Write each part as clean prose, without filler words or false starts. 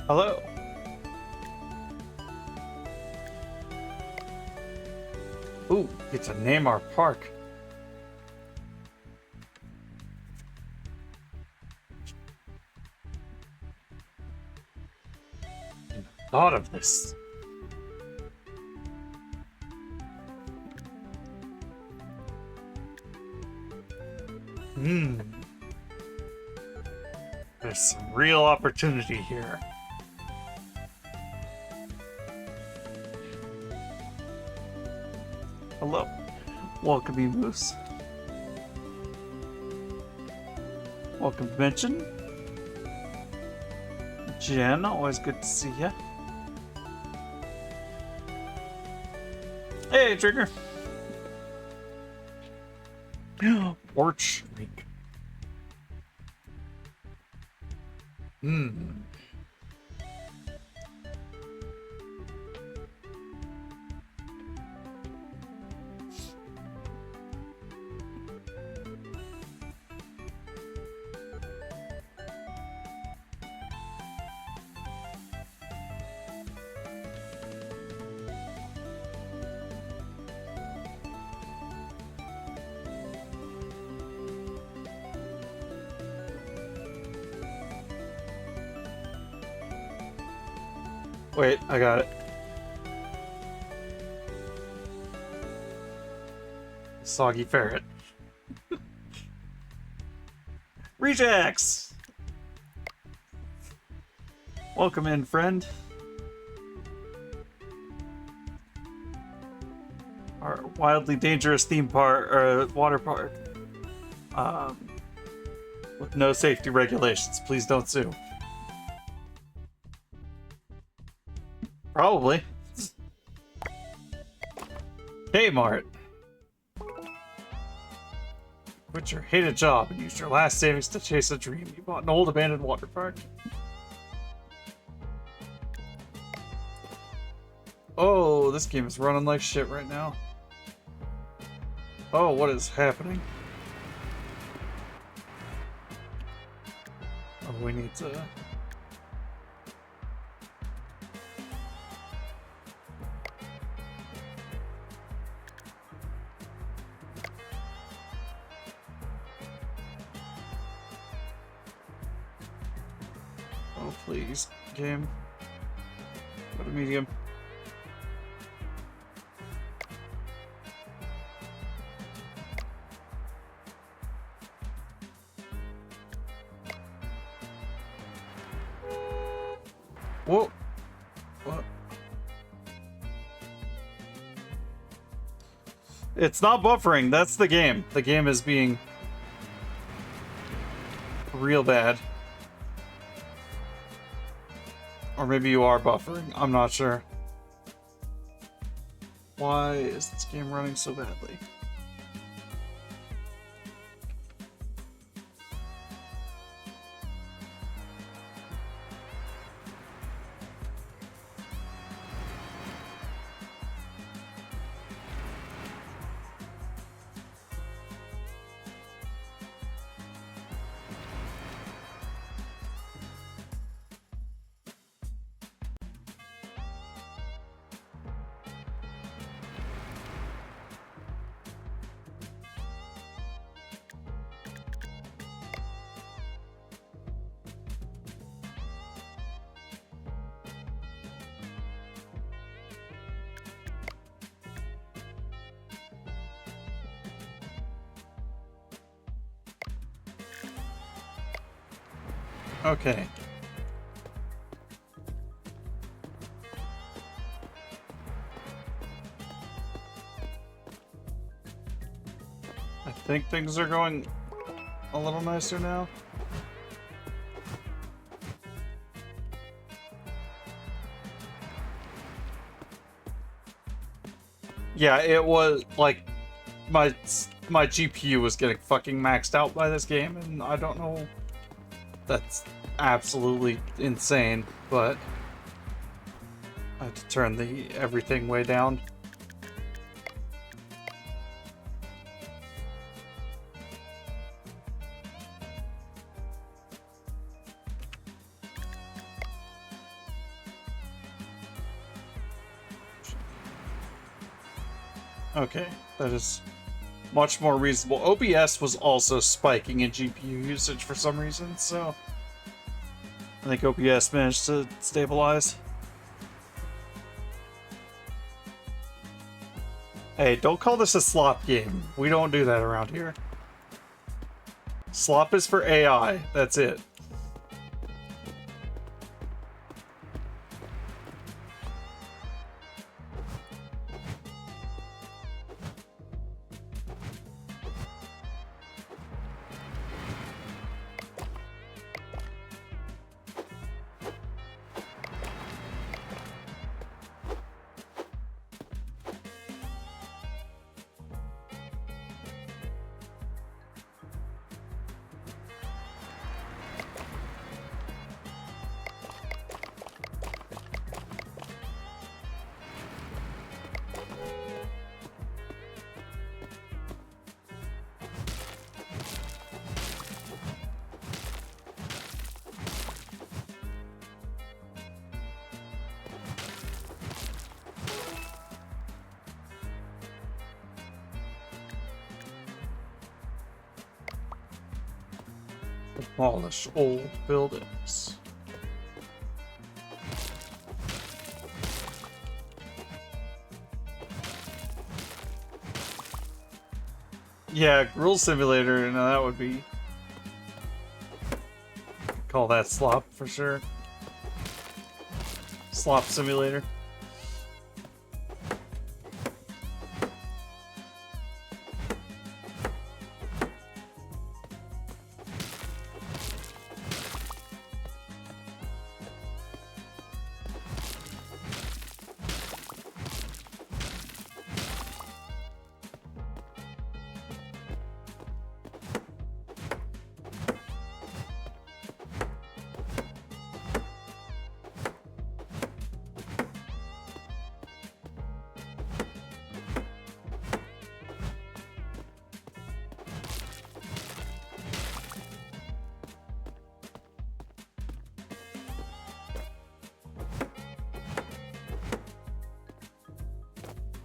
Hello. Ooh, get to name our park. Thought of this. Hmm. There's some real opportunity here. Hello. Welcome, Moose. Welcome, Mention. Jen, always good to see ya. Hey, Trigger. Porch Lake. Hmm. Wait, I got it. Soggy ferret. Rejects! Welcome in, friend. Our wildly dangerous theme park, or water park. With no safety regulations. Please don't sue. Probably. Kmart. Quit your hated job and use your last savings to chase a dream. You bought an old abandoned water park. Oh, this game is running like shit right now. Oh, what is happening? Oh, we need to... Oh, please, game. Go to medium. Whoa! What? It's not buffering, that's the game. The game is being real bad. Or maybe you are buffering, I'm not sure. Why is this game running so badly? Okay. I think things are going a little nicer now. Yeah, it was like my GPU was getting fucking maxed out by this game, and I don't know. That's absolutely insane, but I had to turn the everything way down. Okay, that is much more reasonable. OBS was also spiking in GPU usage for some reason, so I think OBS managed to stabilize. Hey, don't call this a slop game. We don't do that around here. Slop is for AI, that's it. Demolish old buildings. Yeah, Grill Simulator, no, that would be... Call that slop for sure. Slop Simulator.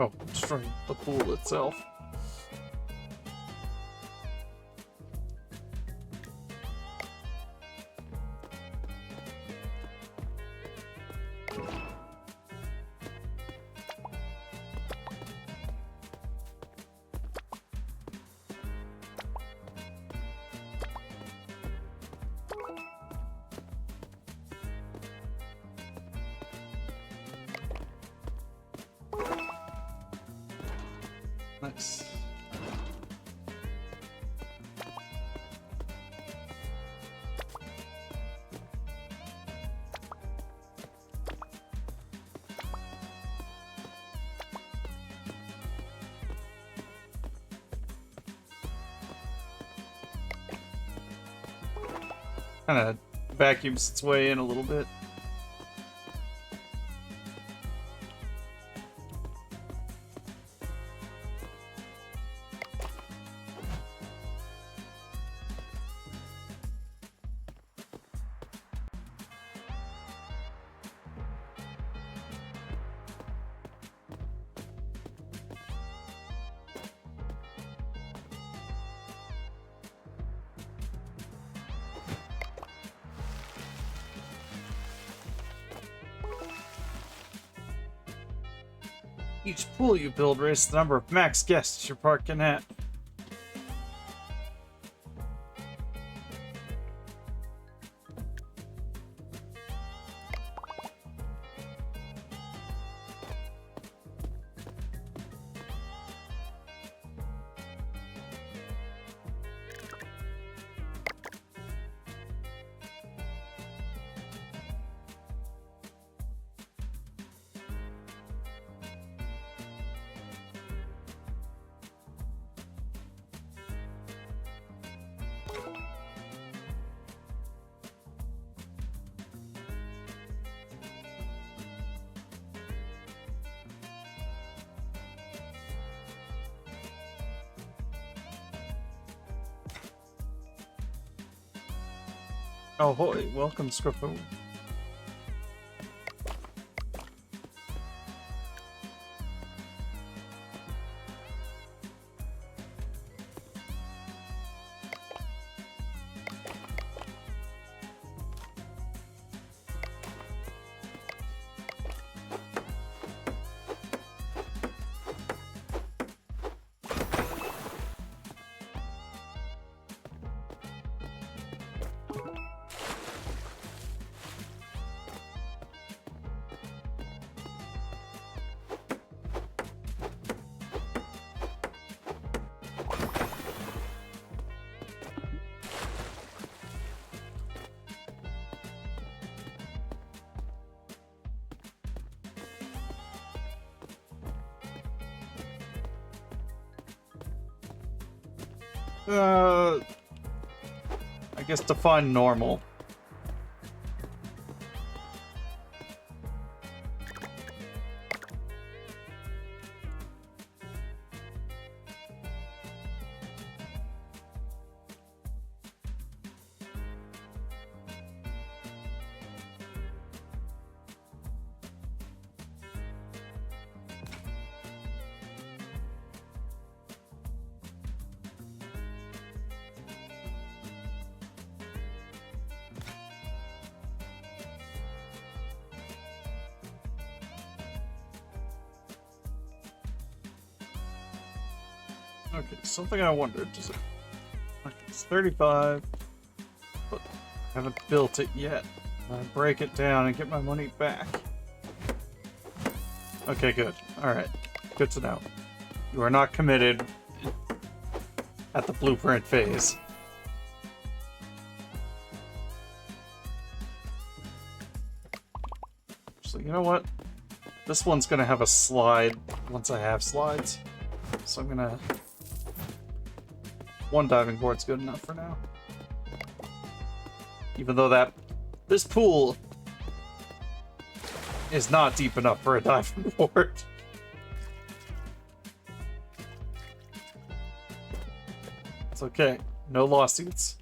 Oh, destroying the pool itself. Nice. Kind of vacuums its way in a little bit. Each pool you build raises the number of max guests your park can have. Oh, hoy, welcome, Scrippo. I guess define normal. Okay, something I wondered. Does it? Okay, it's 35, but I haven't built it yet. I break it down and get my money back. Okay, good. Alright. Good to know. You are not committed at the blueprint phase. So, you know what? This one's gonna have a slide once I have slides. So I'm gonna... One diving board's good enough for now. Even though this pool is not deep enough for a diving board. It's okay. No lawsuits.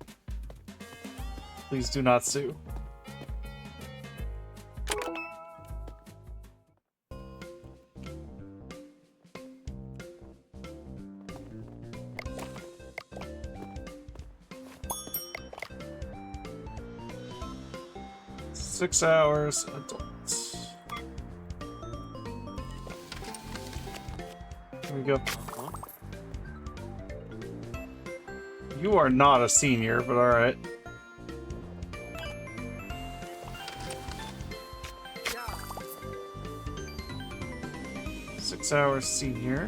Please do not sue. Six hours, adults. Here we go. You are not a senior, but alright. Six hours senior.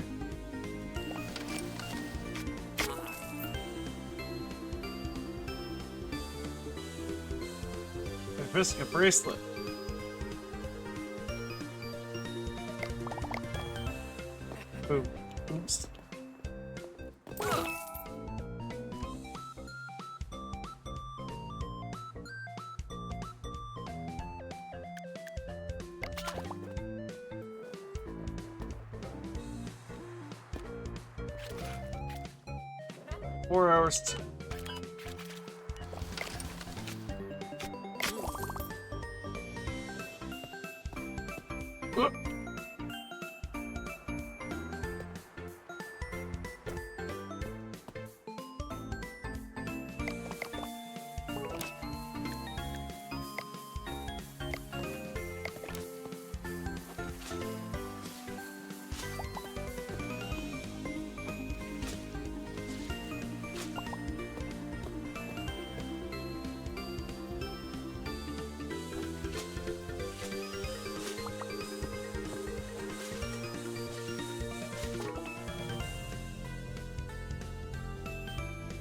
Missing a bracelet. Boom. Oops. Four hours.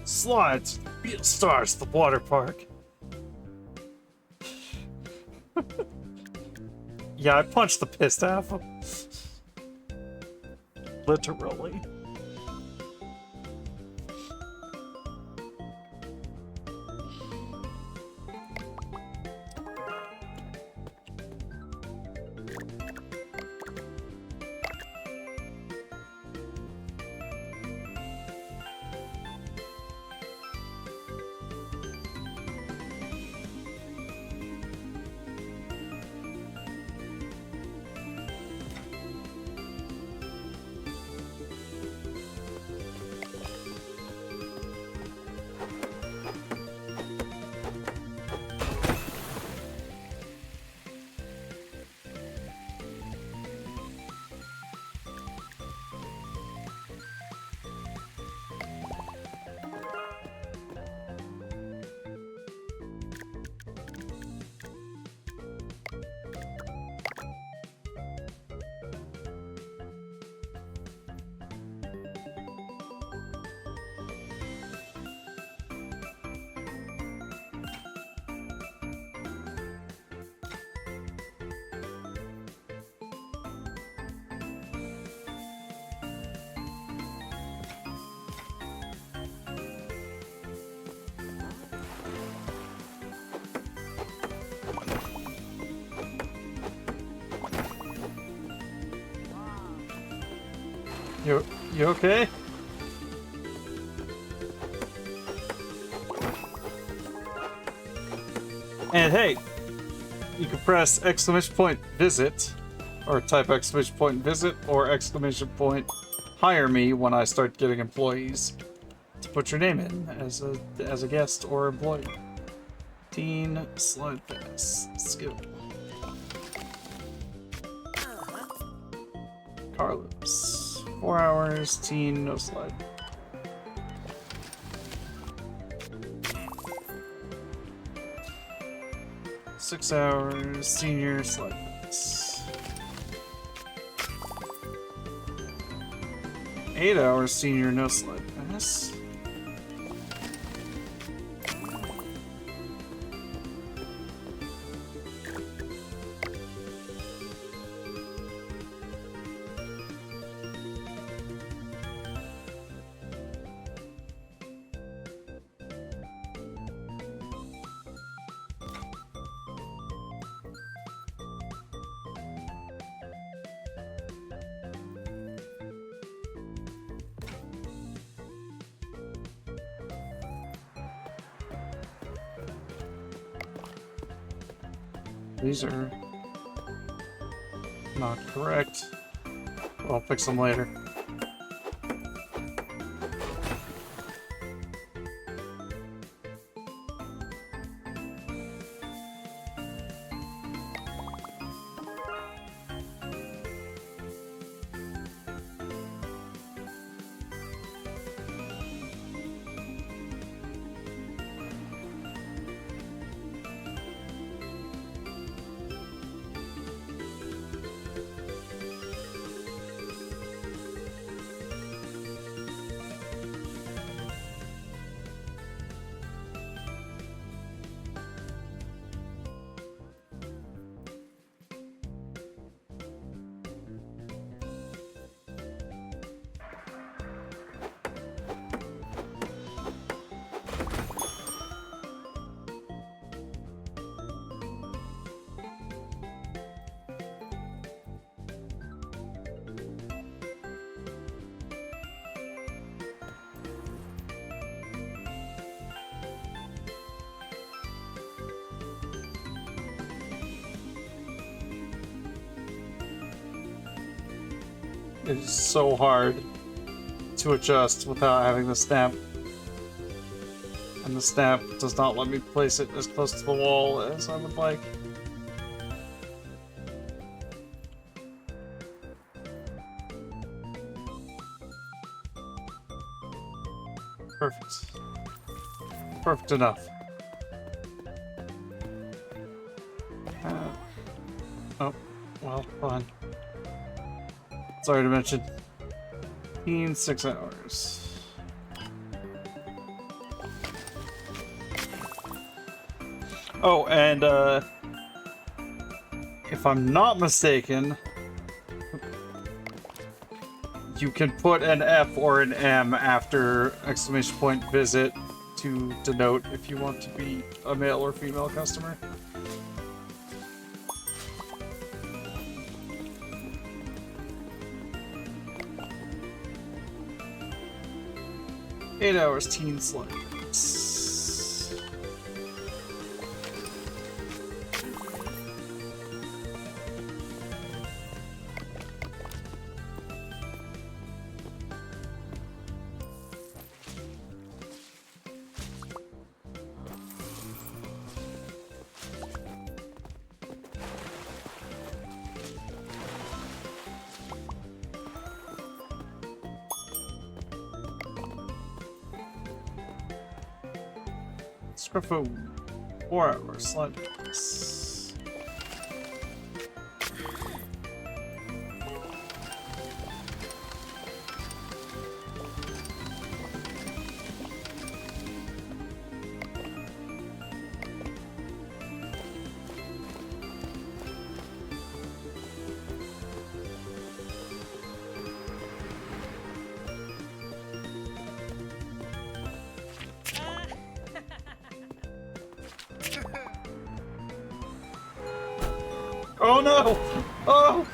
Slides, Beastars, the water park. Yeah, I punched the piss out of him. Literally. You okay? And hey, you can press exclamation point visit, or type exclamation point visit, or exclamation point hire me when I start getting employees to put your name in as a guest or employee. Teen slide pass skill. Carlos. 4 hours, teen, no slide. Six hours, senior, slide pass. 8 hours, senior, no slide pass. These are not correct. I'll fix them later. It is so hard to adjust without having the snap. And the snap does not let me place it as close to the wall as I would like. Perfect. Perfect enough. Oh, well, fine. Sorry to mention. 6 hours. Oh, and if I'm not mistaken, you can put an F or an M after exclamation point visit to denote if you want to be a male or female customer. Eight hours, teen slides. Scruffo, 4 hours, slide pass. Oh no! Oh!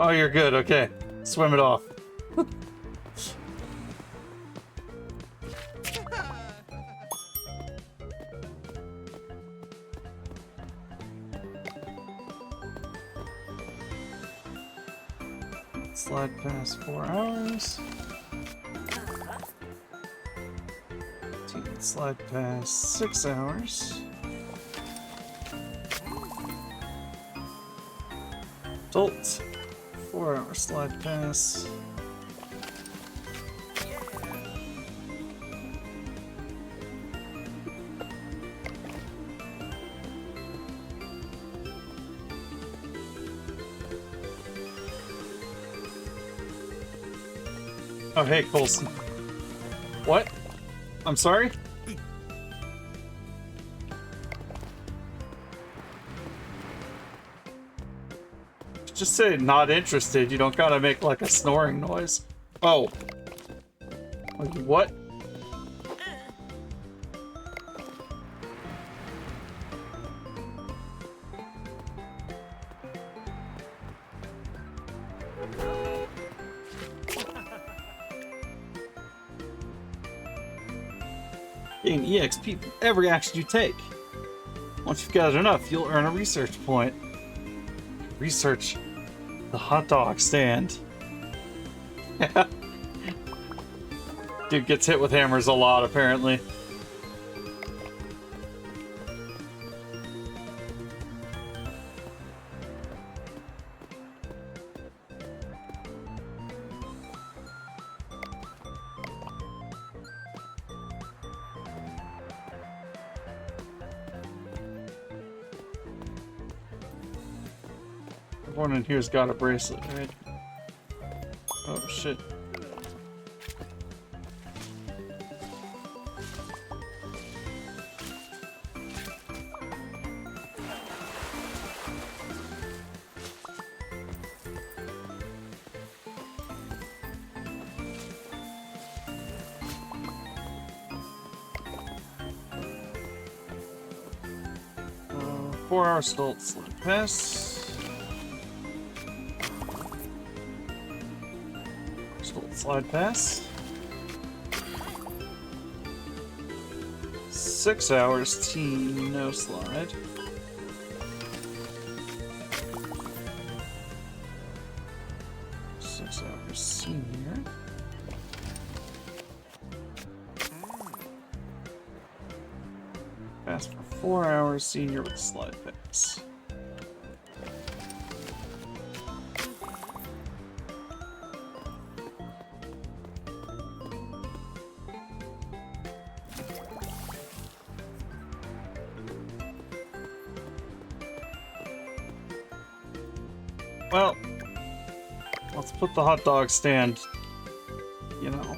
Oh, you're good. Okay. Swim it off. Slide past 4 hours. Slide past 6 hours. Adult. 4 hour slide pass. Oh, hey, Coulson. What? I'm sorry? Just say not interested. You don't gotta make like a snoring noise. Oh. What? Gain EXP from every action you take. Once you've gathered enough, you'll earn a research point. Research the hot dog stand. Dude gets hit with hammers a lot, apparently. Everyone in here's got a bracelet, right? Oh shit. Uh, 4 hour adult slide pass. Slide pass. 6 hours teen, no slide. Six hours senior. Pass for 4 hours senior with slide pass. Well, let's put the hot dog stand, you know,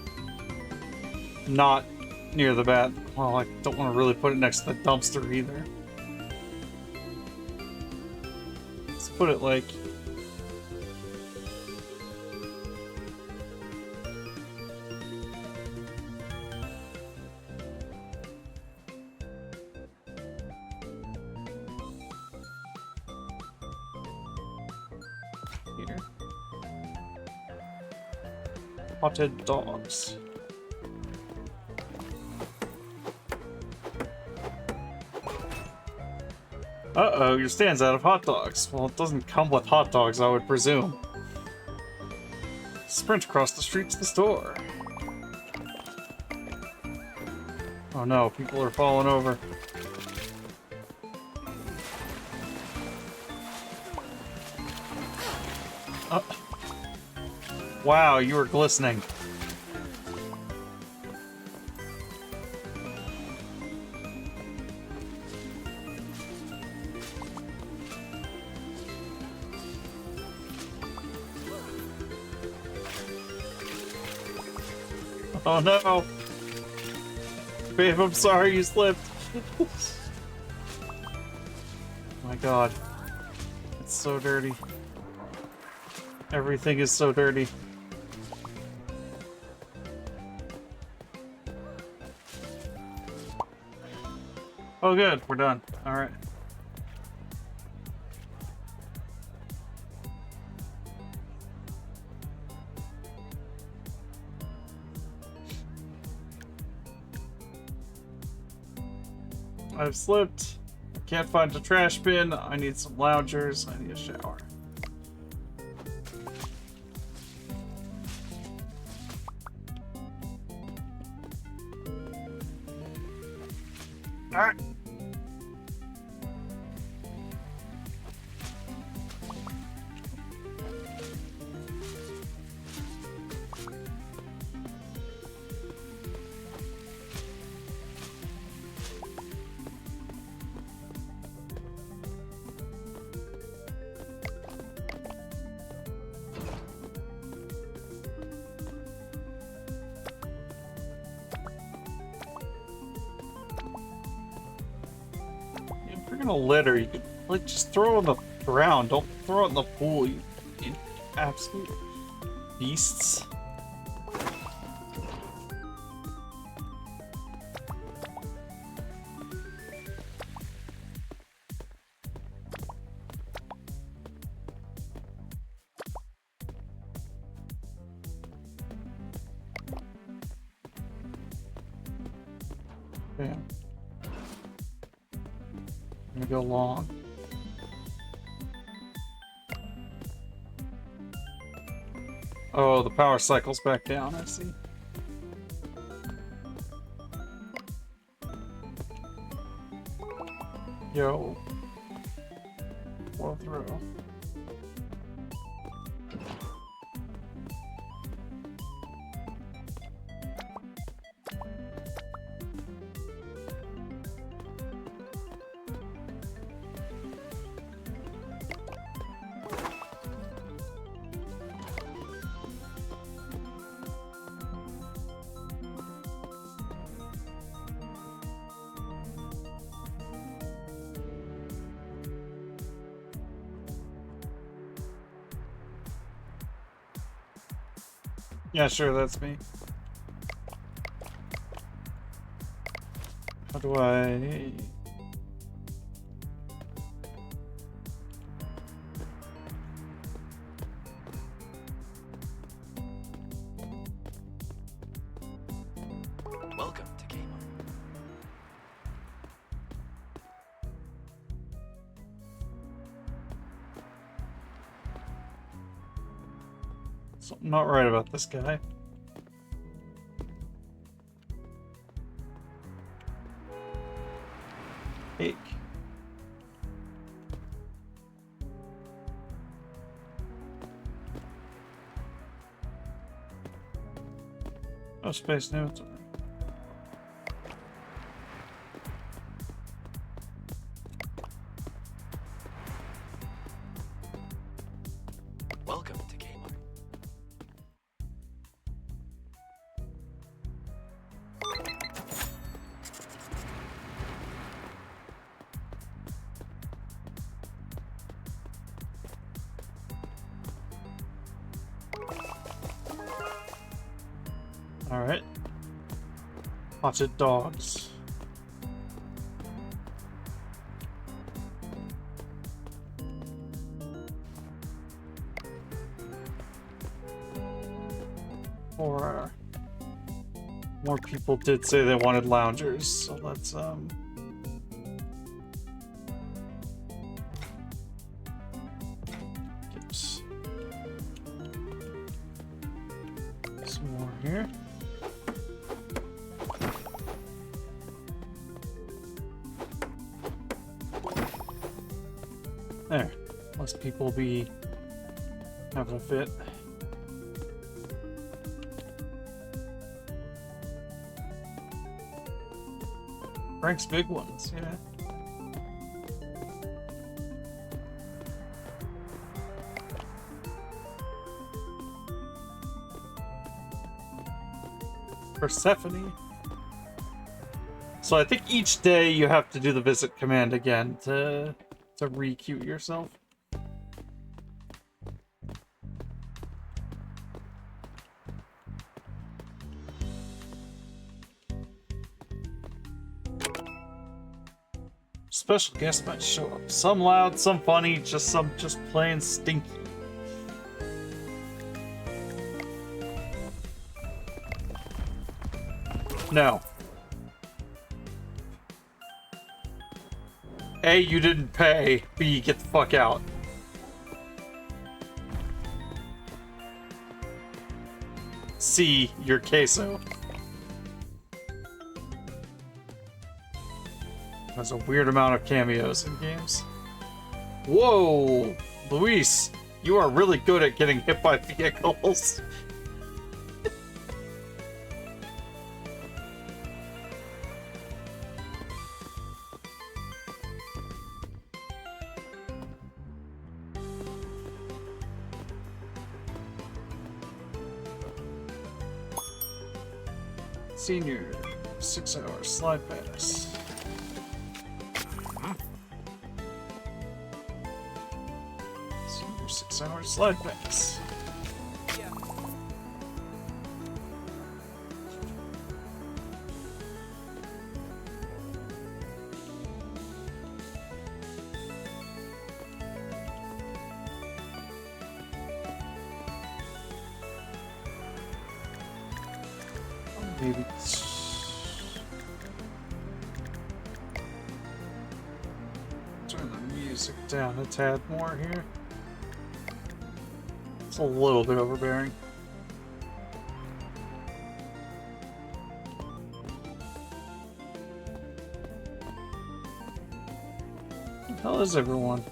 not near the bat. Well, I don't want to really put it next to the dumpster either. Let's put it like... here. Potted dogs. Uh-oh, your stand's out of hot dogs. Well, it doesn't come with hot dogs, I would presume. Sprint across the street to the store. Oh no, people are falling over. Wow, you were glistening. Oh no! Babe, I'm sorry you slipped. Oh my god. It's so dirty. Everything is so dirty. Oh good, we're done. Alright. I've slipped. Can't find a trash bin. I need some loungers. I need a shower. Alright. A litter, you could like just throw it on the ground. Don't throw it in the pool, you absolute beasts. Damn. Go long. Oh, the power cycle's back down, I see. Yo. Blow through. Yeah, sure, that's me. How do I... Welcome to Kmart. Something not right about this guy. Cake. Oh, space notes. Welcome to Kmart. All right. Potted dogs. Or more people did say they wanted loungers, so let's get some more here. There. Less people be having a fit. Frank's big ones, yeah. Persephone. So I think each day you have to do the visit command again to re-queue yourself. Special guests might show up. Some loud, some funny, some just plain stinky. No. A, you didn't pay. B, get the fuck out. C, you're queso. There's a weird amount of cameos in games. Whoa! Luis, you are really good at getting hit by vehicles. Senior, 6-hour slide pass. Senior 6-hour slide pass. Maybe turn the music down a tad more here. It's a little bit overbearing. Where the hell is everyone?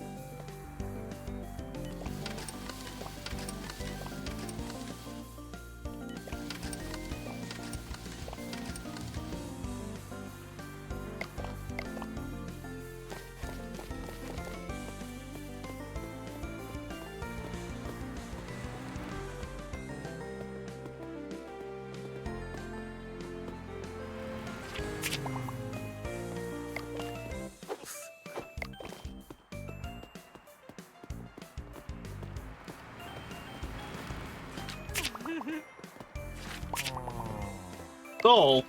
So,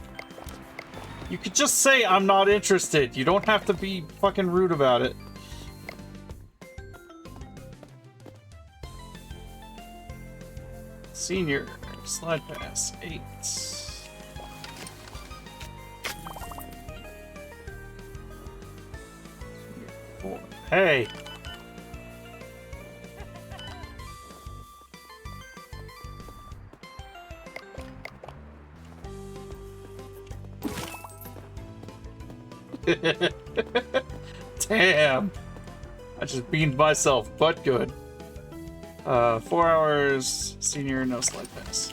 you could just say I'm not interested. You don't have to be fucking rude about it. Senior, slide pass, 8. Senior, 4. Hey! Damn! I just beamed myself, but good. 4 hours, senior, no slide pass.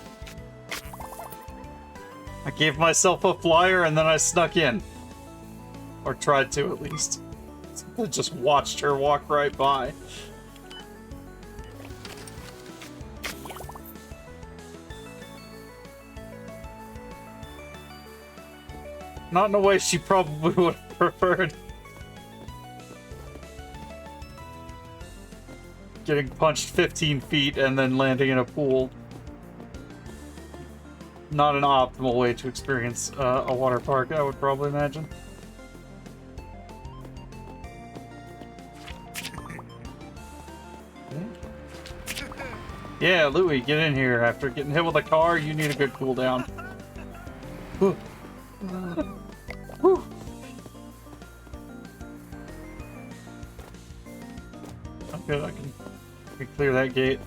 I gave myself a flyer and then I snuck in. Or tried to, at least. I just watched her walk right by. Not in a way she probably would have preferred. Getting punched 15 feet and then landing in a pool. Not an optimal way to experience a water park, I would probably imagine. Yeah, Louie, get in here. After getting hit with a car, you need a good cool down. Whew. Whew. I'm good, I can clear that gate.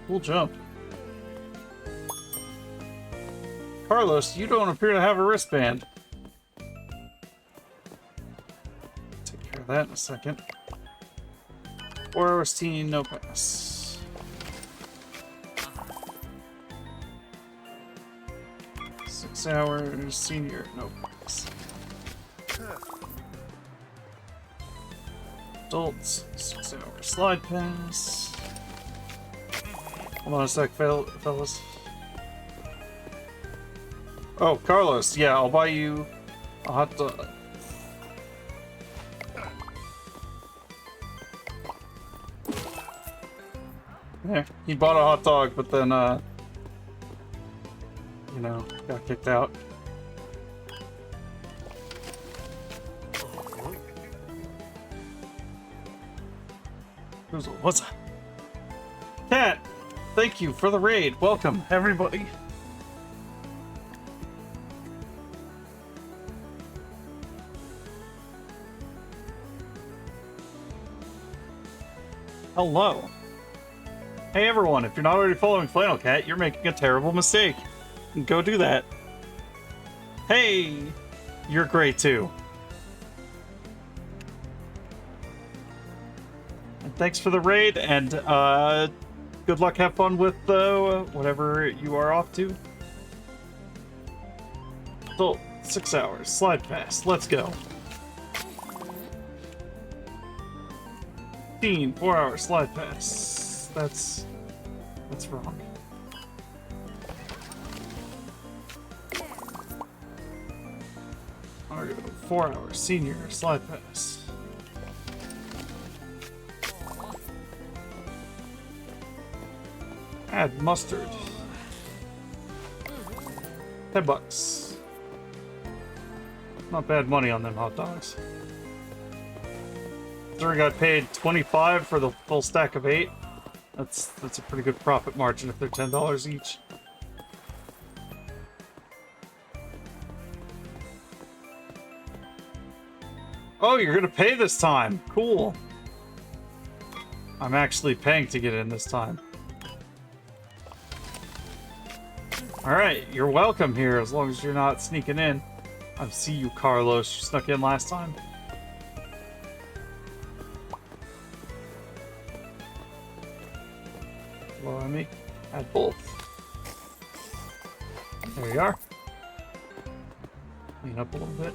Cool jump. Carlos, you don't appear to have a wristband. Take care of that in a second. 4 hours teen, no pass. Six hours senior, no pass. Adults, 6 hours slide pass. Hold on a sec, fellas. Oh, Carlos, yeah, I'll buy you a hot dog. Yeah, he bought a hot dog, but then, you know, got kicked out. What's that? Thank you for the raid. Welcome, everybody. Hello. Hey everyone, if you're not already following Flannel Cat, you're making a terrible mistake. Go do that. Hey! You're great too. And thanks for the raid, and good luck, have fun with whatever you are off to. So, 6 hours, slide fast, let's go. 4 hours, slide fast. That's wrong. Mario, 4 hours, senior, slide pass. Add mustard. $10. Not bad money on them hot dogs. Sir got paid 25 for the full stack of 8. That's a pretty good profit margin if they're $10 each. Oh, you're gonna pay this time. Cool. I'm actually paying to get in this time. Alright, you're welcome here as long as you're not sneaking in. I see you, Carlos. You snuck in last time. Follow me. Add both. There you are. Clean up a little bit.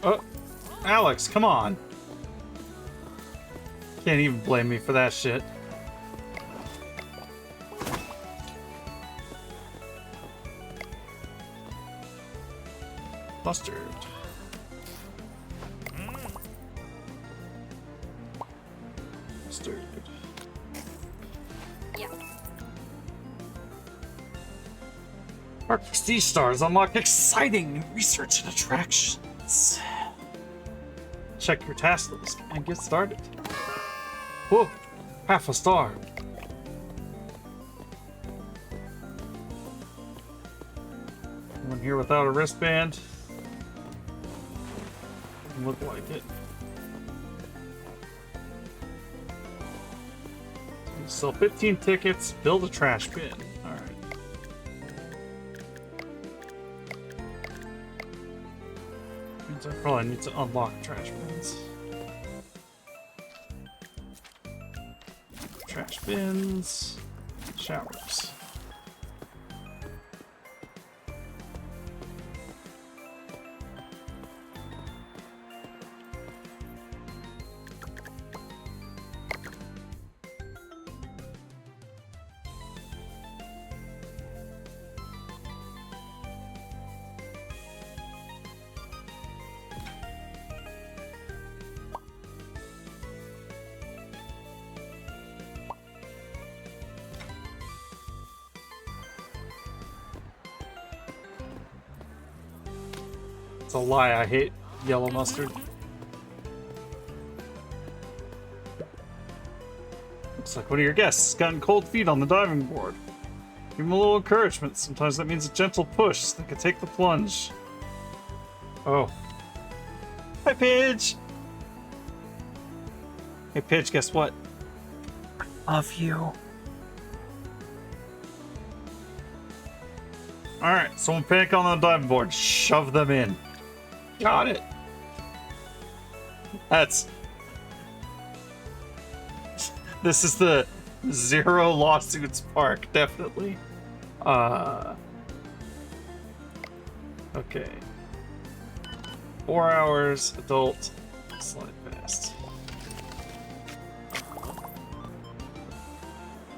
Oh, Alex, come on. Can't even blame me for that shit. Mustard. Mustard. Yeah. Our prestige stars unlock exciting new research and attractions. Check your task list and get started. Whoa, half a star. One here without a wristband. Doesn't look like it. Sell 15 tickets, build a trash bin. Alright. Means I probably need to unlock trash bins. Trash bins, showers. It's a lie, I hate yellow mustard. Looks like one of your guests has gotten cold feet on the diving board. Give him a little encouragement. Sometimes that means a gentle push so they can take the plunge. Oh. Hi, Paige! Hey, Paige, guess what? I love you. Alright, someone panic on the diving board. Shove them in. Got it. That's... This is the zero lawsuits park, definitely. Okay. 4 hours, adult, slide fast.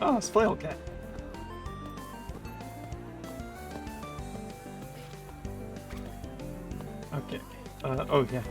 Oh, it's Flannel Cat. Okay. Oh yeah.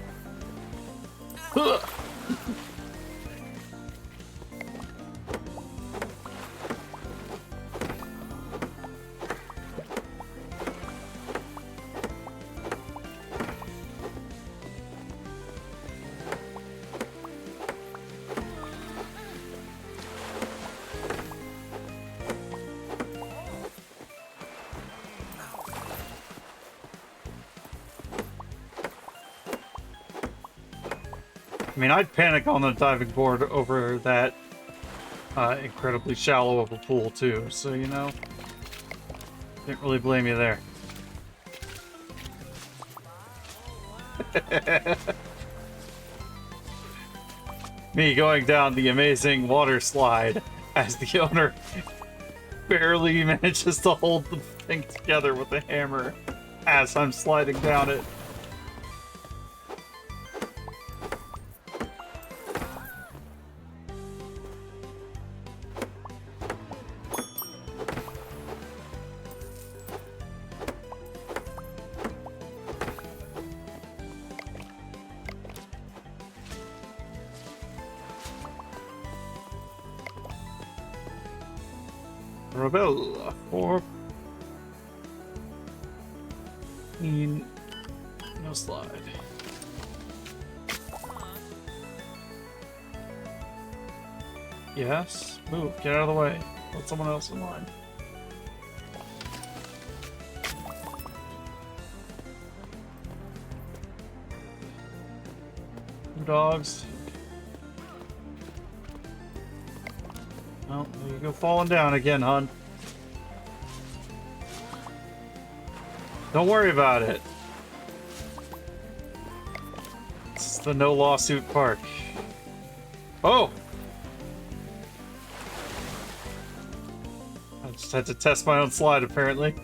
I mean, I'd panic on the diving board over that incredibly shallow of a pool, too, so, you know, can't really blame you there. Me going down the amazing water slide as the owner barely manages to hold the thing together with a hammer as I'm sliding down it. Rebel for no slide. Yes, move, get out of the way. Let someone else in line. Two dogs. Oh, there you go, falling down again, hon. Don't worry about it. It's the no lawsuit park. Oh! I just had to test my own slide, apparently.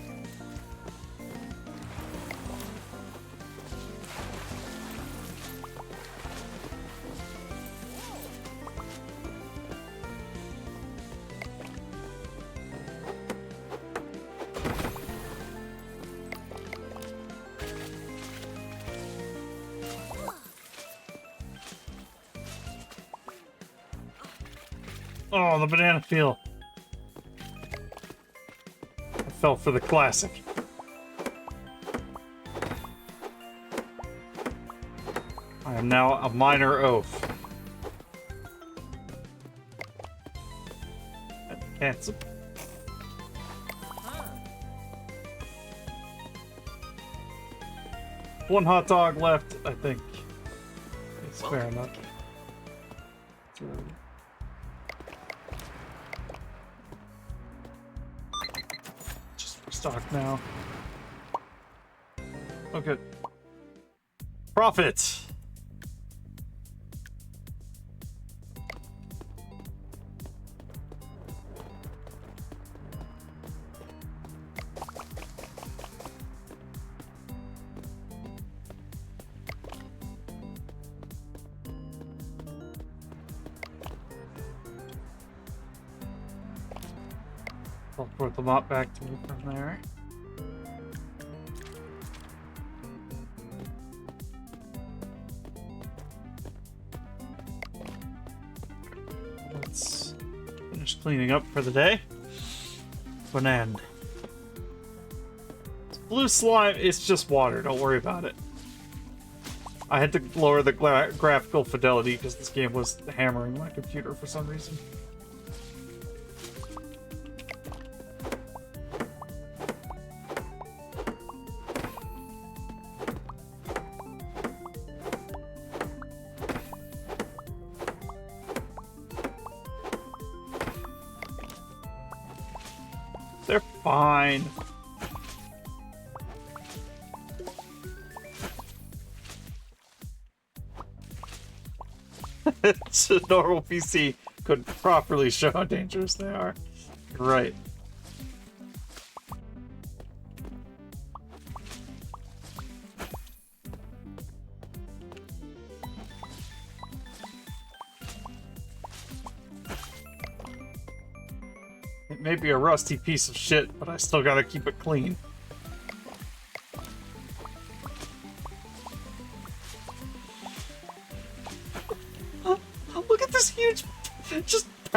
Oh, the banana peel. I fell for the classic. I am now a minor oaf. Cancel. One hot dog left, I think. It's fair enough. Stock now. Okay. Profit. I'll put the mop back to me from there. Let's finish cleaning up for the day. An end. Blue slime, it's just water, don't worry about it. I had to lower the graphical fidelity because this game was hammering my computer for some reason. They're fine. It's a normal PC couldn't properly show how dangerous they are. You're right. It may be a rusty piece of shit, but I still gotta keep it clean.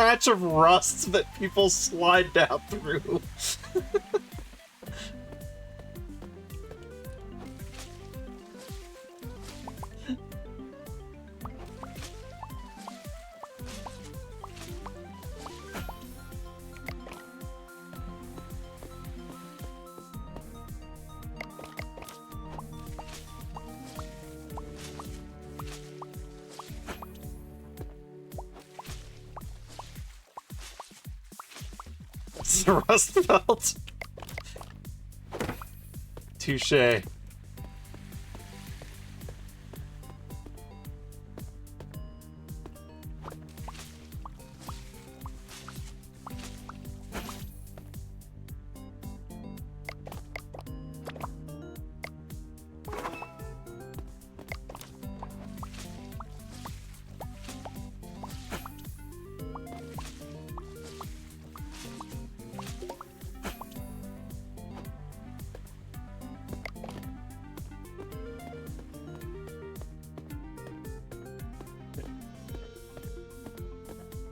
patch of rust that people slide down through. It's a rust belt. Touche.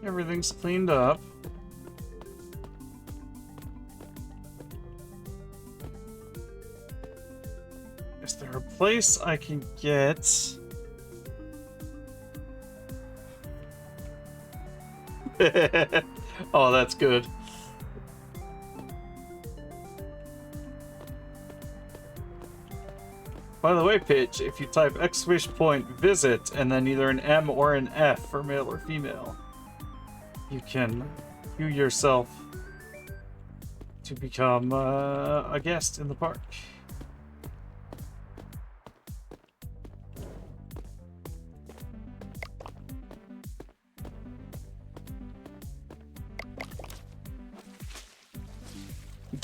Everything's cleaned up. Is there a place I can get? Oh, that's good. By the way, Pitch, if you type !visit and then either an M or an F for male or female, you can queue yourself to become a guest in the park.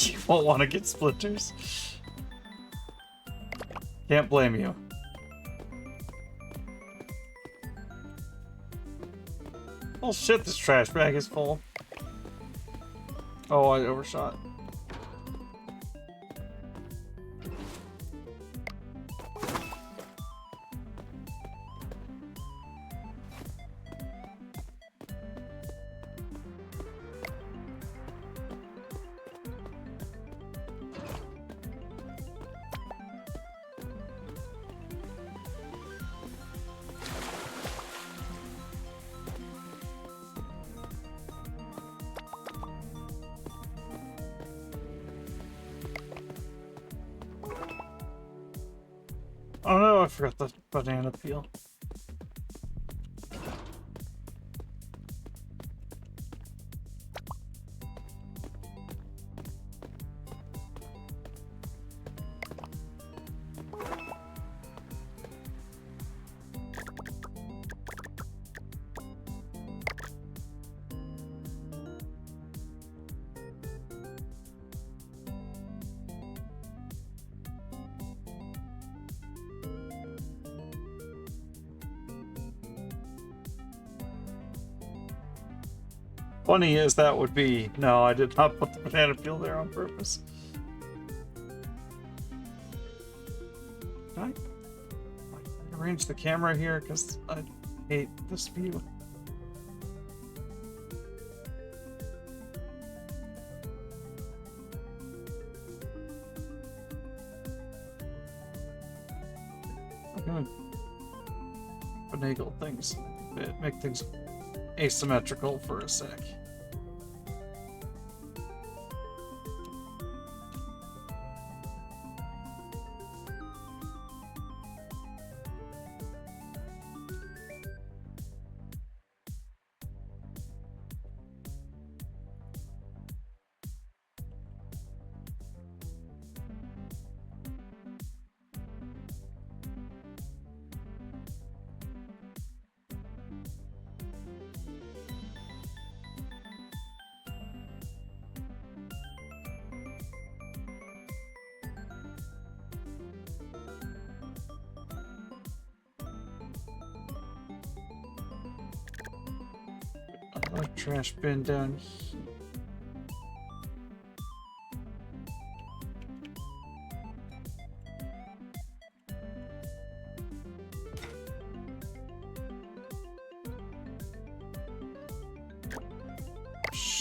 You won't want to get splinters. Can't blame you. Oh shit, this trash bag is full. Oh, I overshot. Oh no, I forgot the banana peel. Funny as that would be, no, I did not put the banana peel there on purpose. Can I arrange the camera here? Because I hate this view. I'm gonna finagle things, make things asymmetrical for a sec. Another trash bin down here.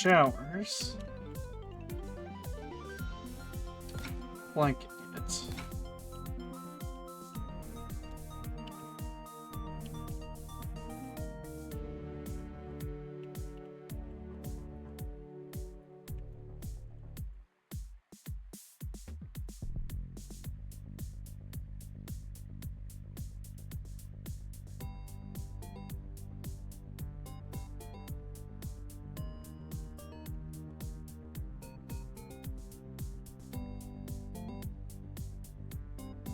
showers. Blanket units.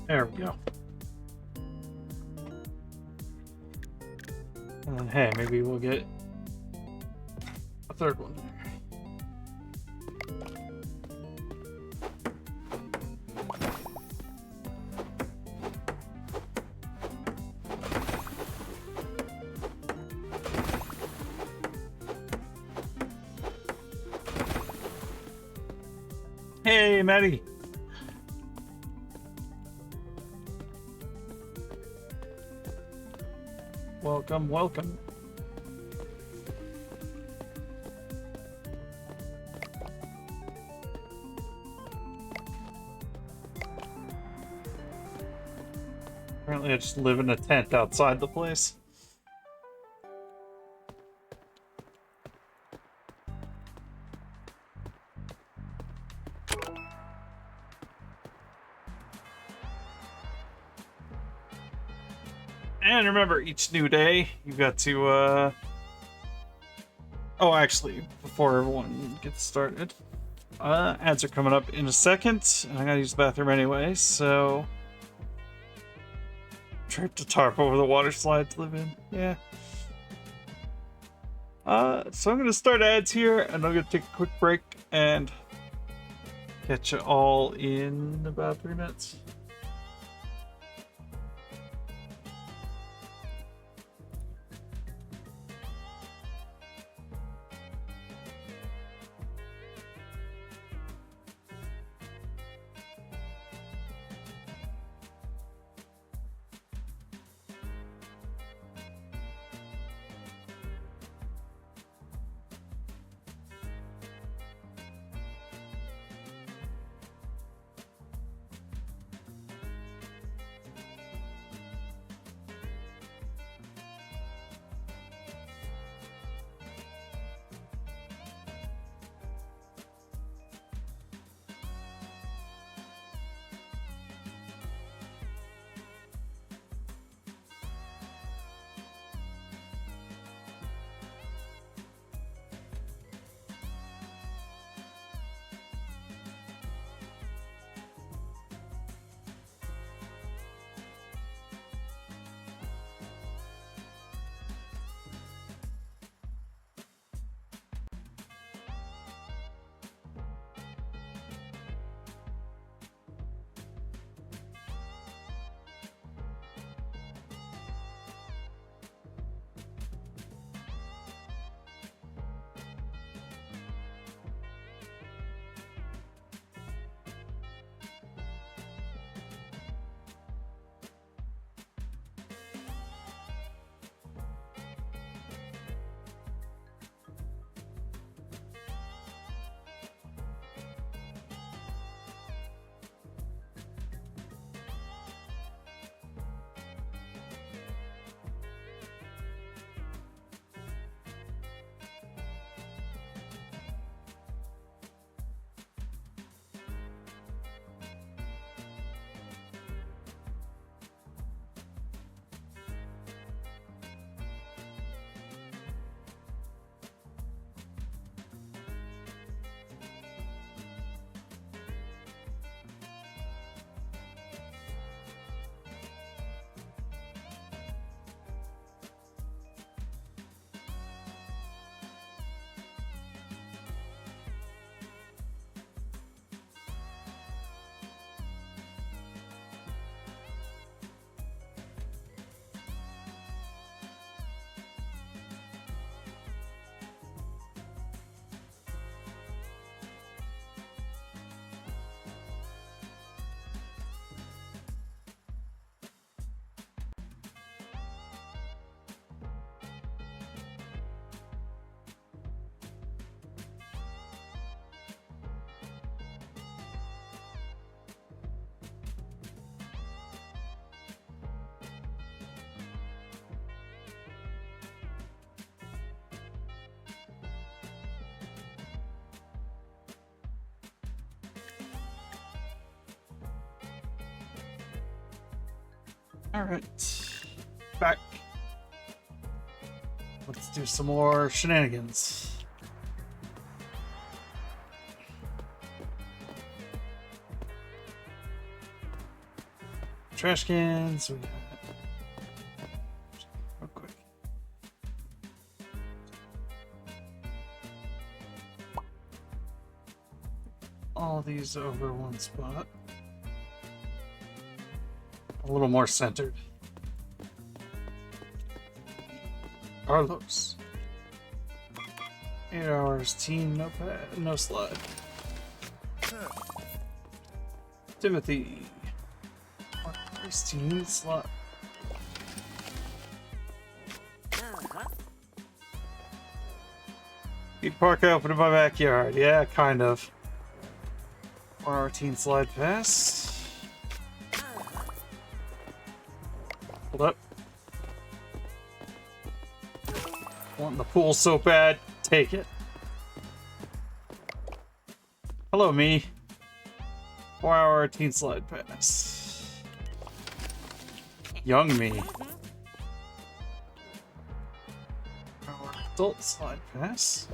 There we go. And then, hey, maybe we'll get a third one there. Hey, Maddie. Welcome, welcome. Apparently I just live in a tent outside the place. And remember, each new day, you've got to, Oh, actually, before everyone gets started, ads are coming up in a second, and I gotta use the bathroom anyway, so... Draped a tarp over the water slide to live in, yeah. So I'm gonna start ads here, and I'm gonna take a quick break, and catch you all in about 3 minutes. Alright. Back. Let's do some more shenanigans. Trash cans. We got real quick. All these over one spot. A little more centered. Carlos. 8 hours, team, no pad, no slide. Timothy. 1 hours, team, slide. Keep park open in my backyard. Yeah, kind of. 4 hour teen slide pass. Hold up. Want the pool so bad. Take it. Hello, me. 4 hour teen slide pass. Young me. Our adult slide pass.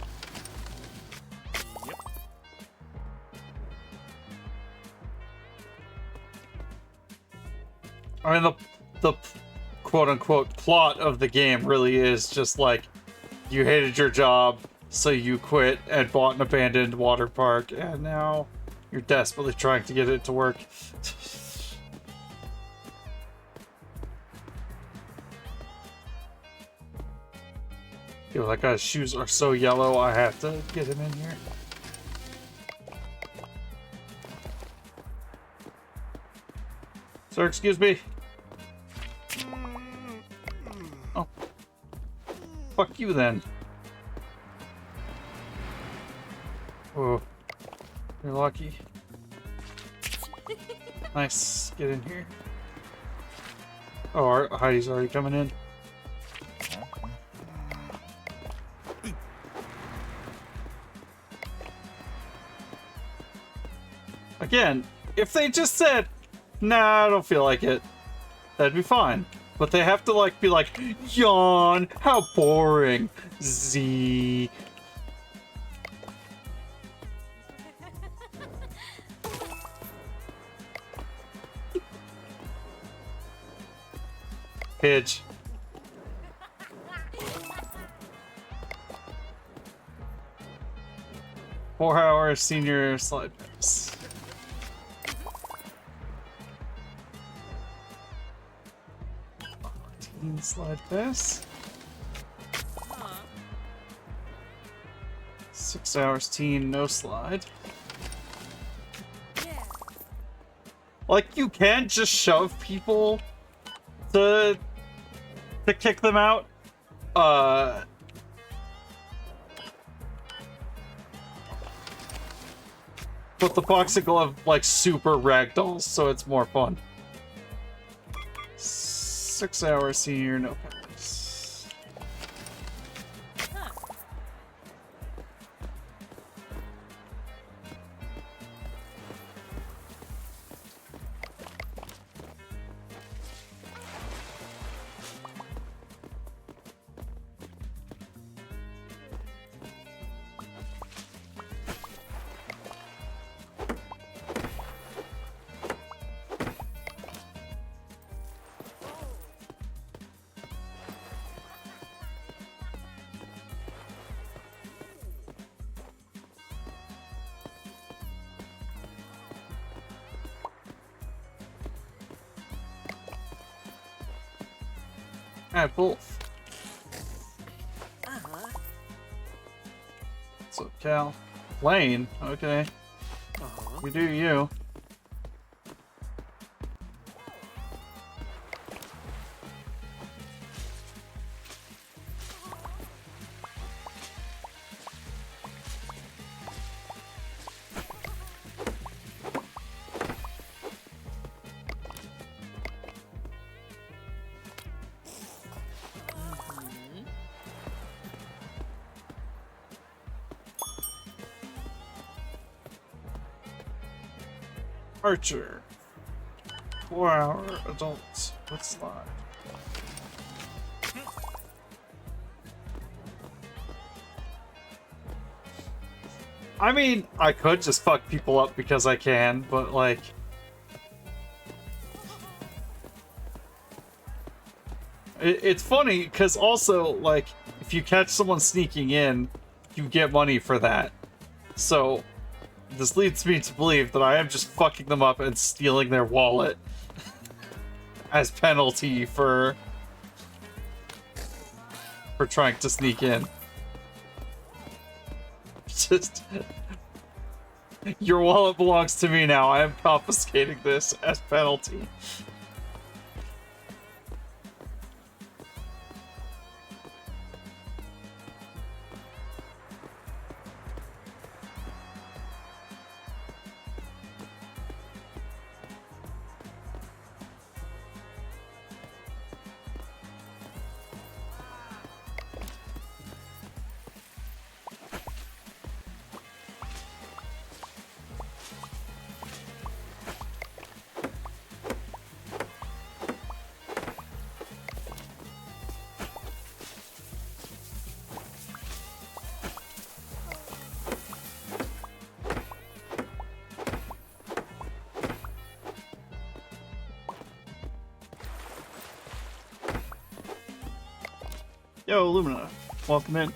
I mean, the quote-unquote plot of the game really is just like, you hated your job, so you quit and bought an abandoned water park, and now you're desperately trying to get it to work. Yo, that guy's shoes are so yellow, I have to get him in here. Sir, excuse me. Oh. Fuck you then. Oh. You're lucky. Nice. Get in here. Oh, Heidi's already coming in. Again, if they just said, nah, I don't feel like it, that'd be fine. But they have to, like, be like, yawn, how boring, Z. Pidge. Four-hour senior slide pass. Teen slide pass. 6 hours teen, no slide. Like, you can't just shove people to kick them out. But the Boxicle have, like, super ragdolls, so it's more fun. 6 hour senior, no pass. Add both. What's up, Cal? Lane? Okay. You do you. Archer. 4-hour adults with slide. I mean, I could just fuck people up because I can, but like... It's funny, because also, like, if you catch someone sneaking in, you get money for that. So, this leads me to believe that I am just fucking them up and stealing their wallet as penalty for trying to sneak in. Just... Your wallet belongs to me now. I am confiscating this as penalty. Yo, Lumina, welcome in.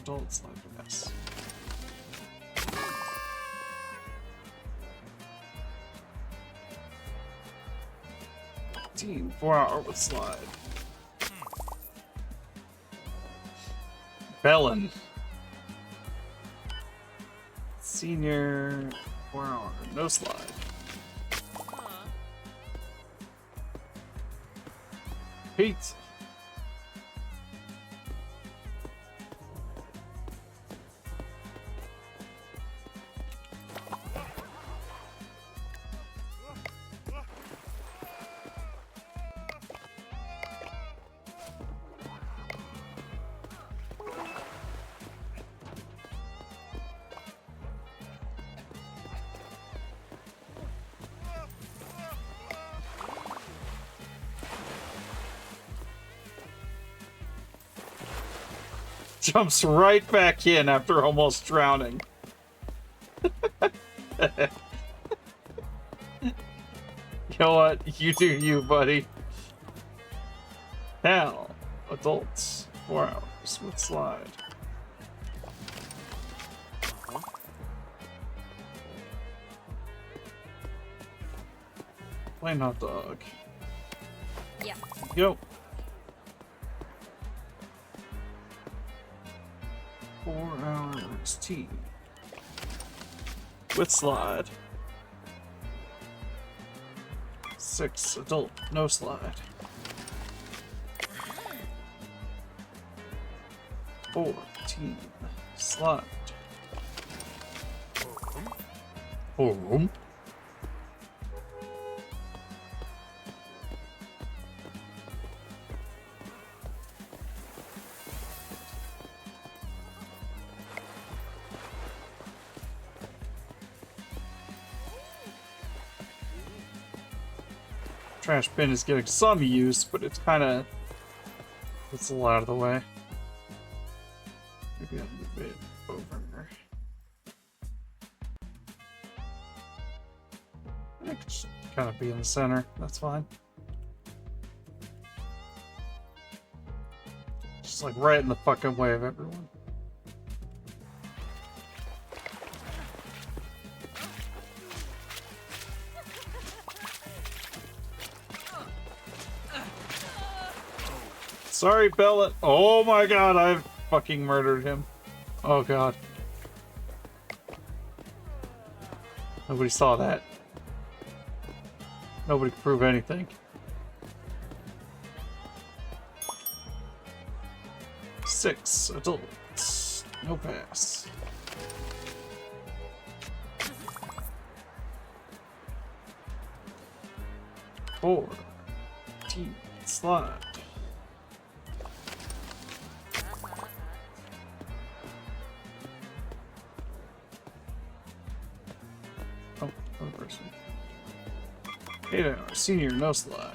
Adults like this. 4-hour with slide. Bellin. Senior 4-hour, no slide. Pete. Jumps right back in after almost drowning. You know what? You do you, buddy. Now, adults, 4 hours with slide. Plain hot dog. Yeah. Go. 4 hours tea with slide. 6 adult, no slide. 14 slide. Boom. Trash bin is getting some use, but it's kind of... it's a lot out of the way. Maybe a little bit over. I could just kind of be in the center. That's fine. Just like right in the fucking way of everyone. Sorry, Bella. Oh my god, I've fucking murdered him. Oh god. Nobody saw that. Nobody can prove anything. Six adults. No pass. 4. Team slide. Oh, one person. 8 hour senior, no slide.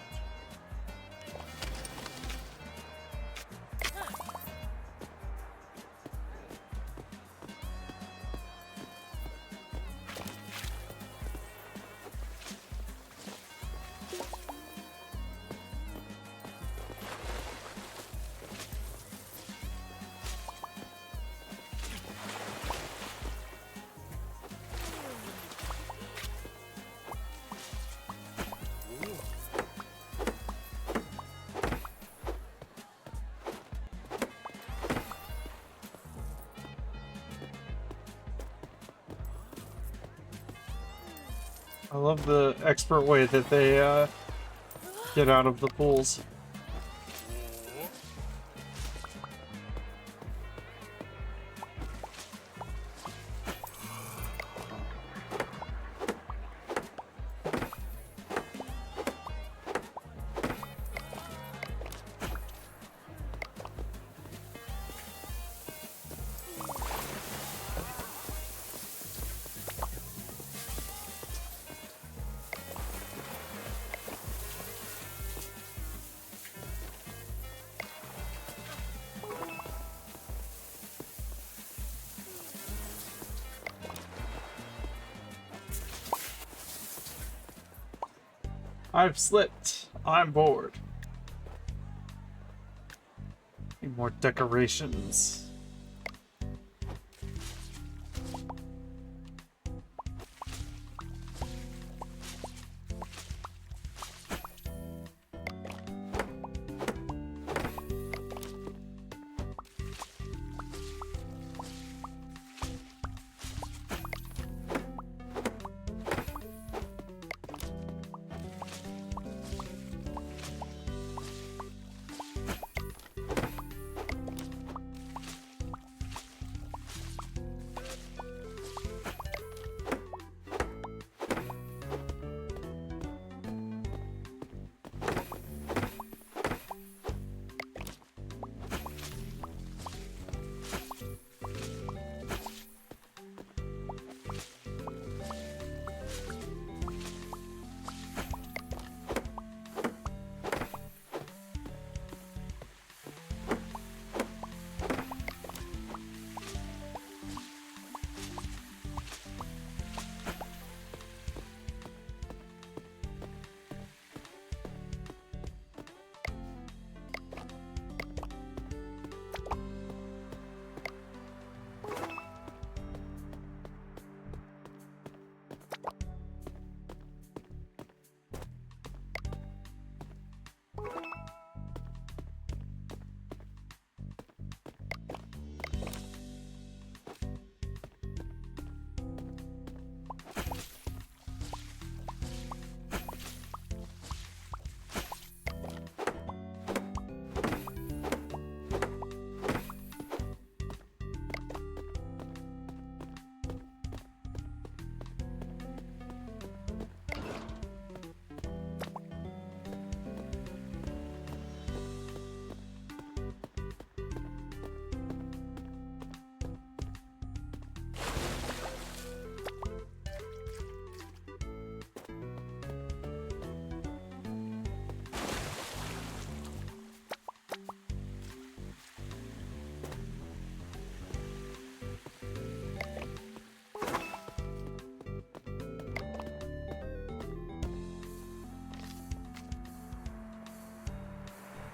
I love the expert way that they get out of the pools. I've slipped. I'm bored. Need more decorations.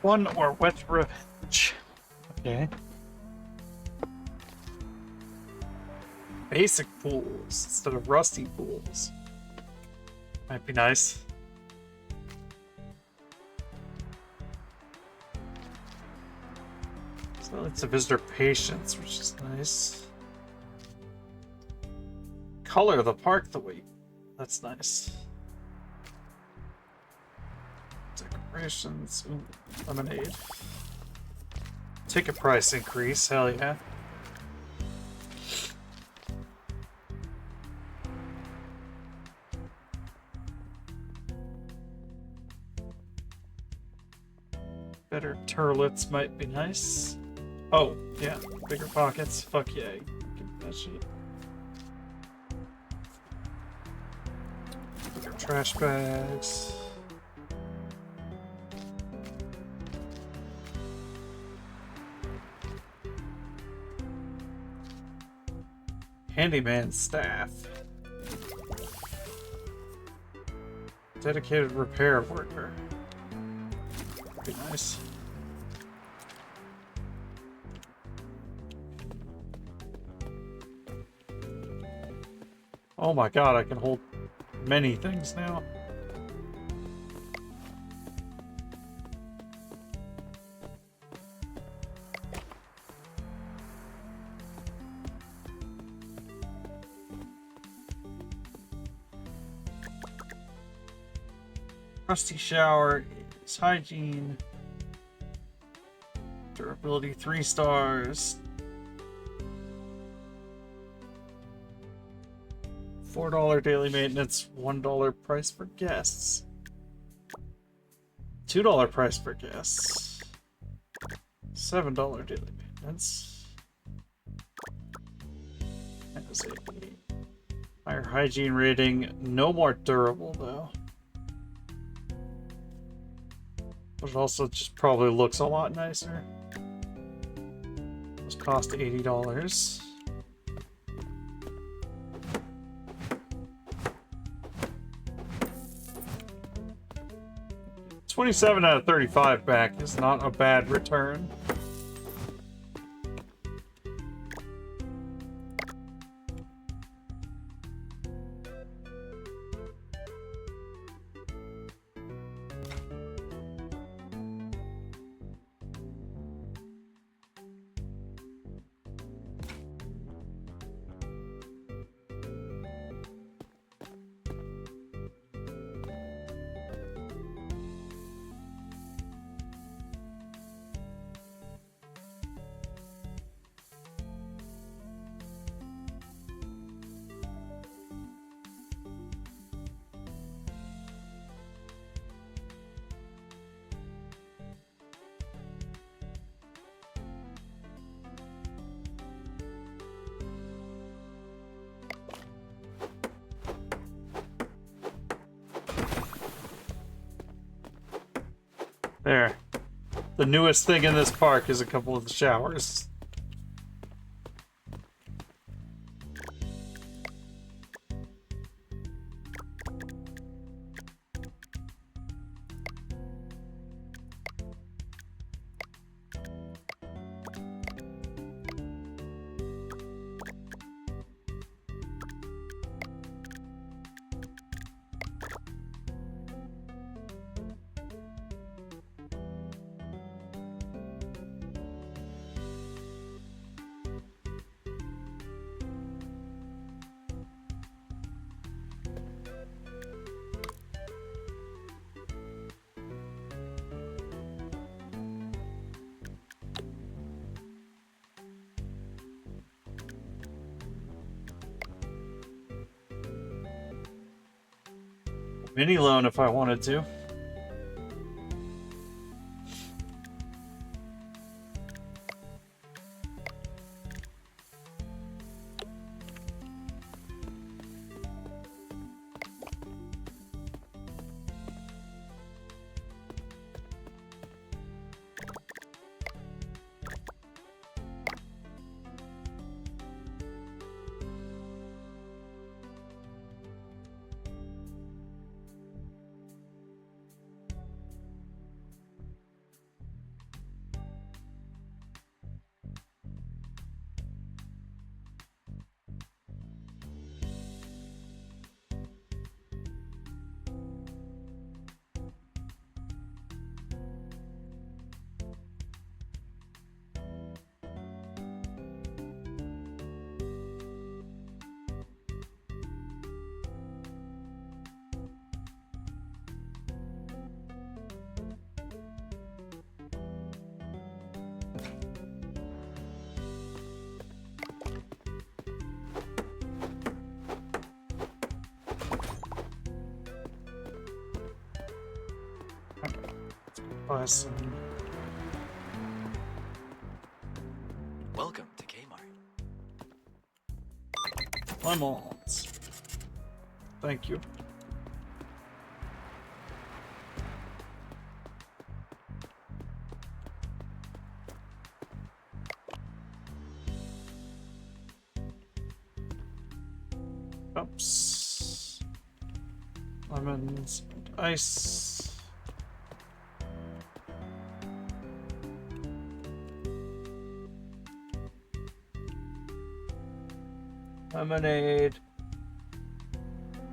One or wet revenge. Okay. Basic pools instead of rusty pools. Might be nice. So it's a visitor patience, which is nice. Color the park the way. That's nice. Rations. Ooh, lemonade. Ticket price increase. Hell yeah. Better turlets might be nice. Oh, yeah. Bigger pockets. Fuck yeah. Give me that shit. Bigger trash bags. Handyman staff. Dedicated repair worker. Be nice. Oh my god, I can hold many things now. Rusty shower is hygiene. Durability 3 stars. $4 daily maintenance, $1 price for guests. $2 price for guests. $7 daily maintenance. That is a higher hygiene rating. No more durable though. But it also just probably looks a lot nicer. This cost $80. $27 out of 35 back is not a bad return. There. The newest thing in this park is a couple of the showers. Mini loan if I wanted to. buy some Welcome to Kmart. lemons. Thank you. Cups. Lemons and ice. Lemonade.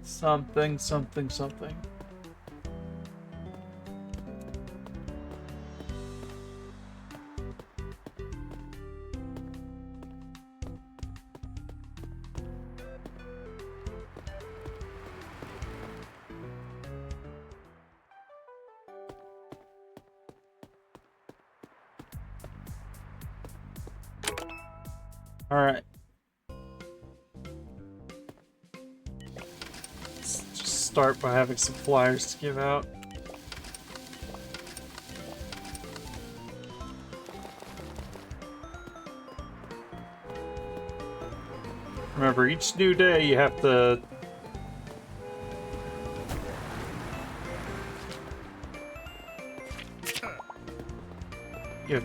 Something, something, something. All right. Let's just start by having some flyers to give out. Remember, each new day you have to do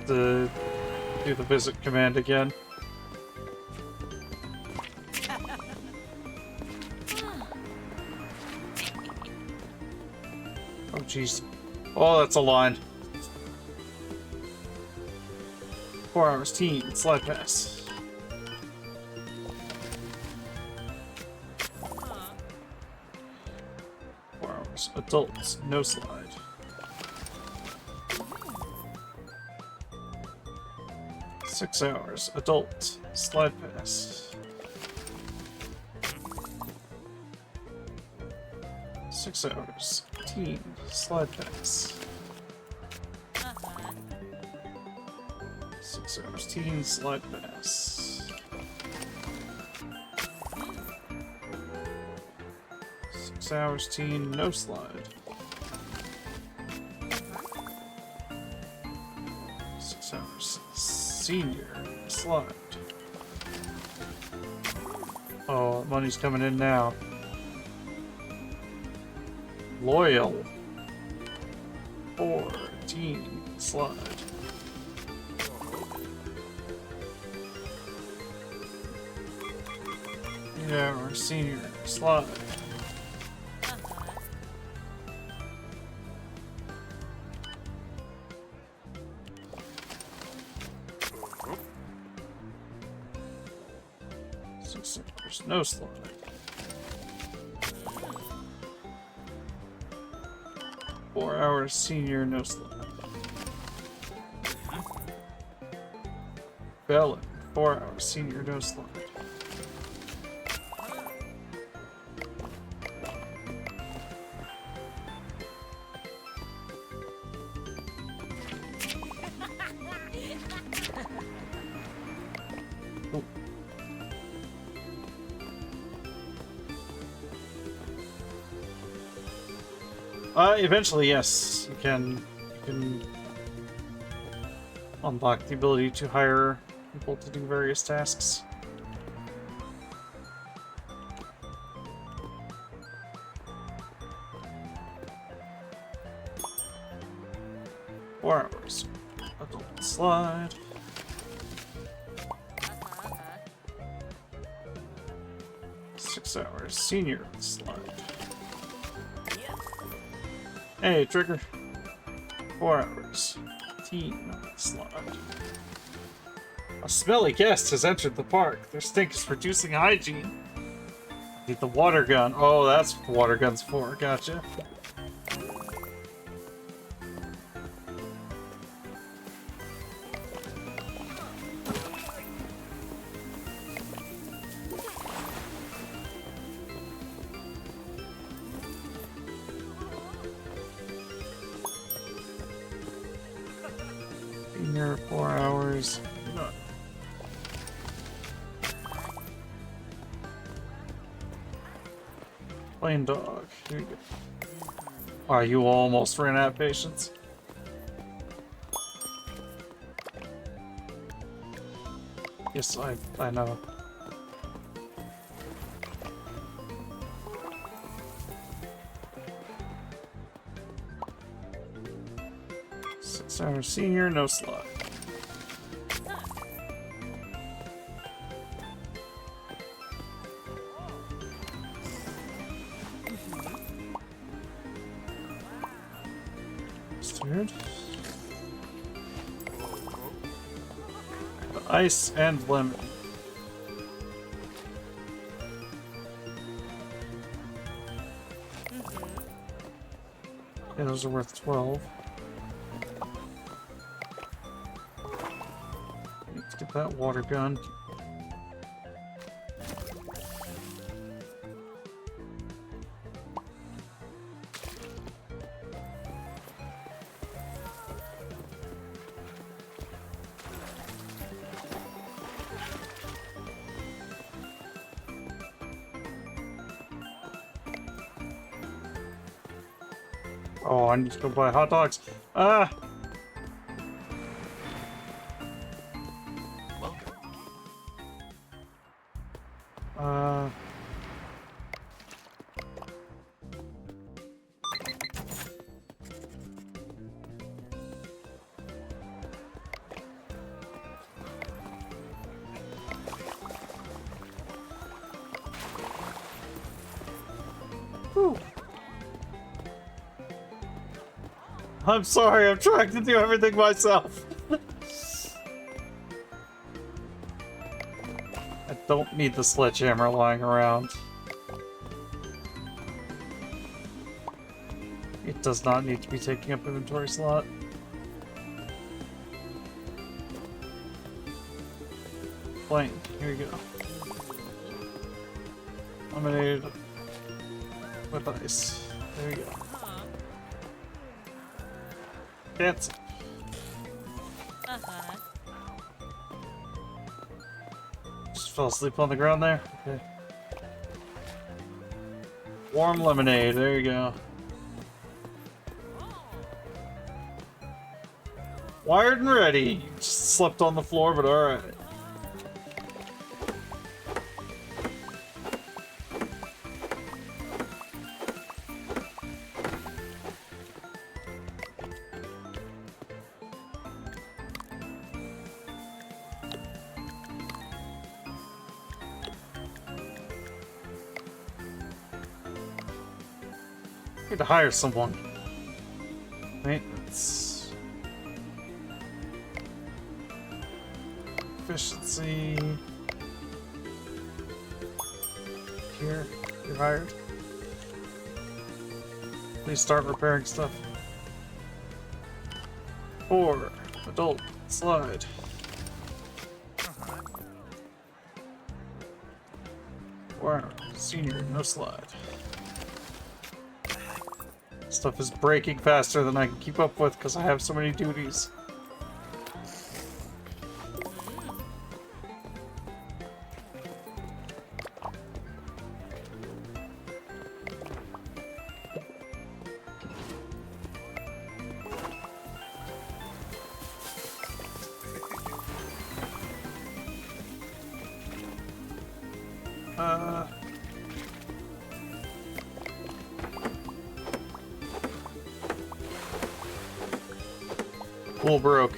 the visit command again. Oh jeez. Oh, that's a line. 4 hours teen, slide pass. 4 hours adults, no slide. 6 hours adult, slide pass. 6 hours teen, slide pass. 6 hours teen, slide pass. 6 hours teen, no slide. 6 hours senior, slide. Oh, money's coming in now. Loyal. 14, slide. Yeah, our senior, slide. There's no slide. Four hours senior, no slide. Bellin, 4 hours senior, no slide. Eventually, yes, you can unlock the ability to hire people to do various tasks. Four hours. Adult slide. Six hours. Senior slide. Hey, trigger. 4 hours. Teen slide. A smelly guest has entered the park. Their stink is reducing hygiene. Need the water gun. Oh, that's what water gun's for. Gotcha. Here, 4 hours. No. Plain dog. Here you go. Wow, you almost ran out of patience. Yes, I know. So senior, no slot. Weird. Ice and lemon. Yeah, those are worth 12. Let's get that water gun. Oh, I need to go buy hot dogs. Ah! Uh... Whew. I'm sorry, I'm trying to do everything myself. I don't need the sledgehammer lying around. It does not need to be taking up inventory slot. Blank, here we go. Lemonade with ice. There we go. Cancel. Just fell asleep on the ground there? Okay. Warm lemonade, there you go. Wired and ready. Just slept on the floor, but alright. Need to hire someone. Maintenance. Efficiency. Here, you're hired. Please start repairing stuff. 4. Adult. Slide. Wow. Senior. No slide. Stuff is breaking faster than I can keep up with because I have so many duties. Pool broke.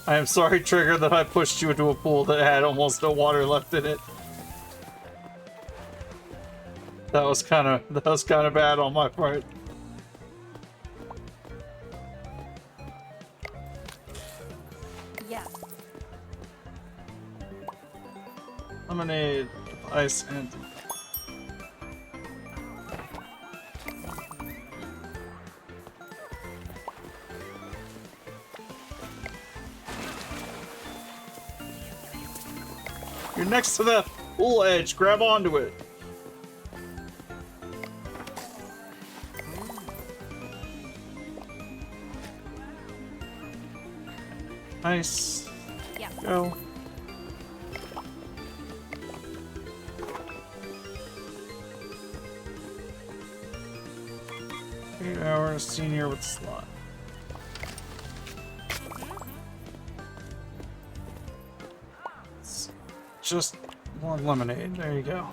I am sorry, Trigger, that I pushed you into a pool that had almost no water left in it. That was kind of bad on my part. Yeah. Lemonade, ice, and you're next to the pool edge. Grab onto it. Nice. Yeah. Go. hours, senior with slot. It's just more lemonade. There you go.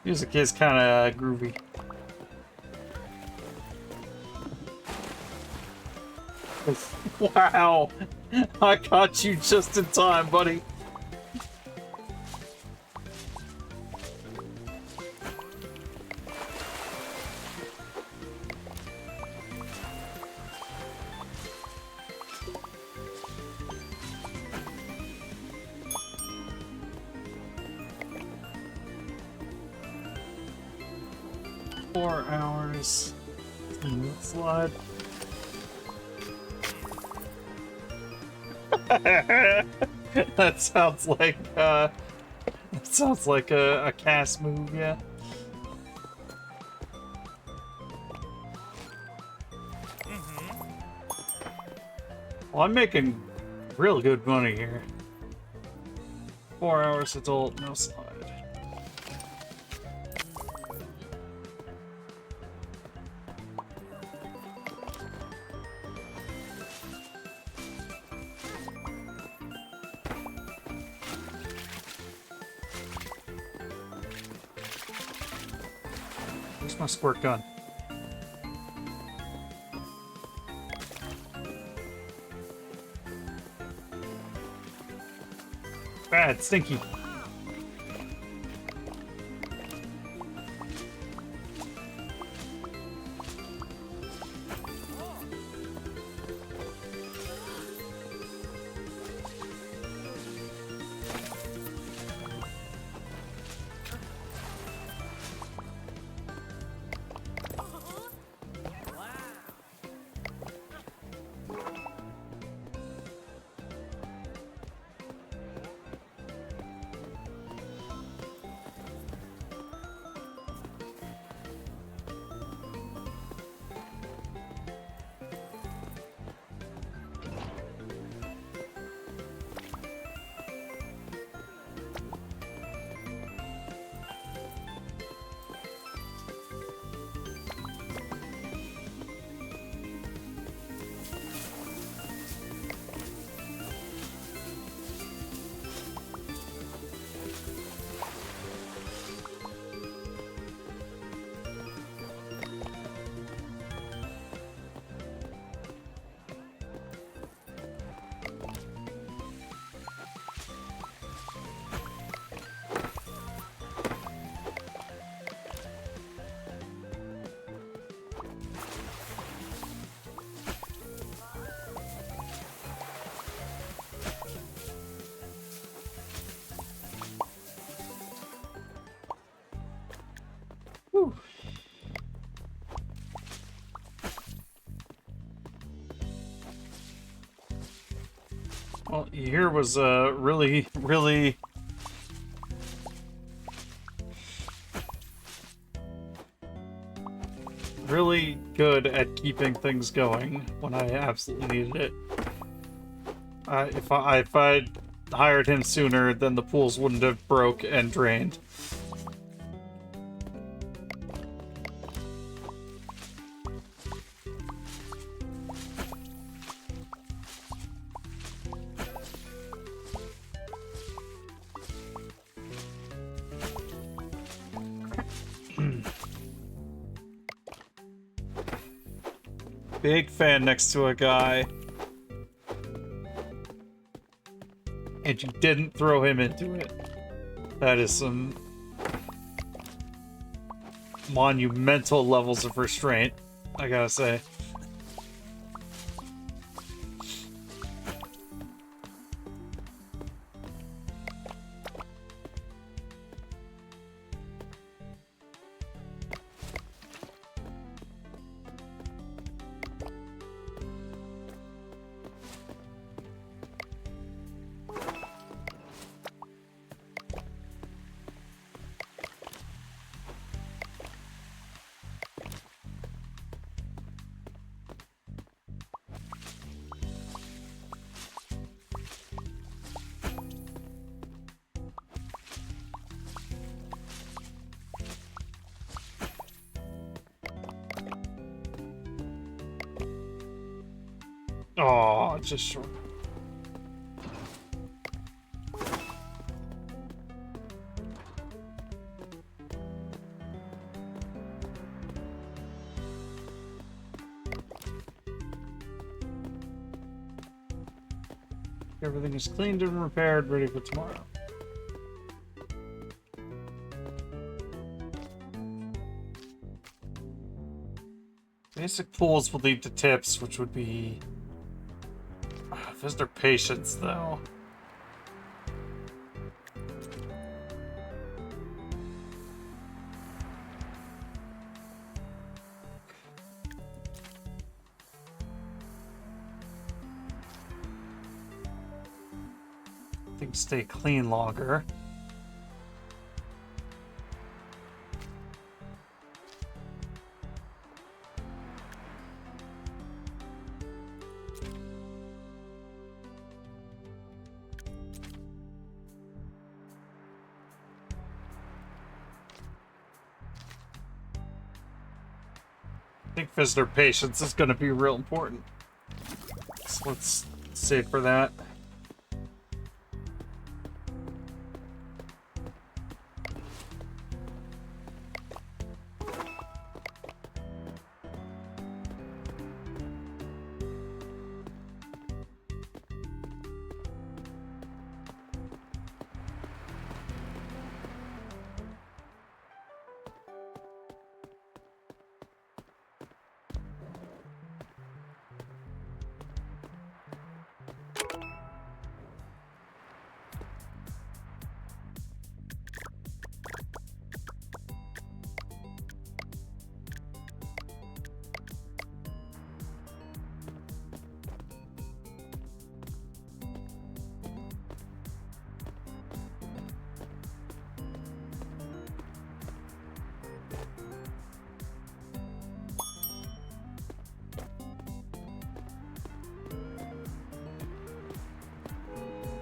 Music is kind of groovy. Wow! I caught you just in time, buddy. 4 hours. Slide. That sounds like a cast move, yeah. Well, I'm making real good money here. 4 hours adult, no slide. Where's my squirt gun? Bad, stinky. Whew. Well, here was really good at keeping things going when I absolutely needed it. If I'd hired him sooner, then the pools wouldn't have broke and drained. Big fan next to a guy. And you didn't throw him into it. That is some monumental levels of restraint, I gotta say. Oh, just short. Everything is cleaned and repaired, ready for tomorrow. Basic pools will lead to tips, which would be visitor patience, though. Things stay clean longer. I think visitor patience is going to be real important. So let's save for that.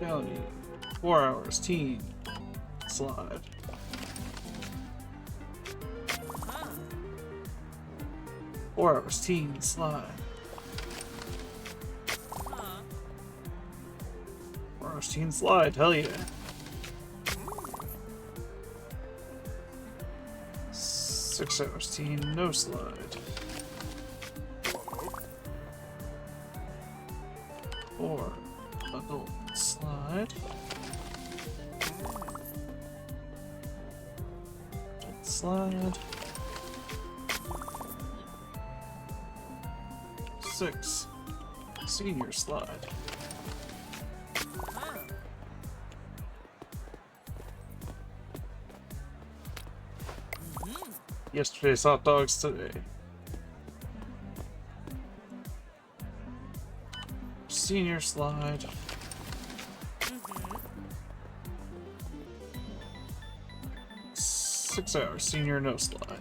County, 4 hours, teen, slide. Four hours, teen, slide. 4 hours, teen, slide, hell yeah. 6 hours, teen, no slide. 4, adult, slide. Slide. 6, senior slide. Yesterday's hot dogs today. Senior slide. 6 hours, senior no slide.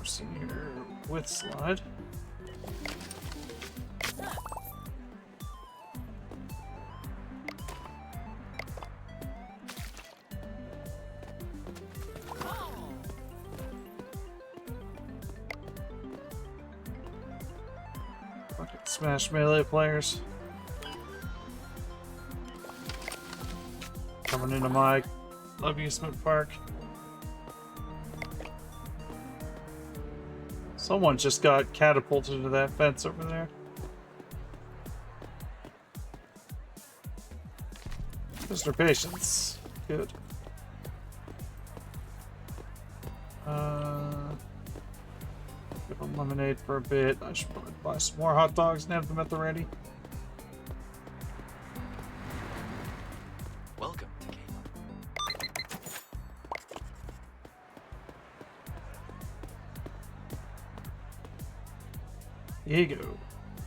Senior with slide. Fucking Smash Melee players coming into my amusement park. Someone just got catapulted into that fence over there. Mr. Patience. Good. Give them lemonade for a bit. I should probably buy some more hot dogs and have them at the ready. Welcome to Kmart. Diego,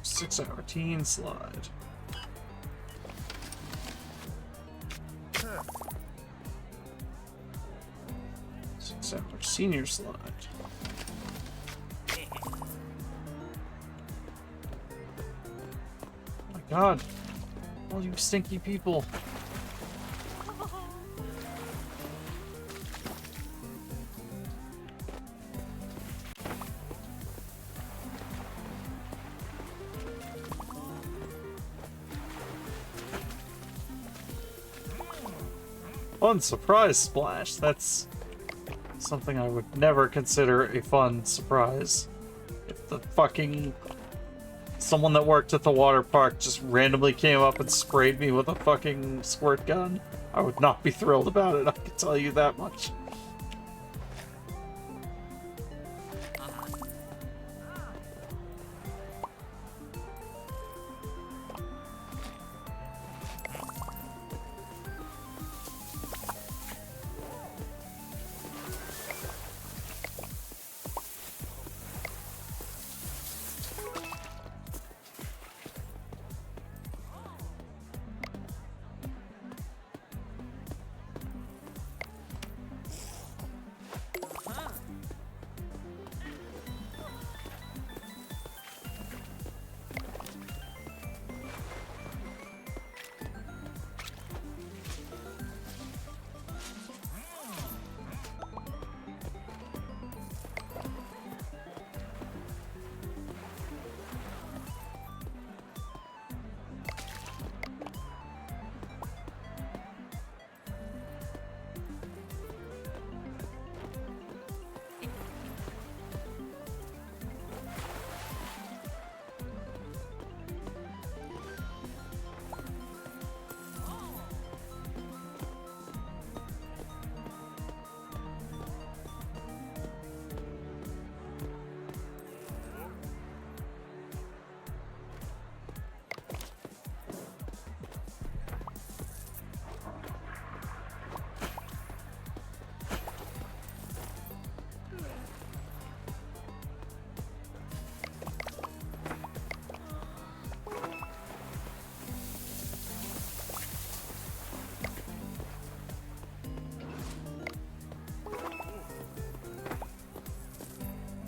6 hour teen slide. Six hour senior slide. Oh my god, all you stinky people. Fun surprise splash. That's something I would never consider a fun surprise. If the fucking someone that worked at the water park just randomly came up and sprayed me with a fucking squirt gun, I would not be thrilled about it, I can tell you that much.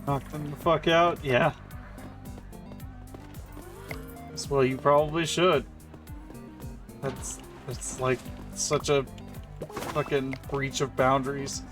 Knock them the fuck out? Yeah. Well, you probably should. That's like such a fucking breach of boundaries.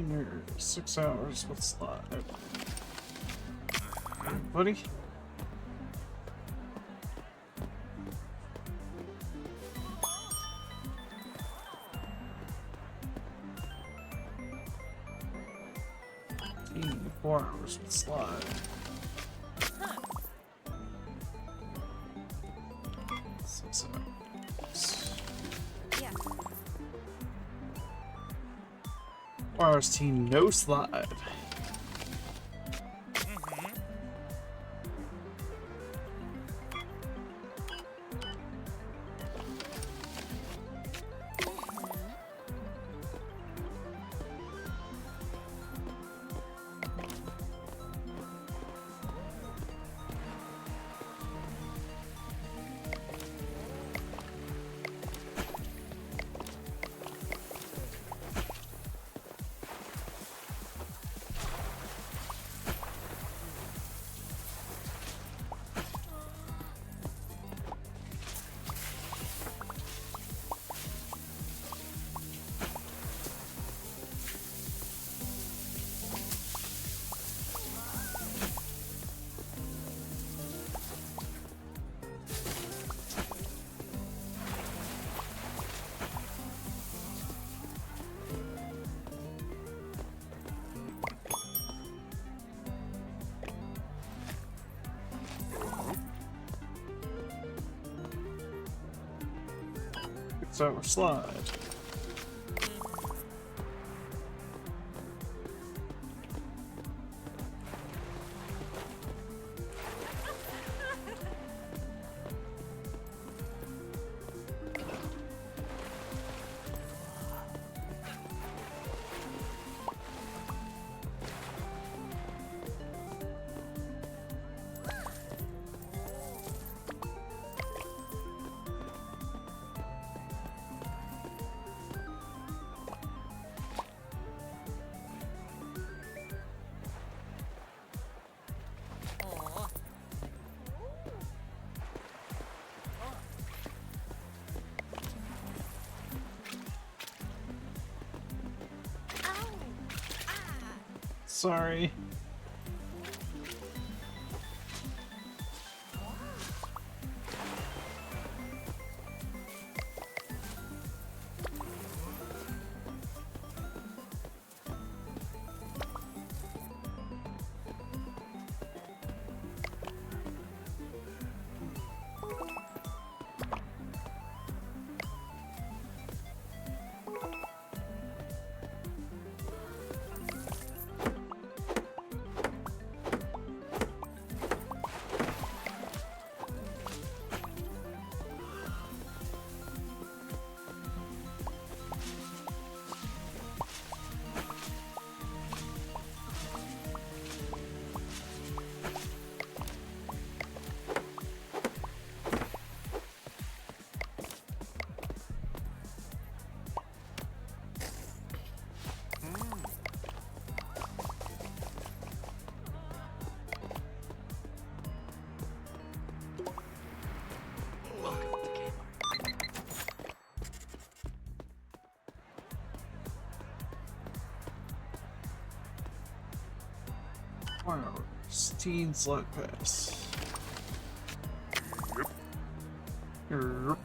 Here, 6 hours, what's that? Buddy? Huh. 4 hours with slide. 6 hours. Yeah. 4 hours team, no slide. So slide. sorry. Welcome to Kmart. Fireworks. Teen Slug Pass. Yep.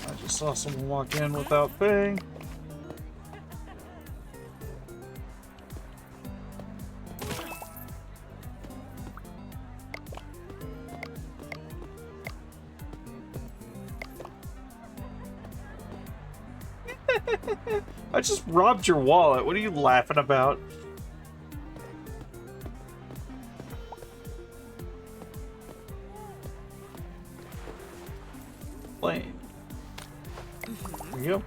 I just saw someone walk in without paying. I just robbed your wallet. What are you laughing about? Plane. There you go.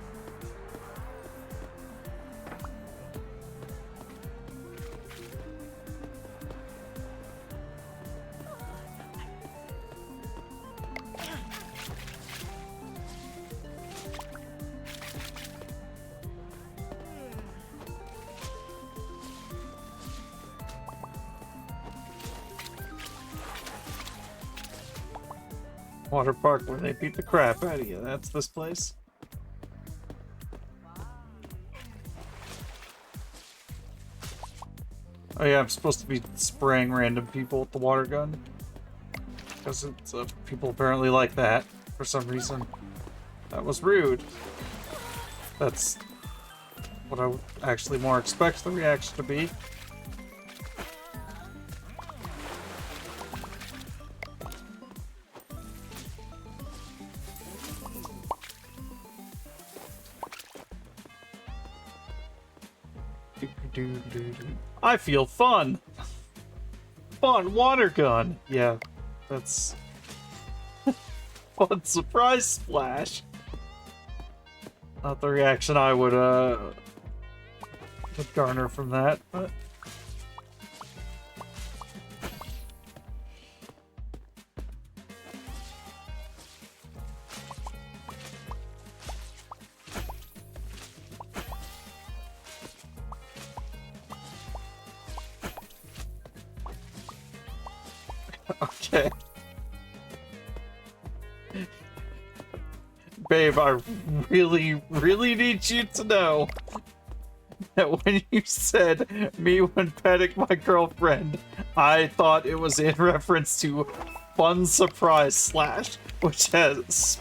Water park where they beat the crap out of you. That's this place. Oh yeah, I'm supposed to be spraying random people with the water gun. Because it's, people apparently like that for some reason. That was rude. That's what I would actually more expect the reaction to be. I feel fun! Fun water gun! Yeah, that's... fun surprise splash! Not the reaction I would garner from that, but... Okay. Babe, I really, really need you to know that when you said me when petting my girlfriend, I thought it was in reference to fun surprise slash, which has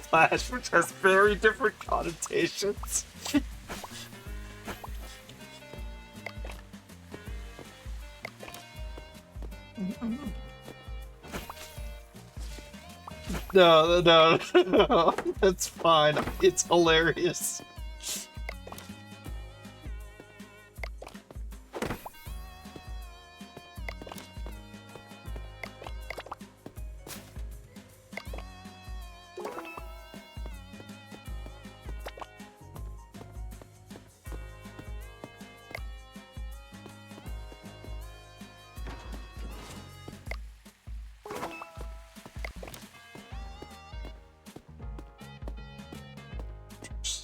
very different connotations. No, that's fine. It's hilarious.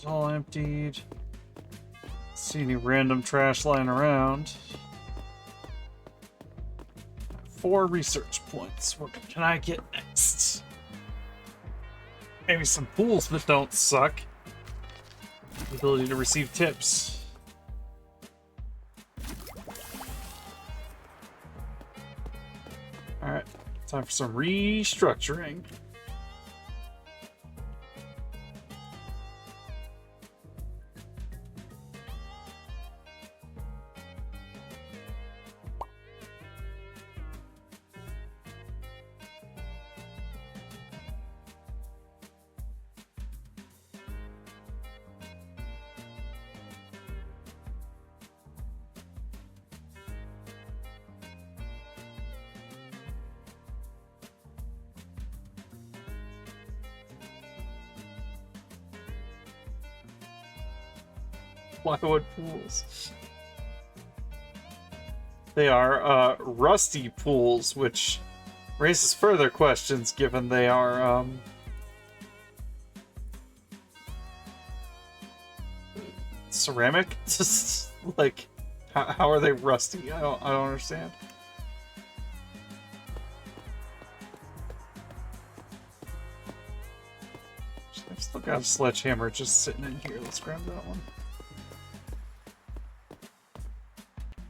All emptied. See any random trash lying around. 4 research points. What can I get next? Maybe some pools that don't suck. The ability to receive tips. Time for some restructuring. Plywood pools. They are rusty pools, which raises further questions given they are ceramic. Like, how are they rusty? I don't understand. I've still got a sledgehammer just sitting in here. Let's grab that one.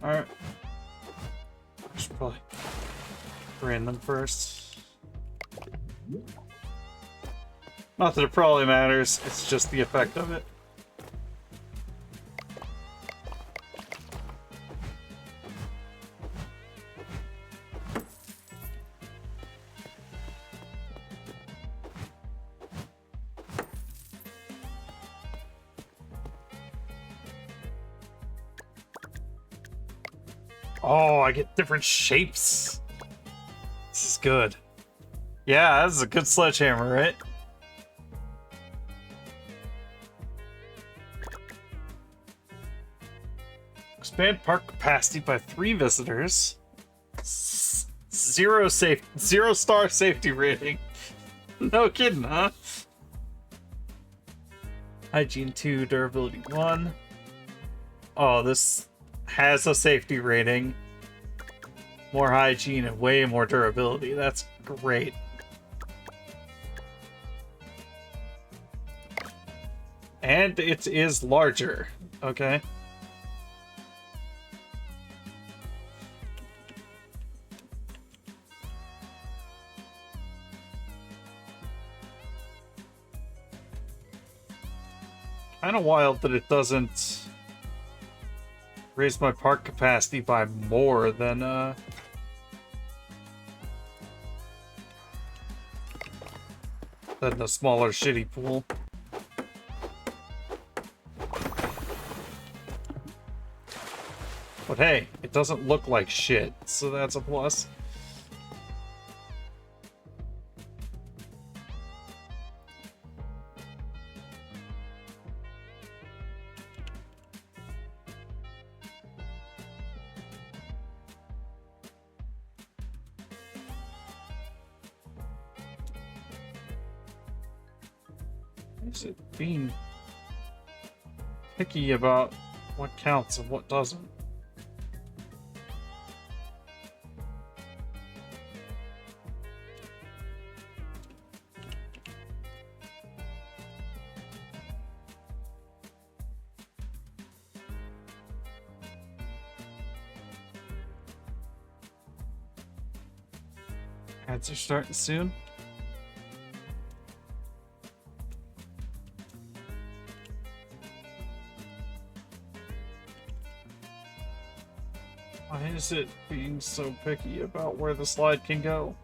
Alright. I should probably drain them first. Not that it probably matters, it's just the effect of it. Oh, I get different shapes. This is good. Yeah, this is a good sledgehammer, right? Expand park capacity by 3 visitors. Zero star safety rating. No kidding, huh? Hygiene 2, durability 1. Oh, this has a safety rating. More hygiene and way more durability. That's great. And it is larger. Okay. Kind of wild that it doesn't raise my park capacity by more than the smaller shitty pool. But hey, it doesn't look like shit, so that's a plus. Is it being picky about what counts and what doesn't? Ads are starting soon. Why is it being so picky about where the slide can go?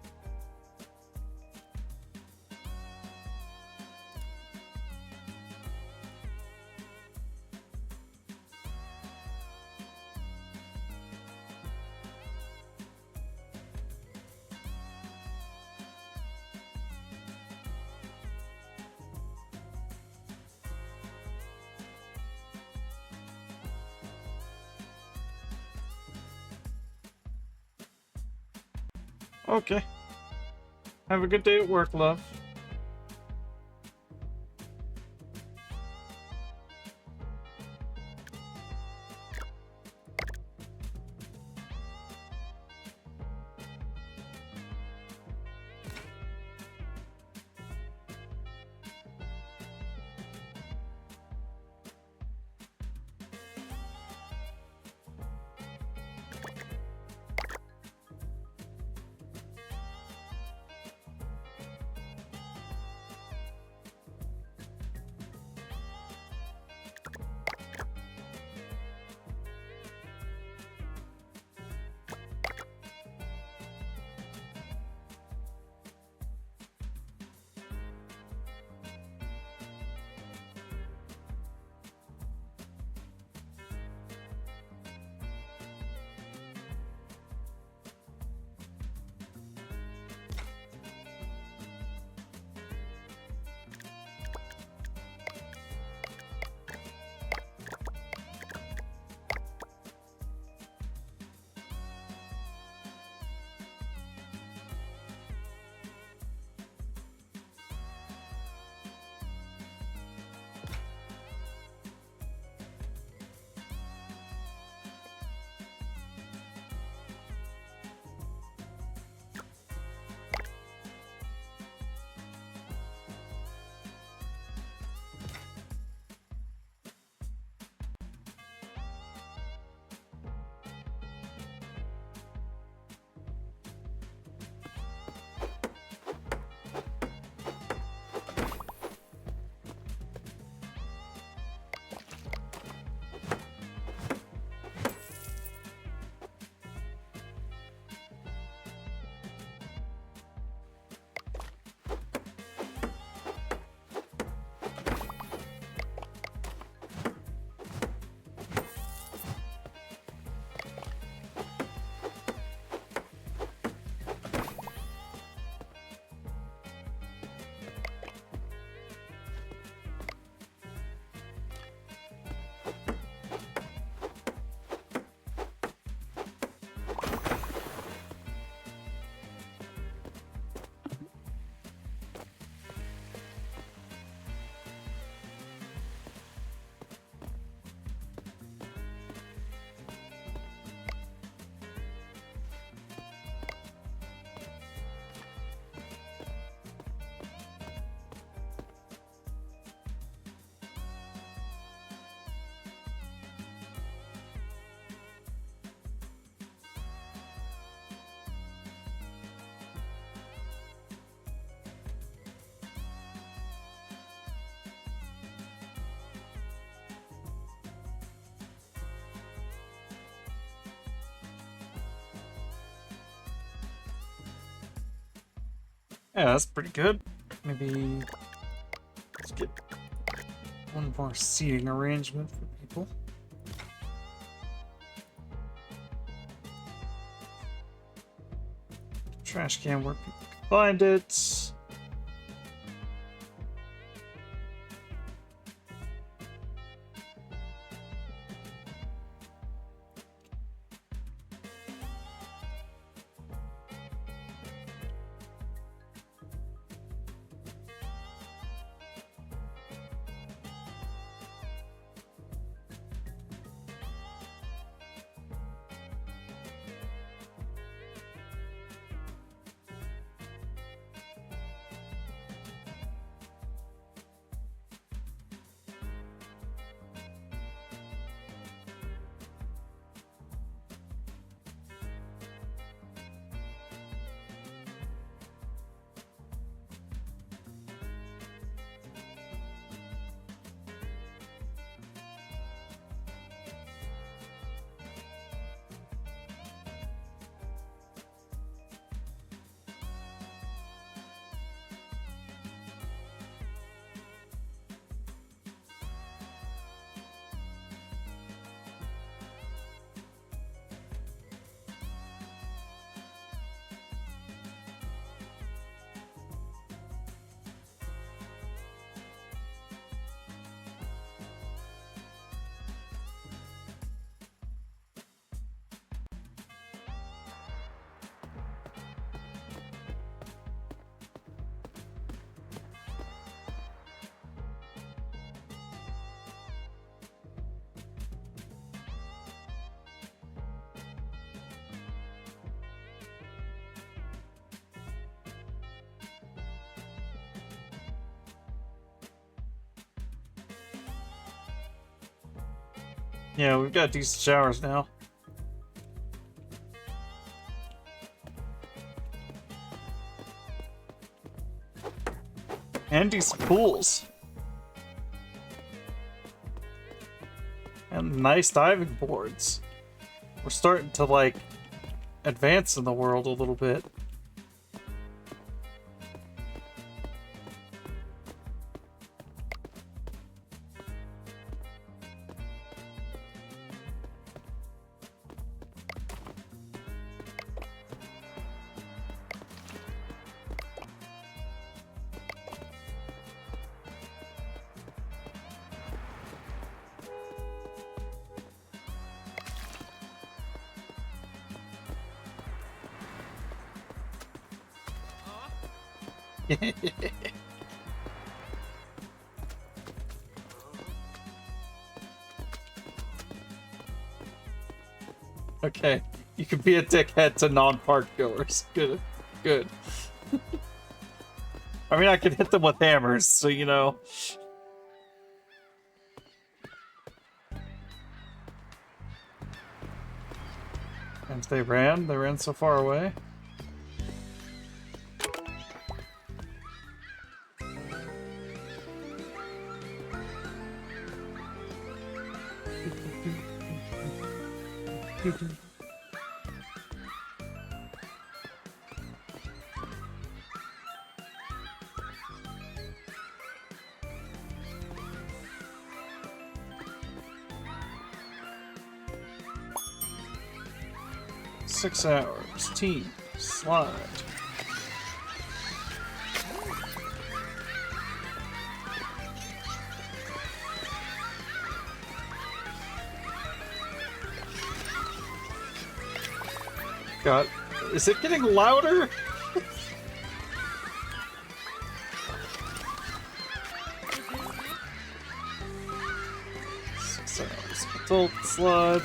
Okay. Have a good day at work, love. Yeah, that's pretty good. Maybe let's get one more seating arrangement for people. Trash can where people can find it. Yeah, we've got decent showers now. And decent pools. And nice diving boards. We're starting to, like, advance in the world a little bit. Okay, you can be a dickhead to non-park goers. Good, good. I mean, I can hit them with hammers, so you know. And if they ran so far away. Six hours. Team. Slide. God, is it getting louder? Six hours. Adult slide.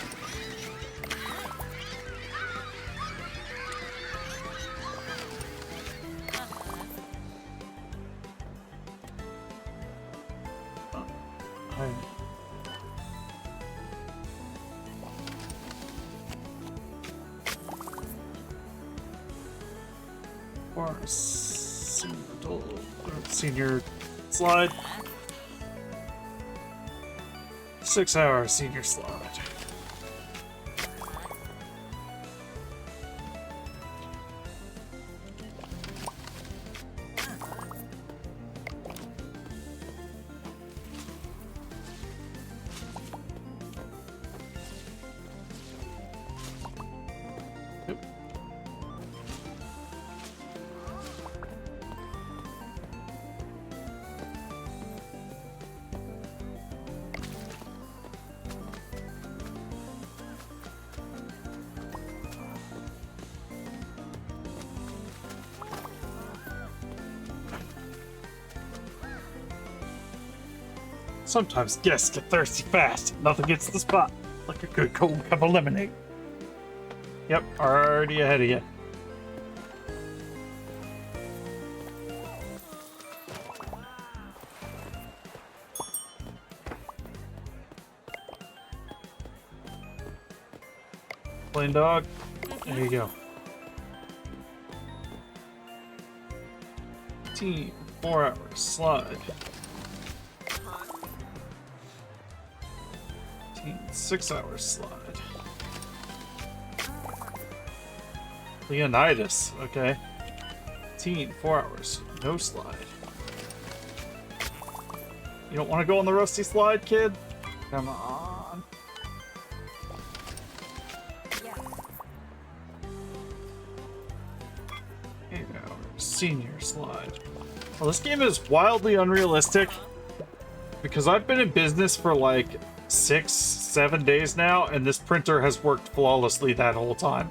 Or senior slide. 6 hour senior slide. Sometimes guests get thirsty fast. Nothing gets the spot like a good cold cup of lemonade. Yep, already ahead of you. Plain dog. There you go. Team, 4 hours, slide. Team, 6 hours, slide. Leonidas, okay. Team, 4 hours, no slide. You don't want to go on the rusty slide, kid? Come on. Yes. 8 hours, senior slide. Well, this game is wildly unrealistic because I've been in business for like 6-7 days now, and this printer has worked flawlessly that whole time.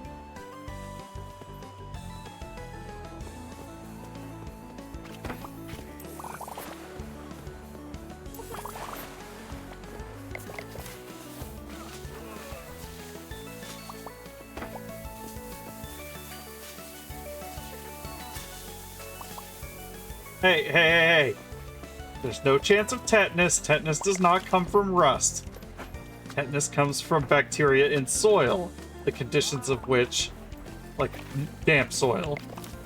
Hey, hey, hey, hey. There's no chance of tetanus. Tetanus does not come from rust. Tetanus comes from bacteria in soil, the conditions of which, like damp soil,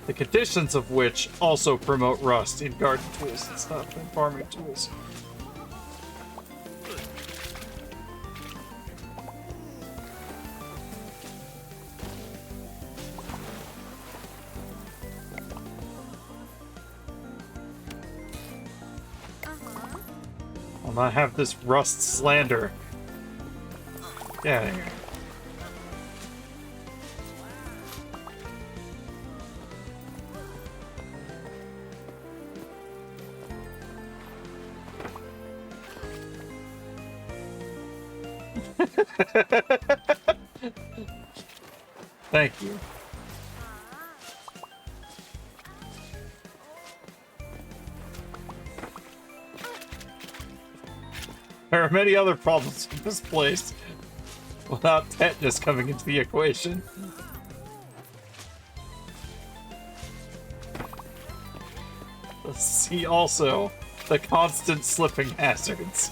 the conditions of which also promote rust in garden tools and stuff, and farming tools. I'll not have this rust slander. Get out of here. Thank you. There are many other problems with this place without tetanus coming into the equation. See also the constant slipping hazards.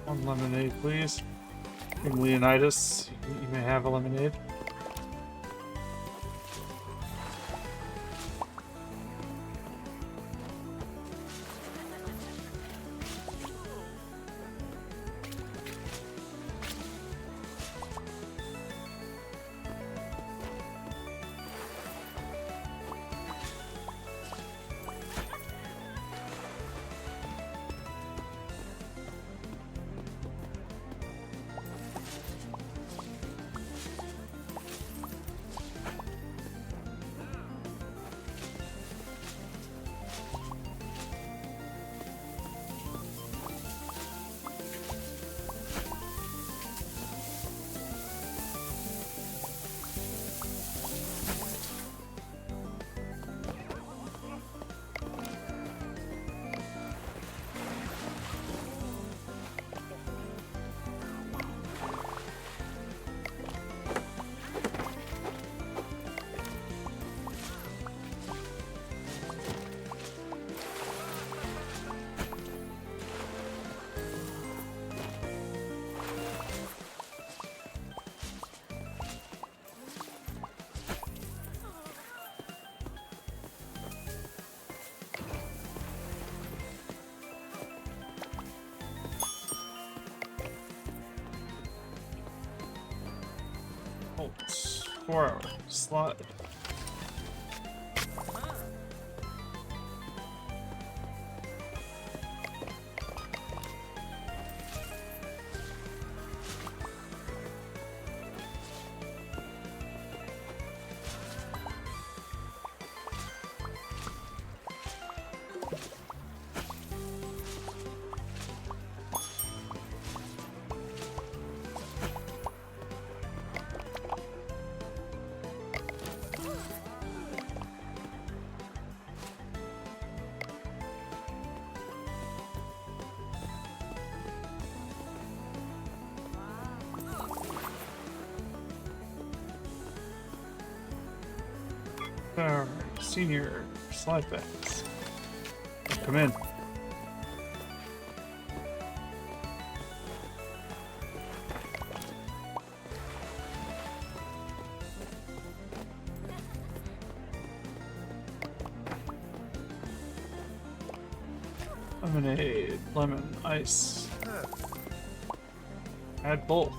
One lemonade, please. King Leonidas, you may have a lemonade. Holtz, 4 hour slide. Alright, senior slide backs. Come in. Lemonade, lemon, ice. Add both.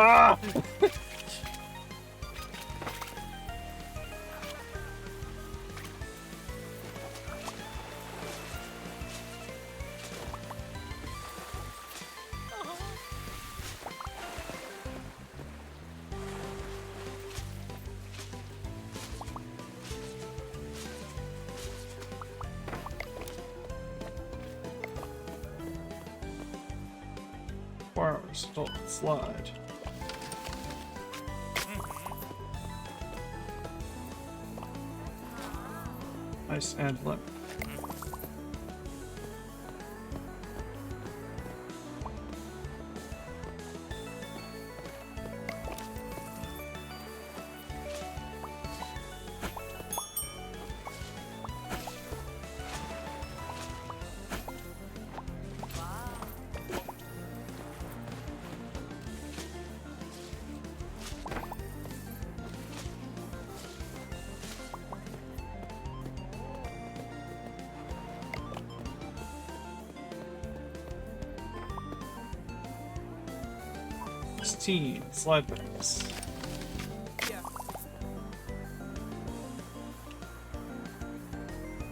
Ah! Bars, adult slide. Ice and lemon. Slide backs.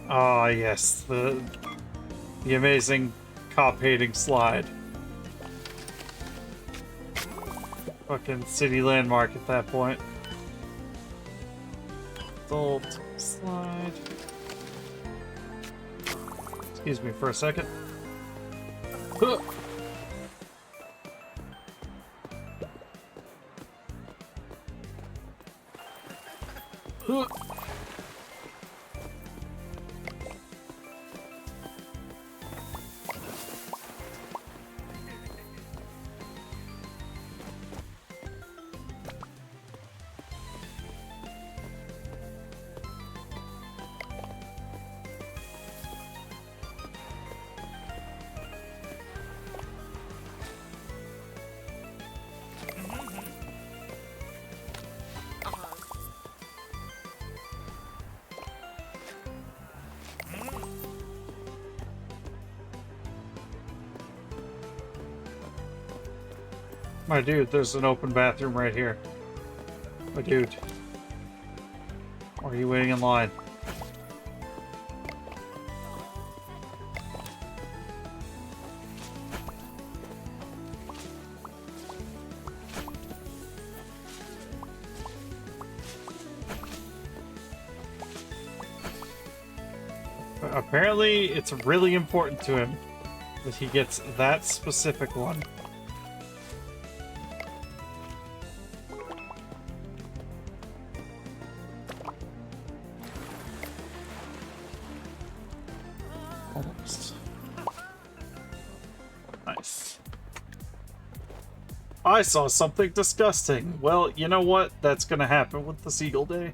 Ah, yes, the amazing cop-hating slide. Fucking city landmark at that point. Adult slide. Excuse me for a second. Huh. My dude, there's an open bathroom right here. My dude. Or are you waiting in line? Apparently, it's really important to him that he gets that specific one. Almost. Nice. I saw something disgusting. Well, you know what? That's gonna happen with the Seagull Day.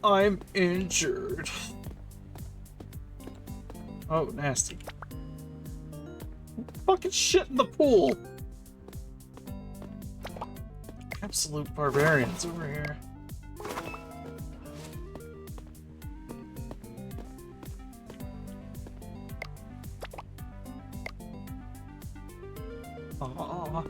I'm injured. Oh, nasty. Fucking shit in the pool. Absolute barbarians over here. Aw.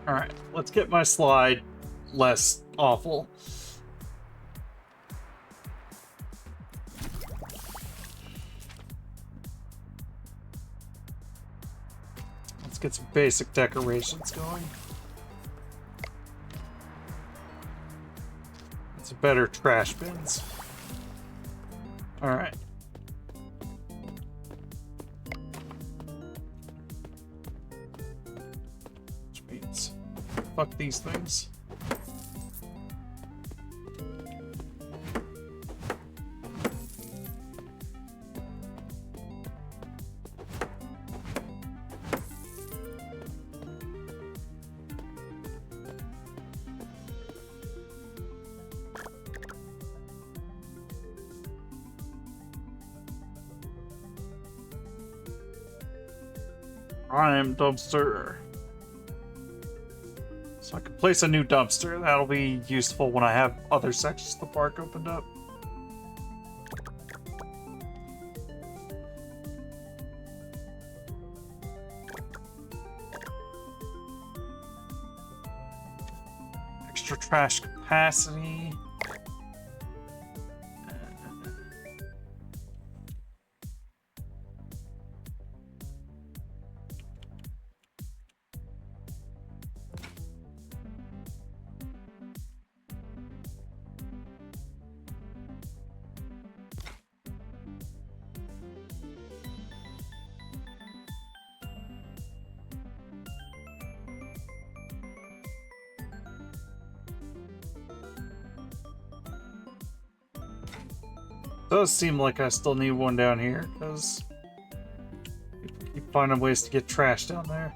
Alright, let's get my slide less awful. Let's get some basic decorations going. Some better trash bins. Alright. Fuck these things. Prime dumpster. So I can place a new dumpster. That'll be useful when I have other sections of the park opened up. Extra trash capacity. Does seem like I still need one down here, because people keep finding ways to get trash down there.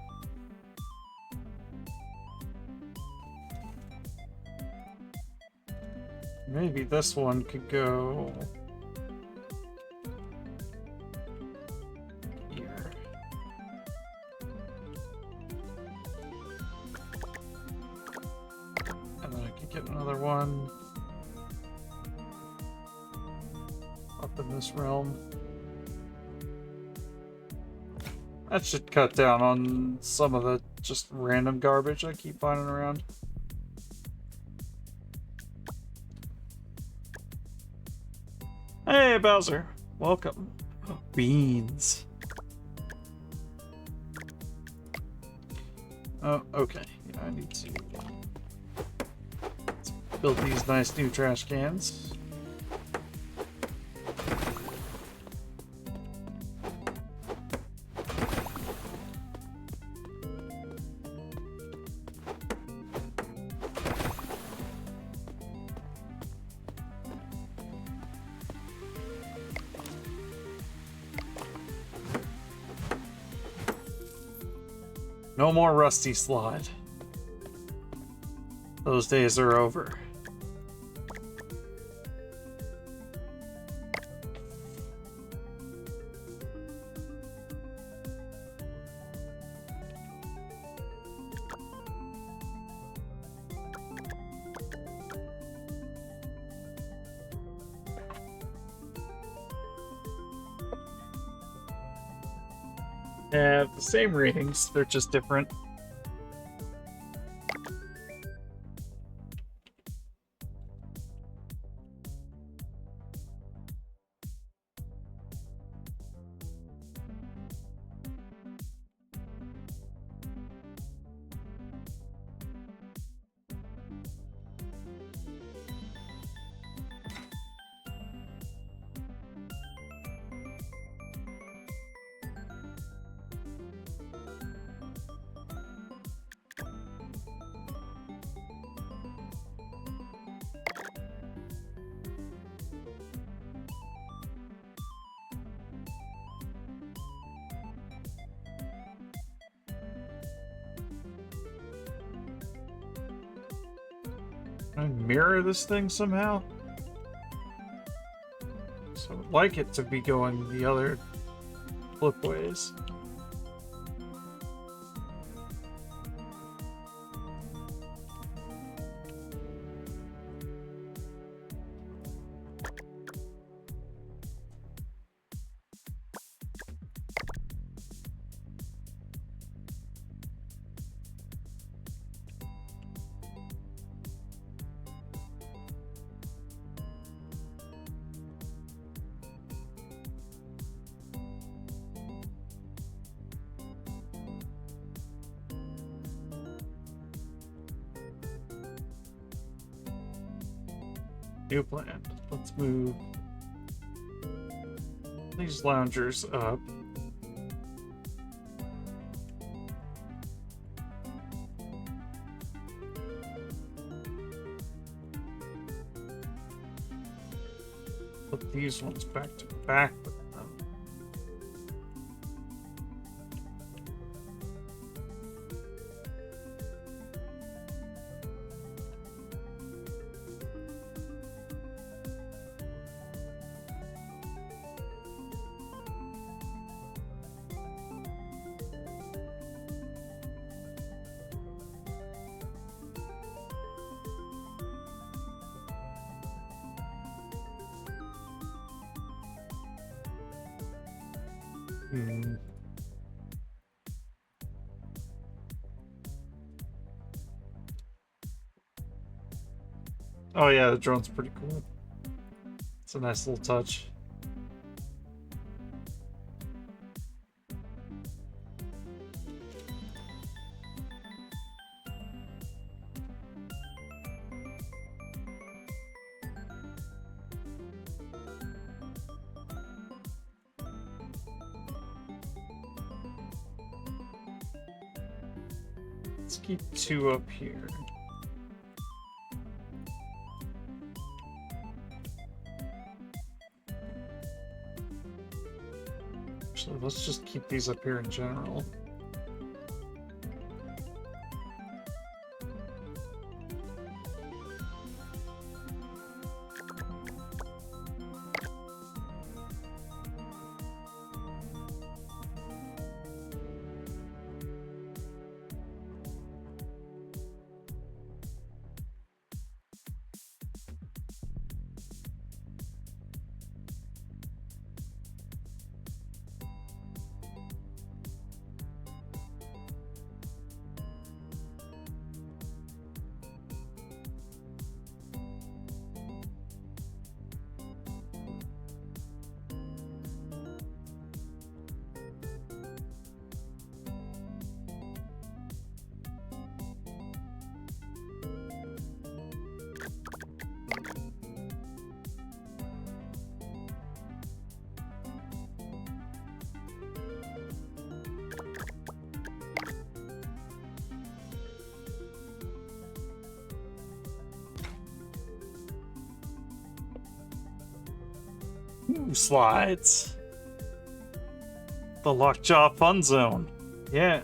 Maybe this one could go here. And then I could get another one up in this realm. That should cut down on some of the just random garbage I keep finding around. Hey, Bowser. Welcome. Oh, beans. Oh, okay. Yeah, I need to build these nice new trash cans. No more Rusty Slide. Those days are over. Have the same ratings, they're just different. Can I mirror this thing somehow? So I would like it to be going the other flip ways. New plan. Let's move these loungers up. Put these ones back to back with them. Oh yeah, the drone's pretty cool. It's a nice little touch. Let's keep two up here. Actually, let's just keep these up here in general. Ooh, slides. The Lockjaw Fun Zone. Yeah.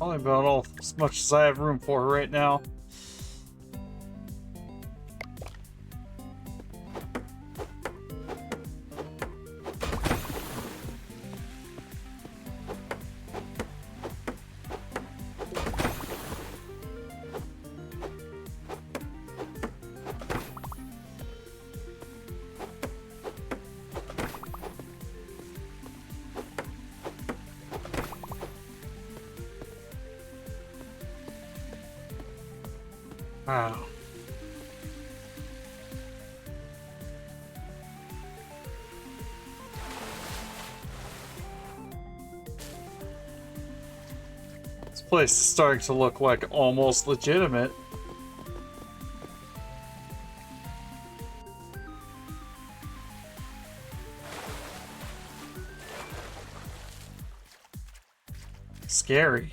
Only about all as much as I have room for right now. Wow. This place is starting to look like almost legitimate. Scary.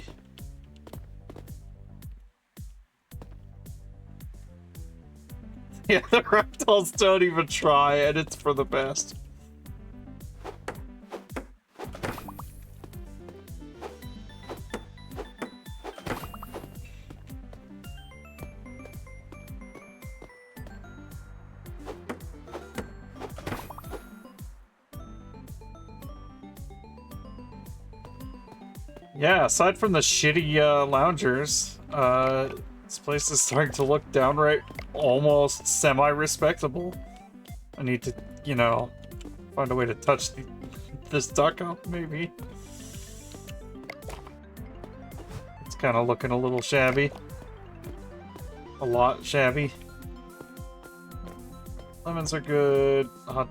Yeah, the reptiles don't even try, and it's for the best. Yeah, aside from the shitty loungers, this place is starting to look downright almost semi-respectable. I need to, you know, find a way to touch this duck up, maybe. It's kind of looking a little shabby. A lot shabby. Lemons are good. Hot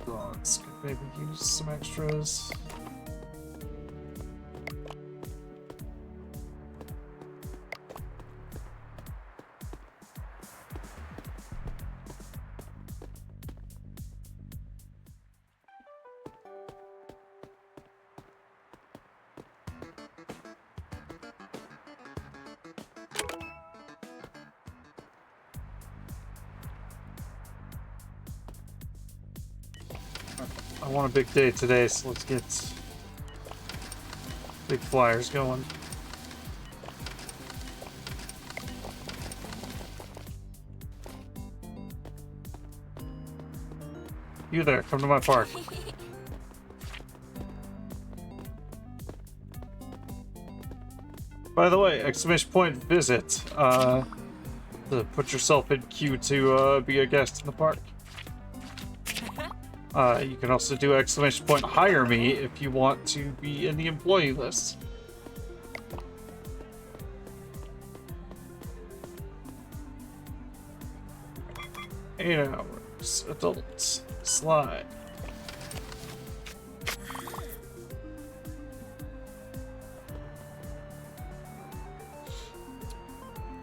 dogs could maybe use some extras. I want a big day today, so let's get big flyers going. You there, come to my park. By the way, exclamation point visit. To put yourself in queue to be a guest in the park. You can also do exclamation point hire me if you want to be in the employee list. $8 adults slide.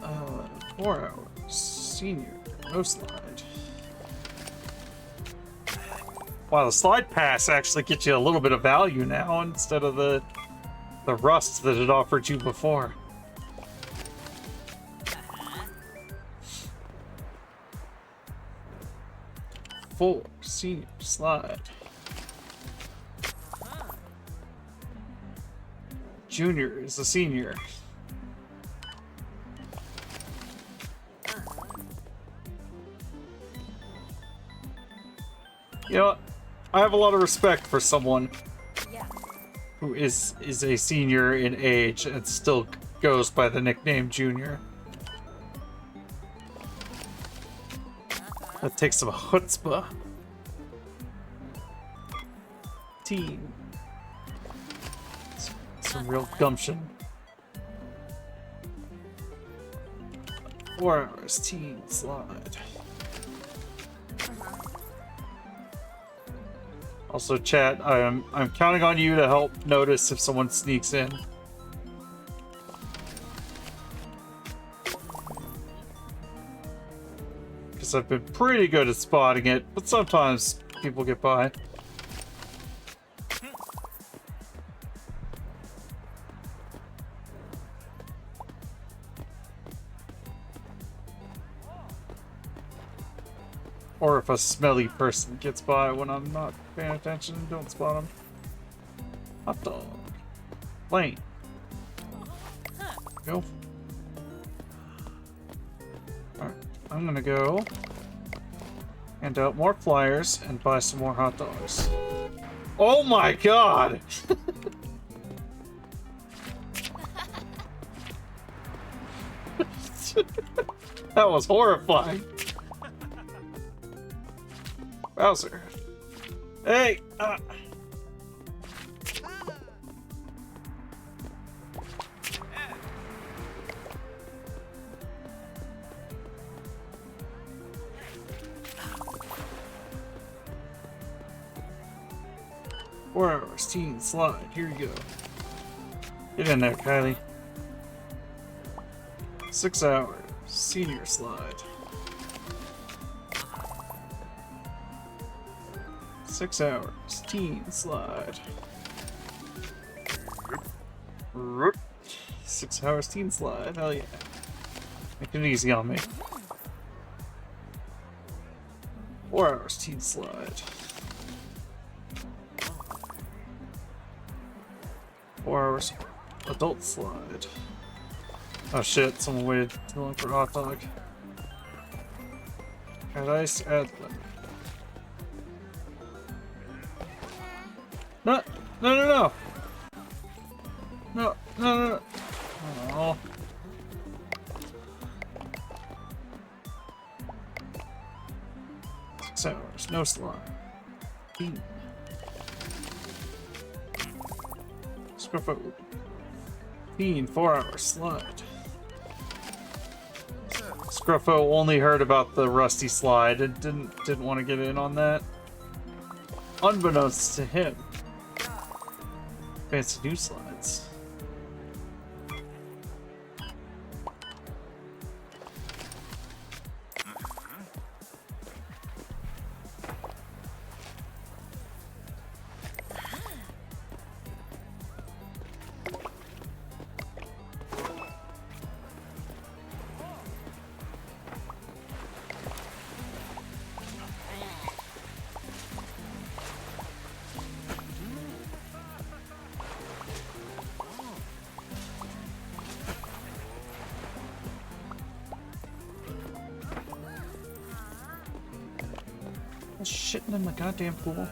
Uh, 4 hours senior no slide. Wow, the slide pass actually gets you a little bit of value now instead of the rust that it offered you before. Four senior slide. Junior is a senior. You know what? I have a lot of respect for someone who is a senior in age and still goes by the nickname Junior. That takes some chutzpah. Teen. Some real gumption. 4 hours teen slide. Also, chat, I'm counting on you to help notice if someone sneaks in. Because I've been pretty good at spotting it, but sometimes people get by. Or if a smelly person gets by when I'm not paying attention, don't spot them. Hot dog. Lane. I'm gonna go hand out more flyers and buy some more hot dogs. Oh my god! That was horrifying. Bowser. Hey! 4 hours, teen slide. Here you go. Get in there, Kylie. 6 hours, senior slide. 6 hours, teen slide. 6 hours, teen slide. Hell yeah. Make it easy on me. 4 hours, teen slide. 4 hours, adult slide. Oh shit, someone waited too long for a hot dog. Add ice, add lemon. No, no, no, no! No, no, no, no. Oh. Six hours, no slime. Bean. Scruffo. Bean, 4 hours, slide. Scruffo only heard about the rusty slide and didn't want to get in on that. Unbeknownst to him. Fancy new slides. Shitting in my goddamn pool.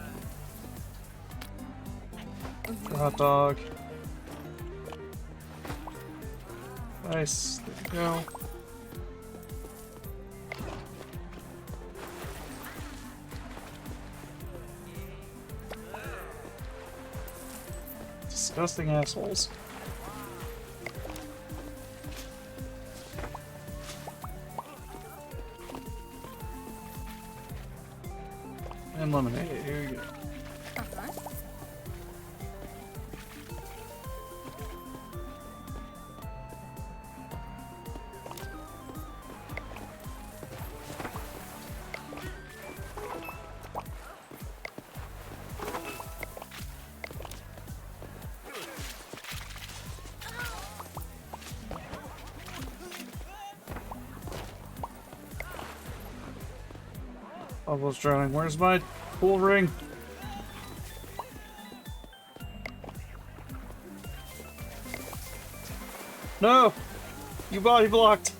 Hot dog. Nice. There we go. Disgusting assholes. And lemonade, here you go. Bubbles drowning. Where's my pool ring? No! You body blocked!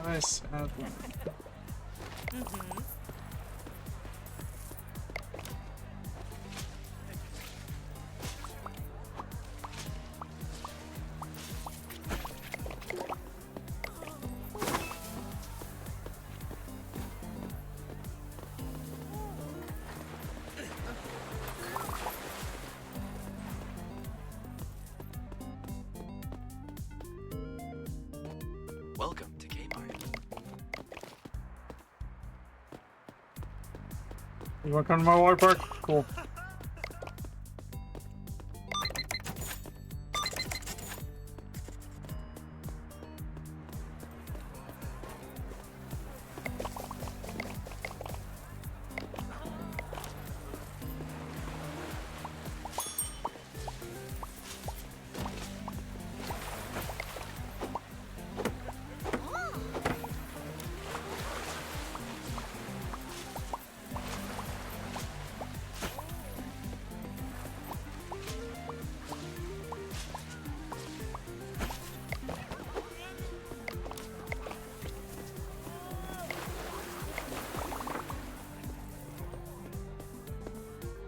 Nice. Add one. Welcome to Kmart. You wanna come to my water park? Cool.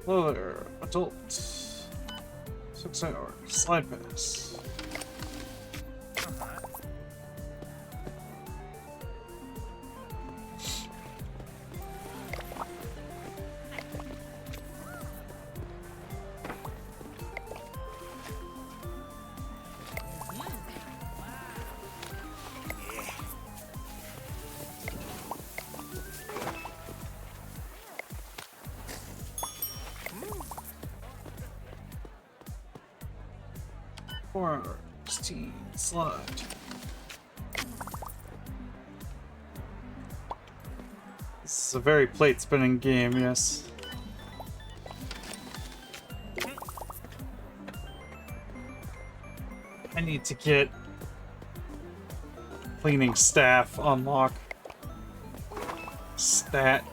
Hello there, adult. 6 hours. Slide pass. Or Steam slide. This is a very plate spinning game, yes. I need to get cleaning staff unlock stat.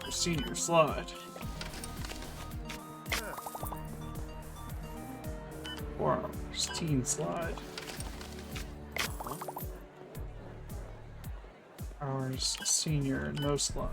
Senior slide. 4 hours. Teen slide. Hours. Senior no slide.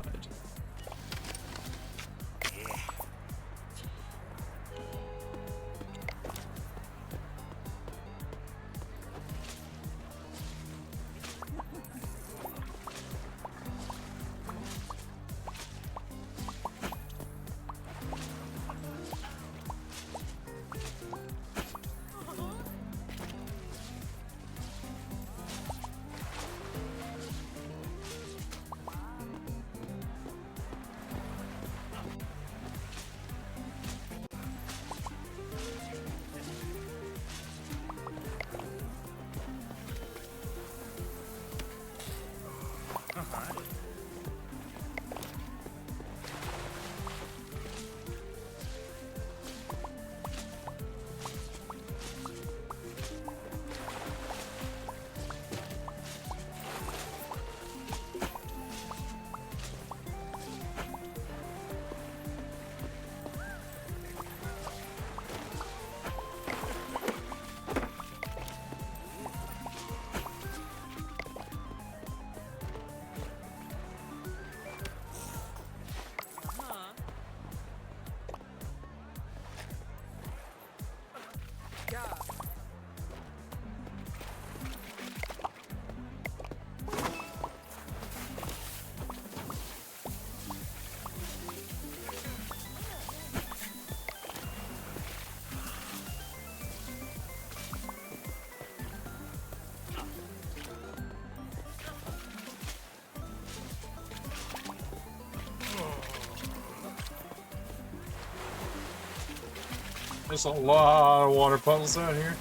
There's a lot of water puddles out here.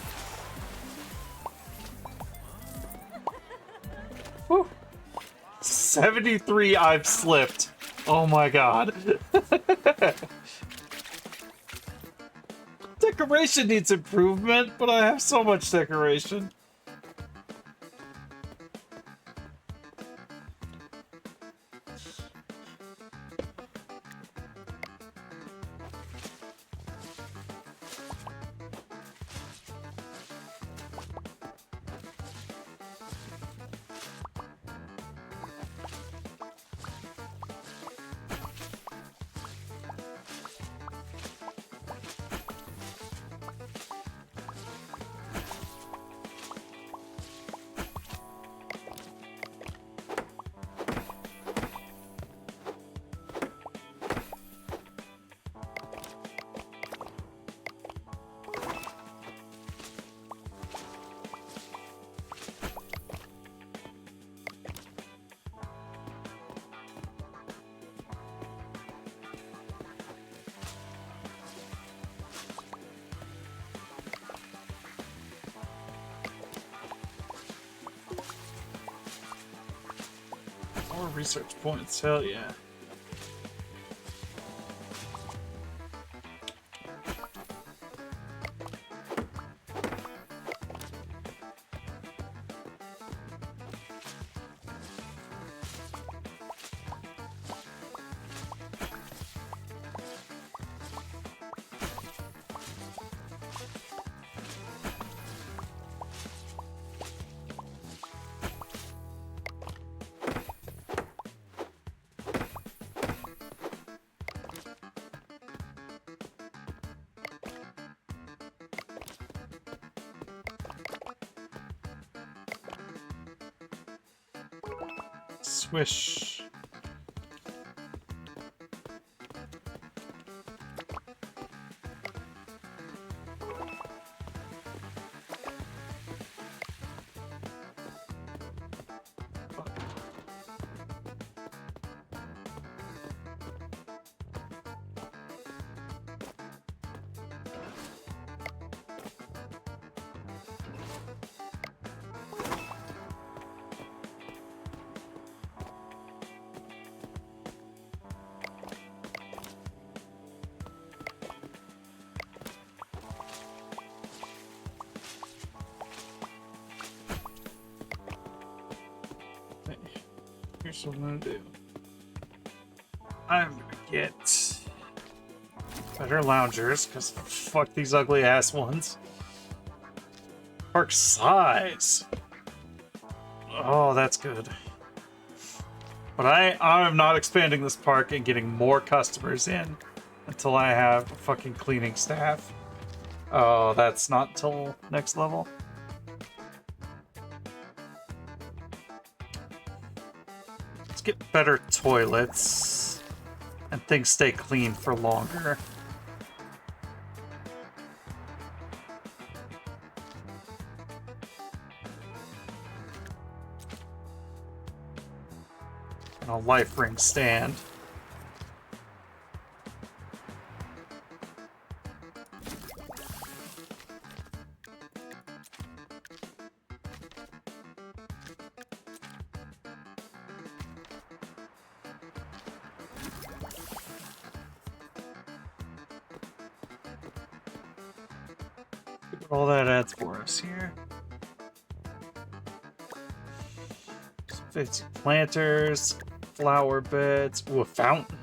Whew. 73 I've slipped. Oh my god. Decoration needs improvement, but I have so much decoration. research points. Hell yeah. Swish. Here's what I'm gonna do. I'm gonna get better loungers, because fuck these ugly ass ones. Park size. Oh, that's good. But I'm not expanding this park and getting more customers in until I have a fucking cleaning staff. Oh, that's not till next level. Let's get better toilets and things stay clean for longer. And a life ring stand. Look what all that adds for us here. Some fancy planters, flower beds, ooh, a fountain.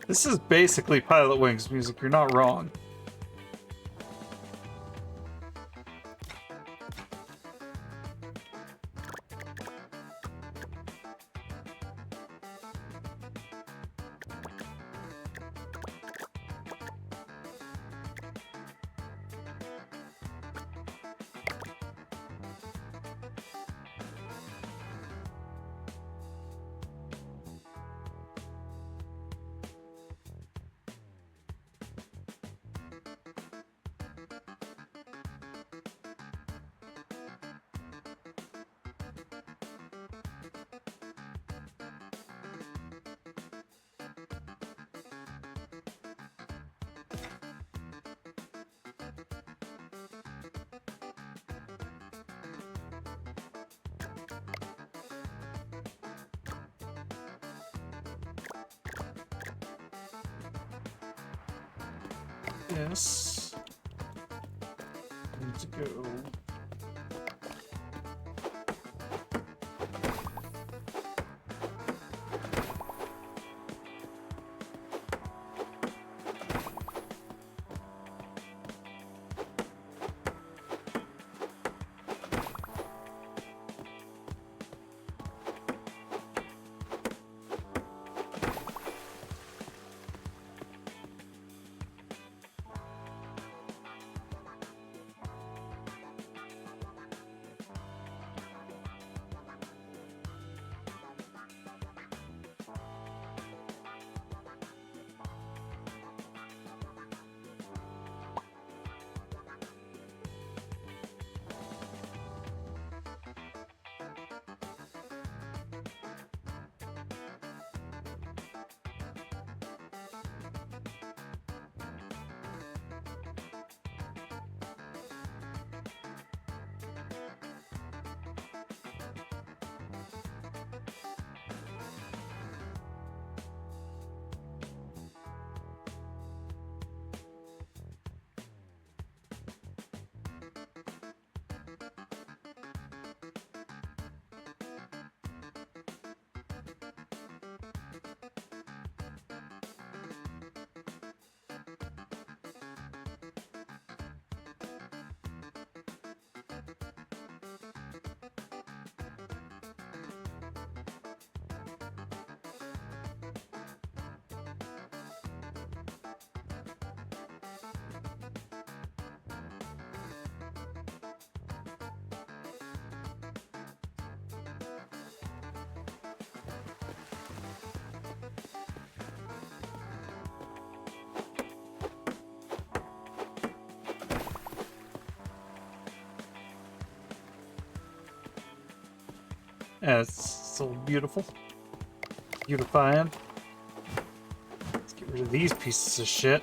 This is basically Pilot Wings music, you're not wrong. This needs to go. And it's so beautiful. Beautifying. Let's get rid of these pieces of shit.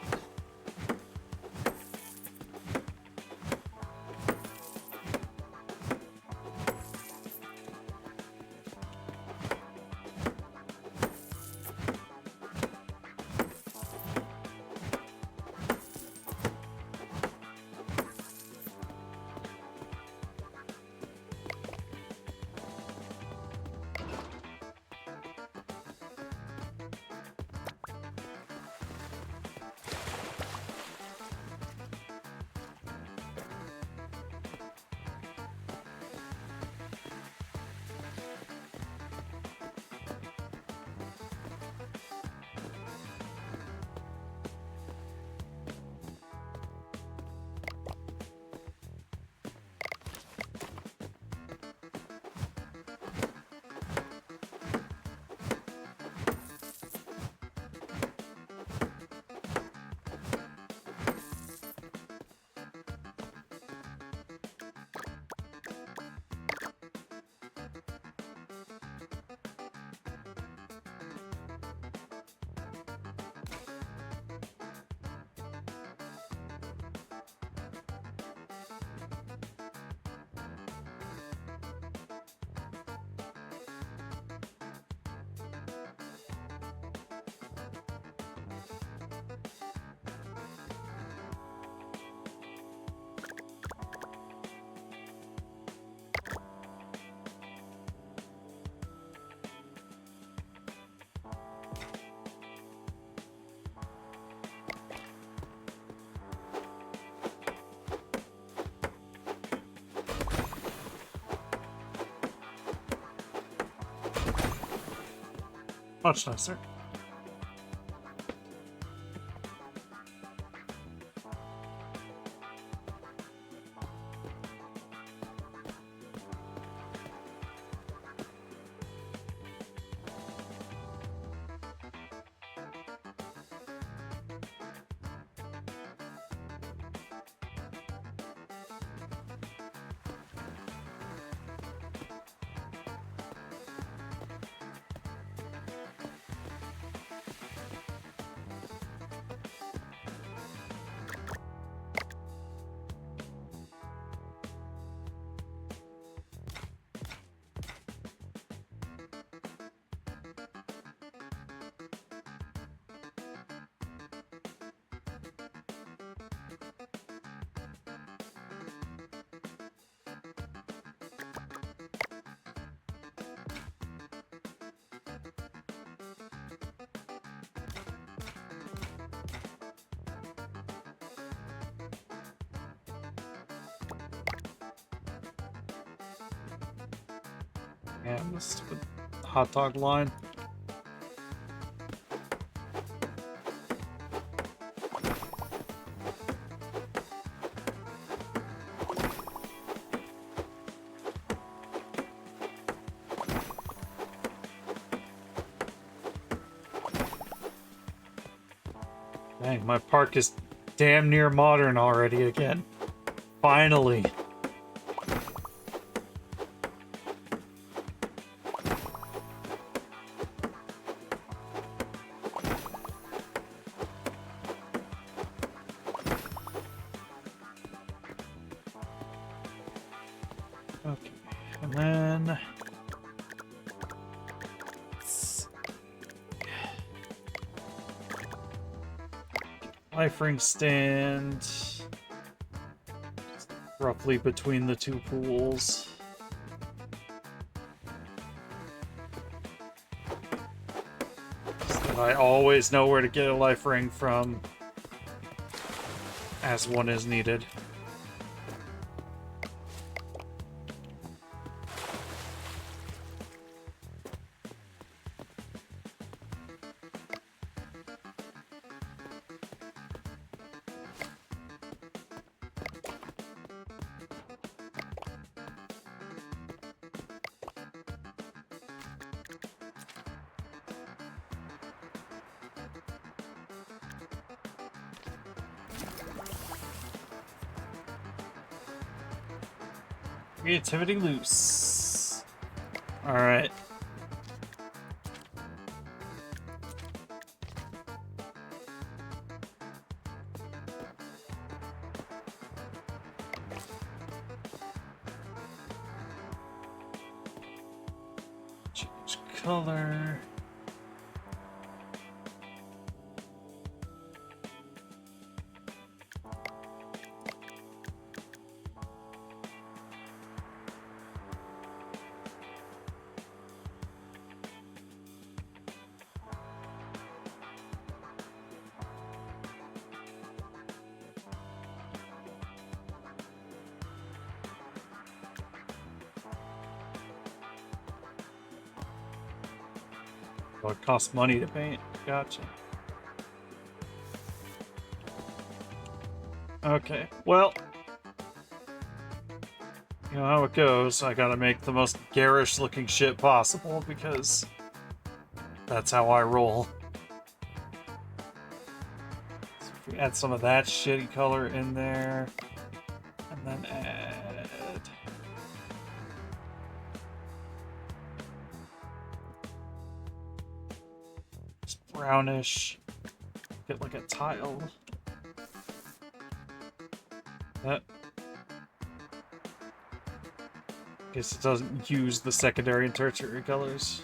Much nicer. And the stupid hot dog line. Dang, my park is damn near modern already again. Finally. Okay, and then life ring stand roughly between the two pools. So that I always know where to get a life ring from as one is needed. Creativity loose. Alright. Change color. Oh, it costs money to paint. Gotcha. Okay, well, you know how it goes. I gotta make the most garish looking shit possible because that's how I roll. So if we add some of that shitty color in there, and then add just brownish, get like a tile. That. Guess it doesn't use the secondary and tertiary colors.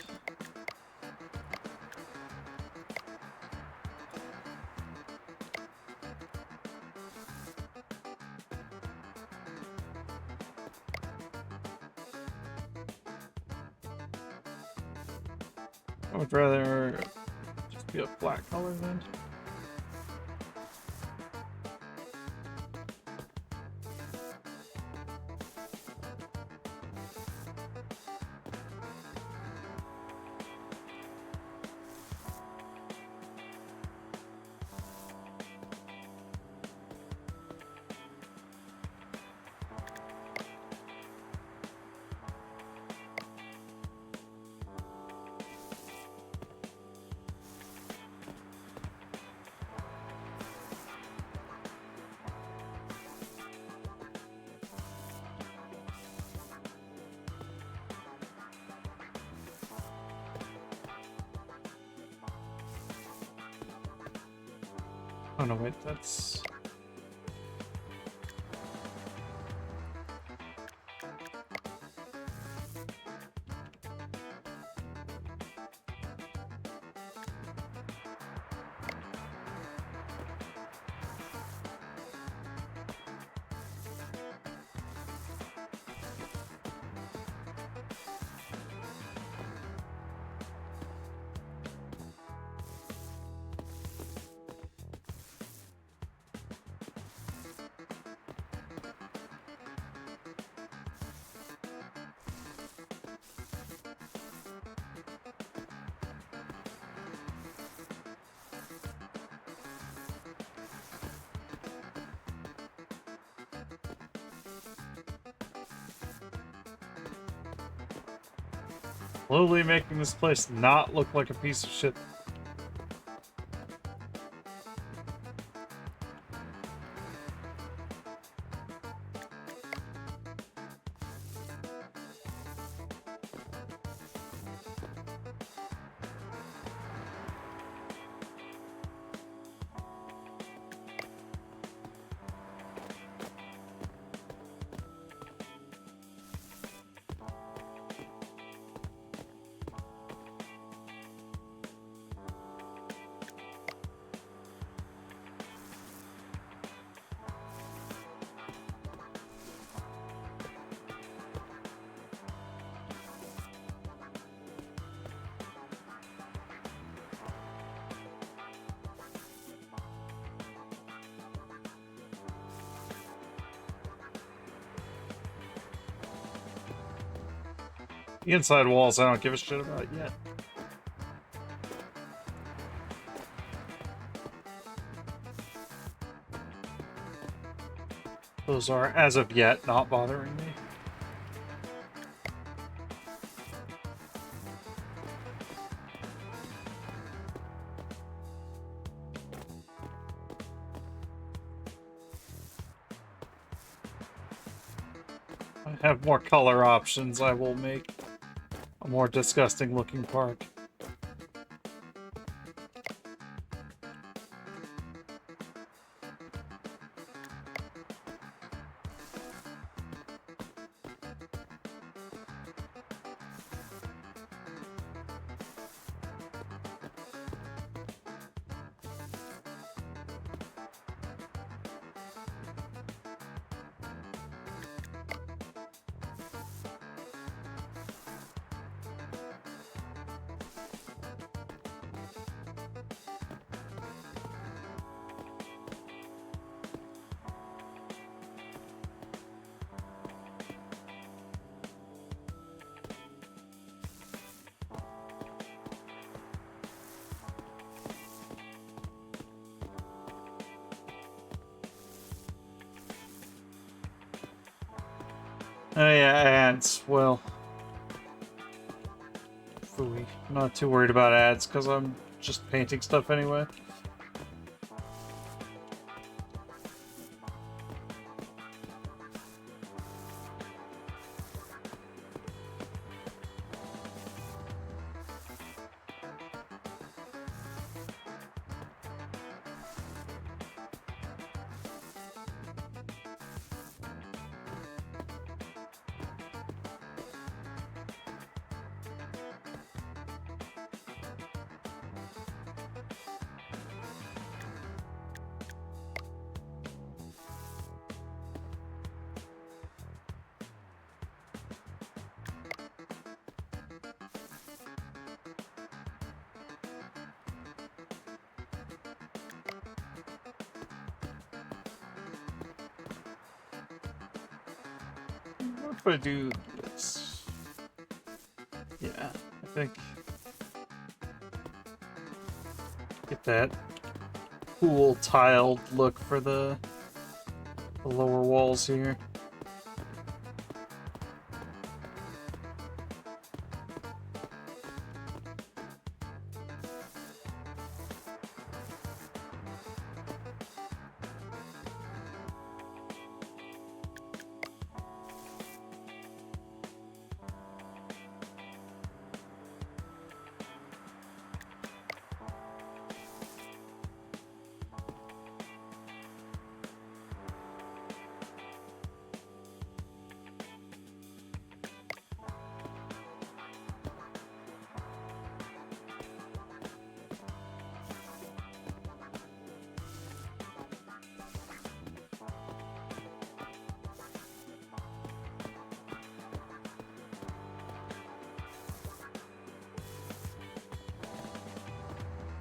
I would rather just be a flat color then. Oh no, wait, that's... slowly making this place not look like a piece of shit. The inside walls, I don't give a shit about yet. Those are, as of yet, not bothering me. I have more color options I will make. a more disgusting looking park. Oh yeah, ads. Well, phooey. I'm not too worried about ads because I'm just painting stuff anyway. What if I do this? Yeah, I think get that cool tiled look for the lower walls here.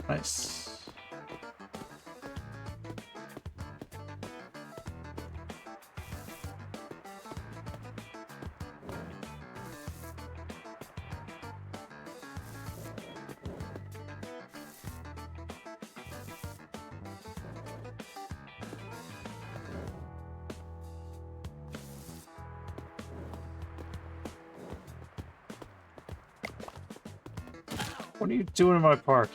Nice. What are you doing in my park?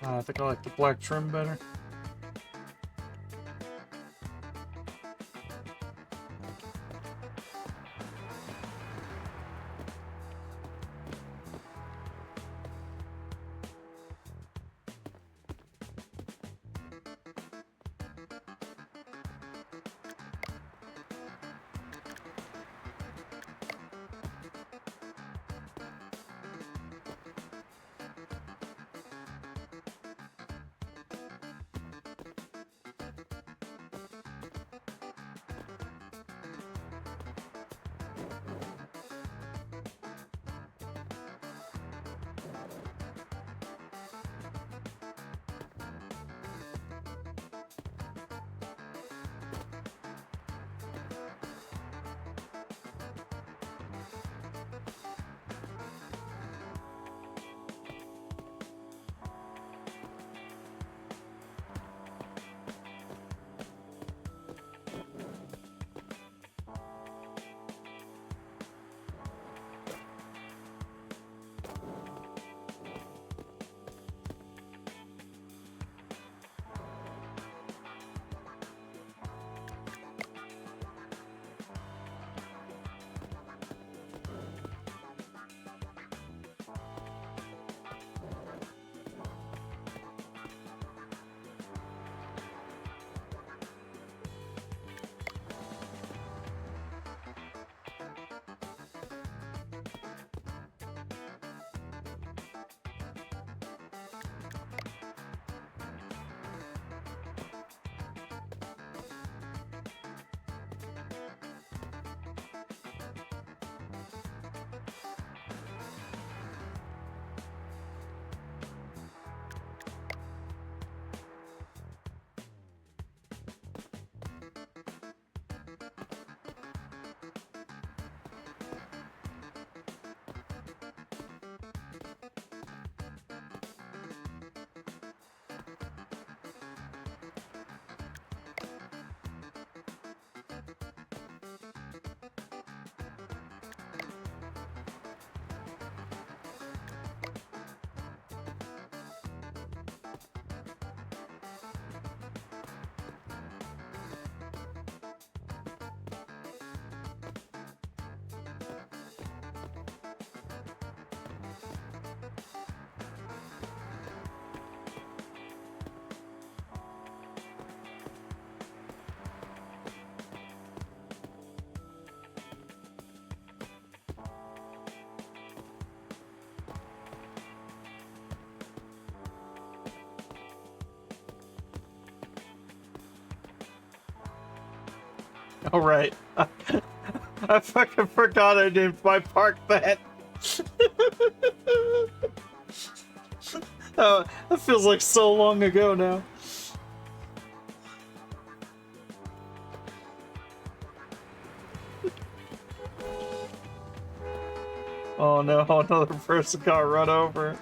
I think I like the black trim better. All right. I fucking forgot I named my park that. Oh, that feels like so long ago now. Oh no, another person got run over.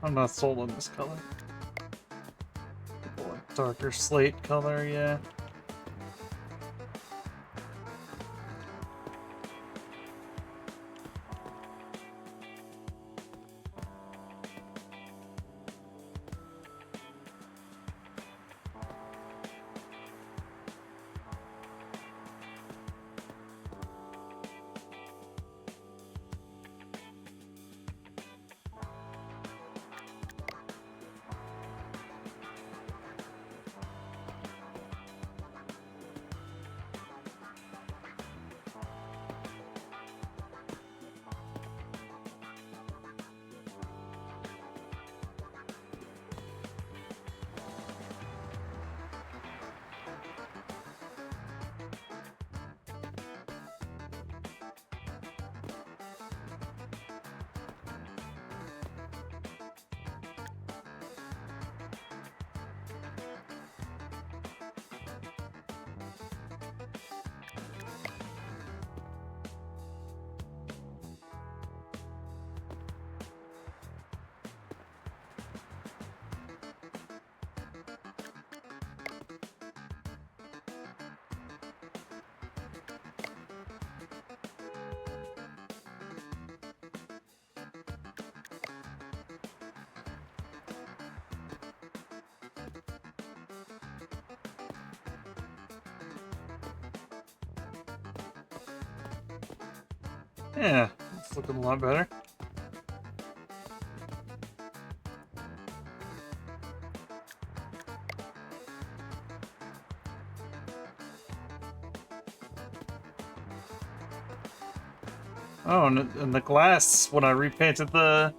I'm not sold on this color. Darker slate color, yeah. Yeah, it's looking a lot better. Oh, and the glass, when I repainted the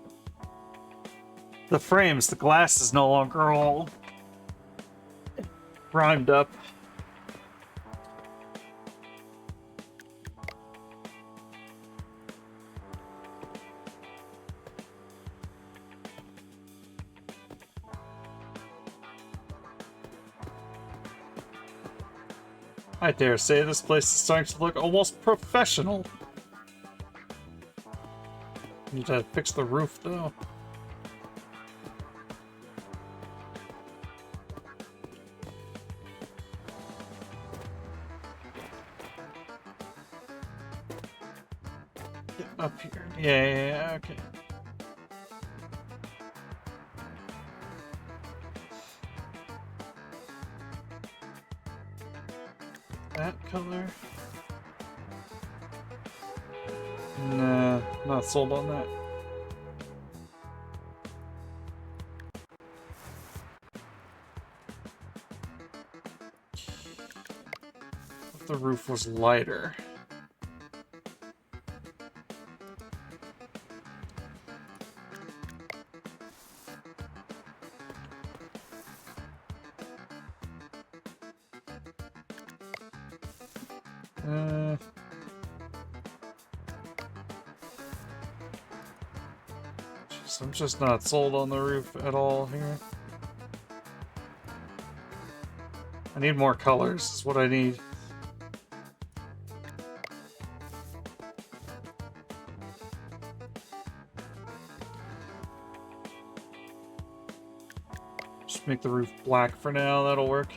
frames, the glass is no longer all primed up. I dare say this place is starting to look almost professional. Need to fix the roof, though. Get up here. Yeah, okay. That color. Nah, not sold on that. If the roof was lighter. I'm just not sold on the roof at all here. I need more colors, is what I need. Just make the roof black for now, that'll work.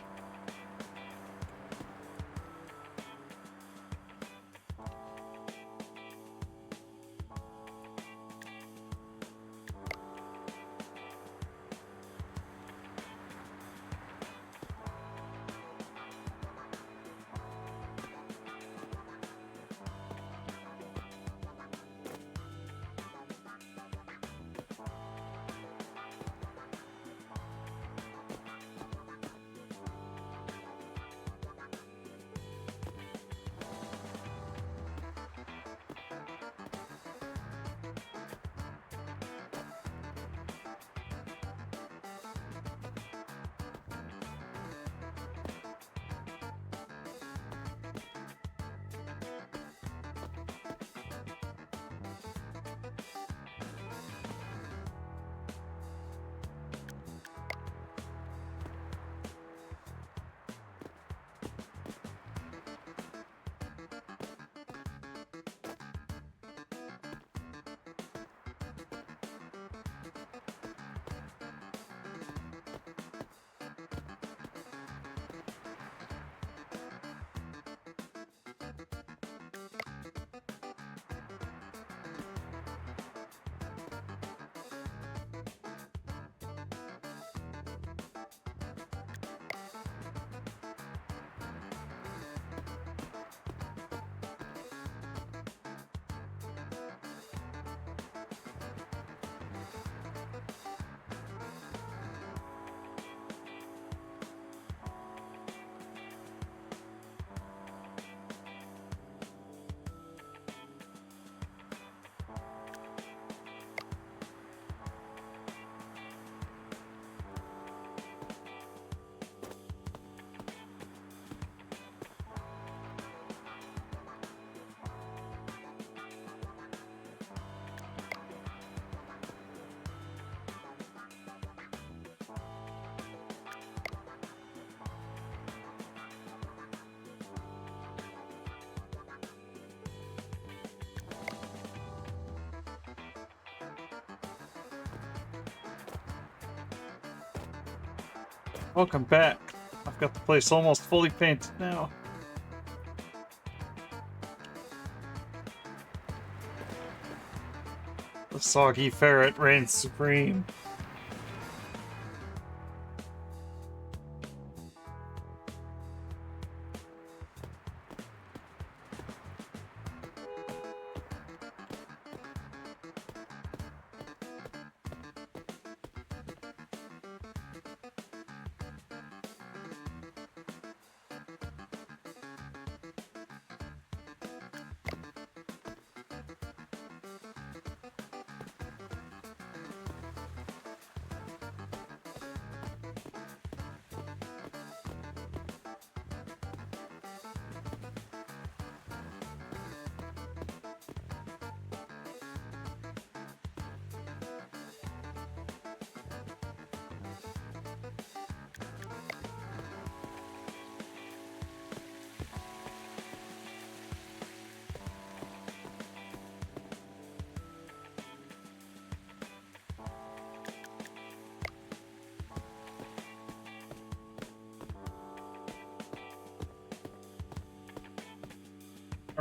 Welcome back. I've got the place almost fully painted now. The soggy ferret reigns supreme.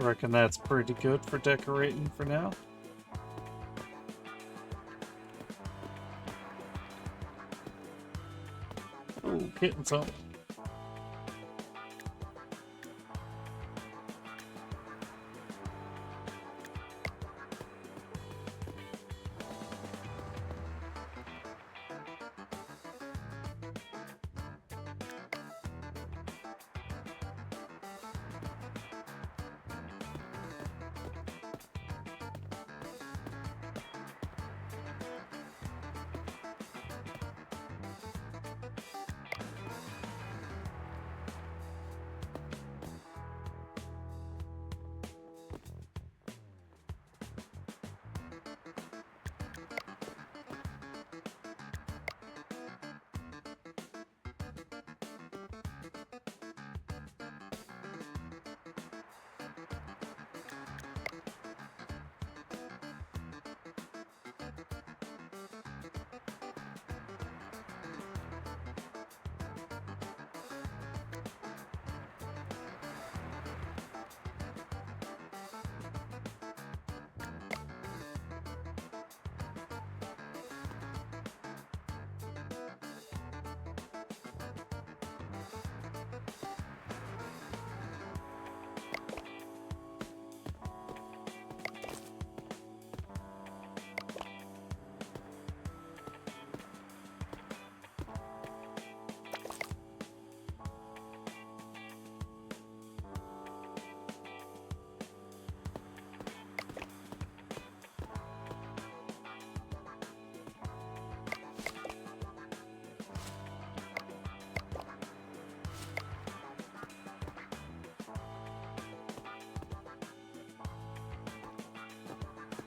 reckon that's pretty good for decorating for now. Oh, hitting something.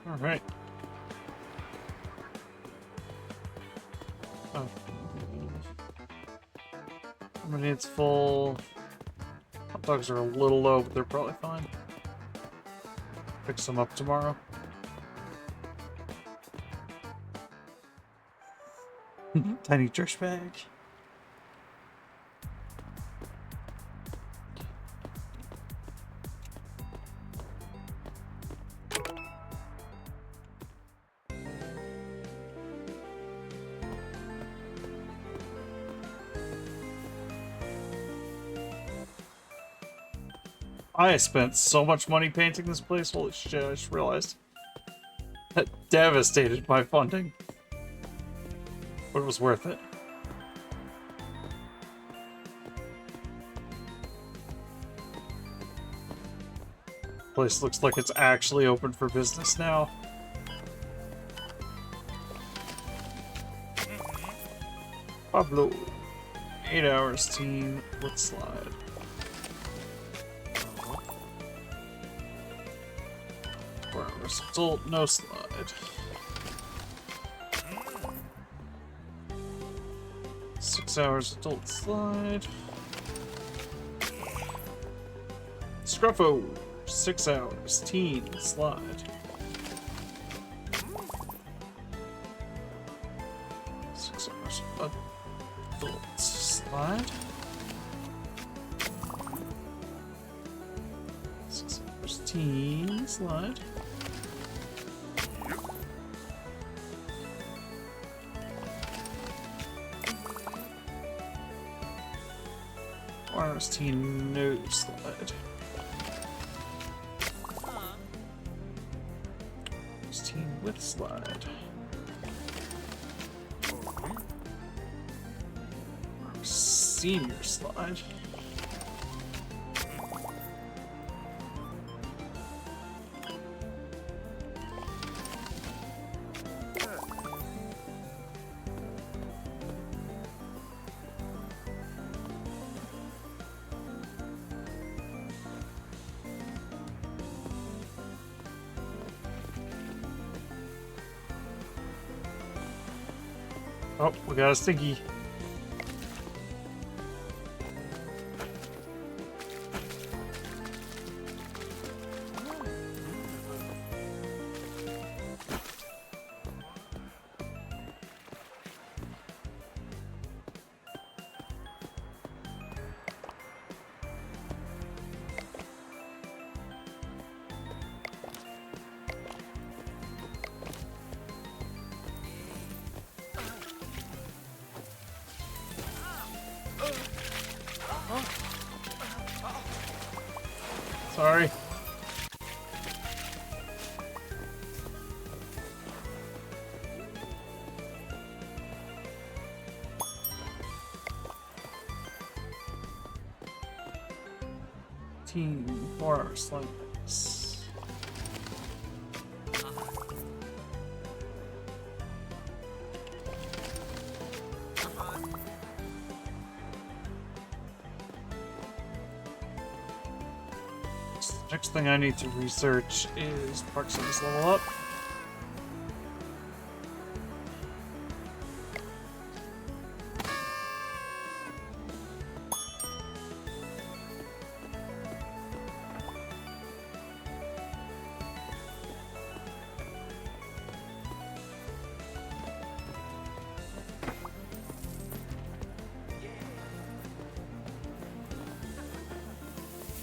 All right. Oh. I mean, it's full. Hot dogs are a little low, but they're probably fine. Fix them up tomorrow. Tiny trash bag. I spent so much money painting this place, holy shit, I just realized. That devastated my funding. But it was worth it. Place looks like it's actually open for business now. Pablo. 8 hours team with slide. 4 hours adult, no slide. 6 hours adult slide. Scruffo, 6 hours, teen slide. Adult slide. 6 hours, teen slide. Hours, teen, no slide. Teen with slide. Senior slide. Oh, we got a stinky. Sorry. Team 4 hours like this. Next thing I need to research is Park City's level up.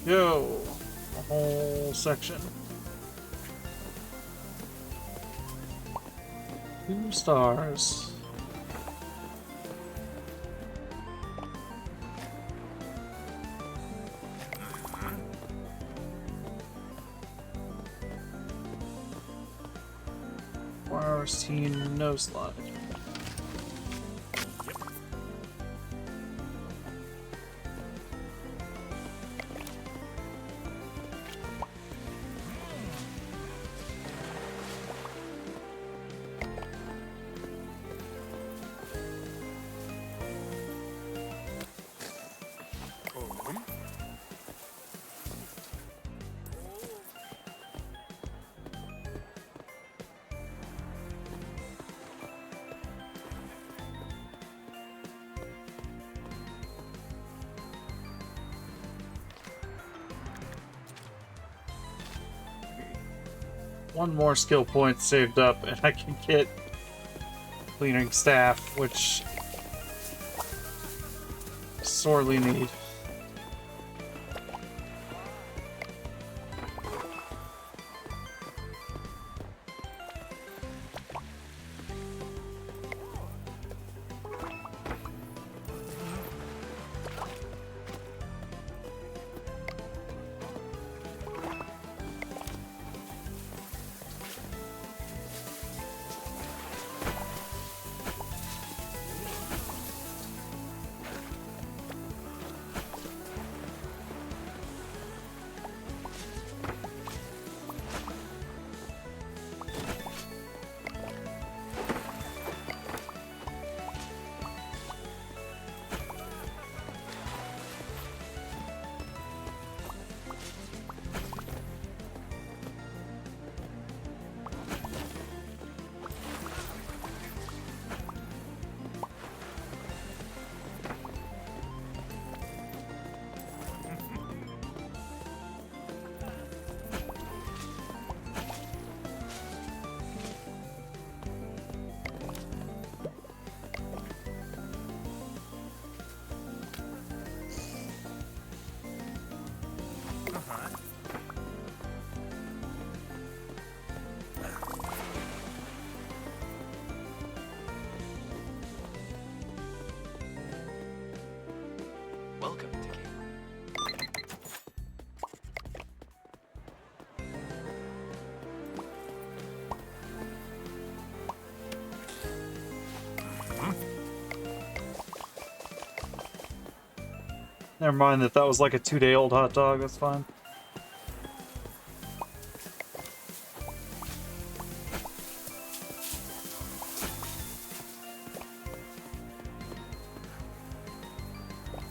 Yo, a whole section. 2 stars. Hours teen no slide. One more skill point saved up, and I can get cleaning staff, which I sorely need. Welcome to Game. Never mind that was like a 2-day-old hot dog, that's fine.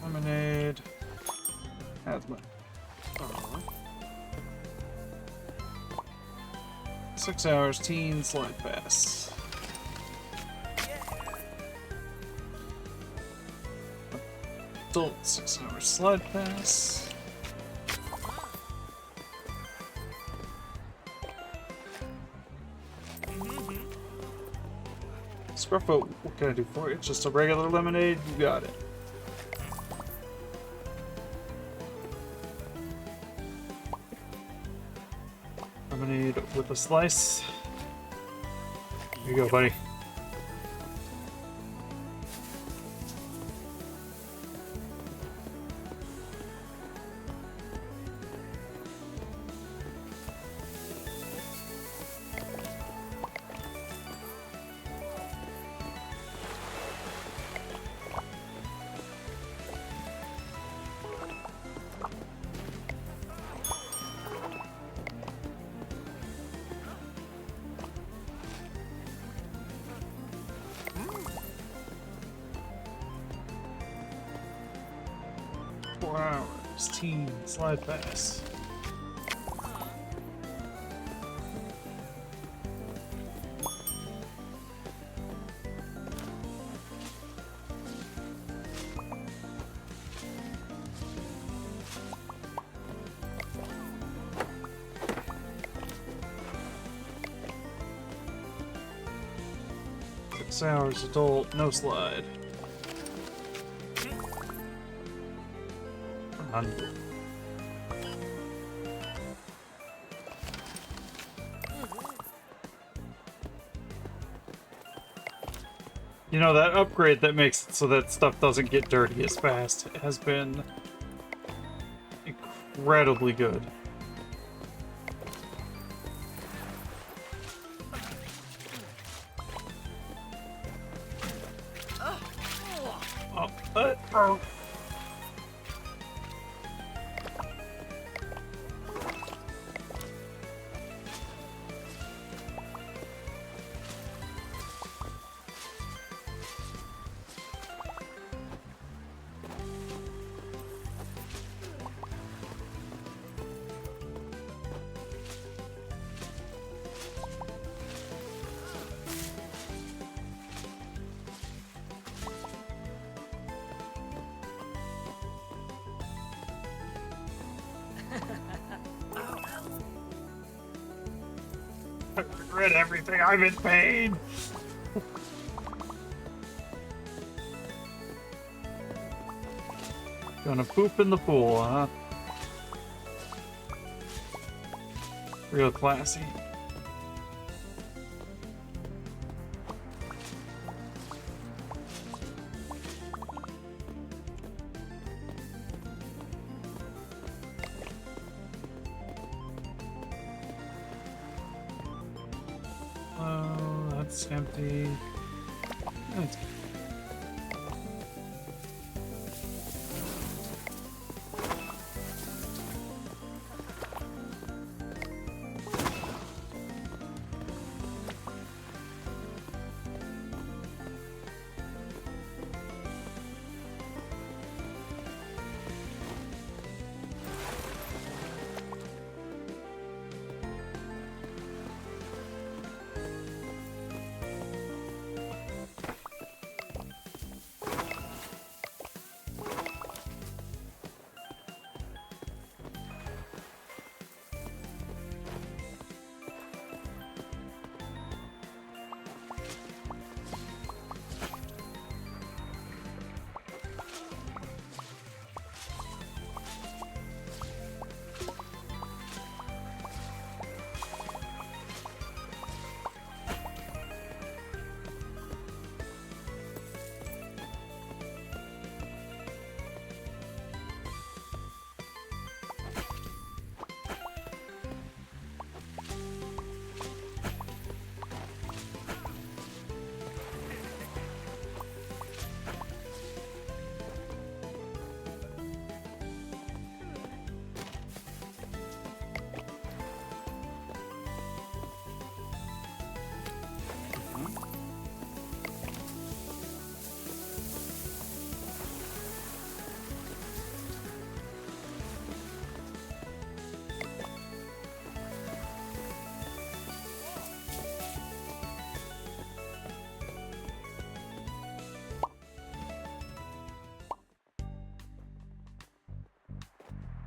Lemonade. Asthma. 6 hours, teen, slide pass. Adult, 6 hours, slide pass. Scruffo, what can I do for you? Just a regular lemonade? You got it. Lemonade with a slice. Here you go, buddy. 24 hours. Team, slide pass. Hours adult, no slide. 100. You know, that upgrade that makes it so that stuff doesn't get dirty as fast has been incredibly good. Oh. I regret everything. I'm in pain. Gonna poop in the pool, huh? Real classy. Oh, that's empty. That's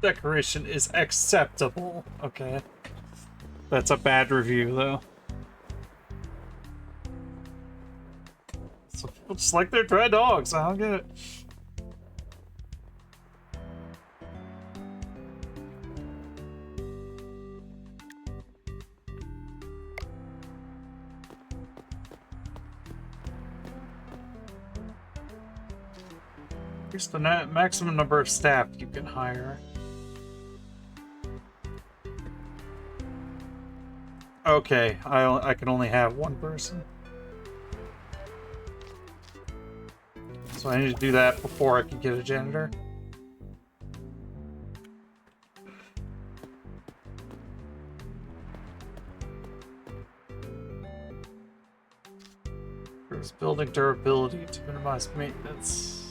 decoration is acceptable. Okay. That's a bad review, though. So, just like they're dry dogs, I don't get it. Here's the maximum number of staff you can hire. Okay, I can only have one person. So I need to do that before I can get a janitor. Improves building durability to minimize maintenance.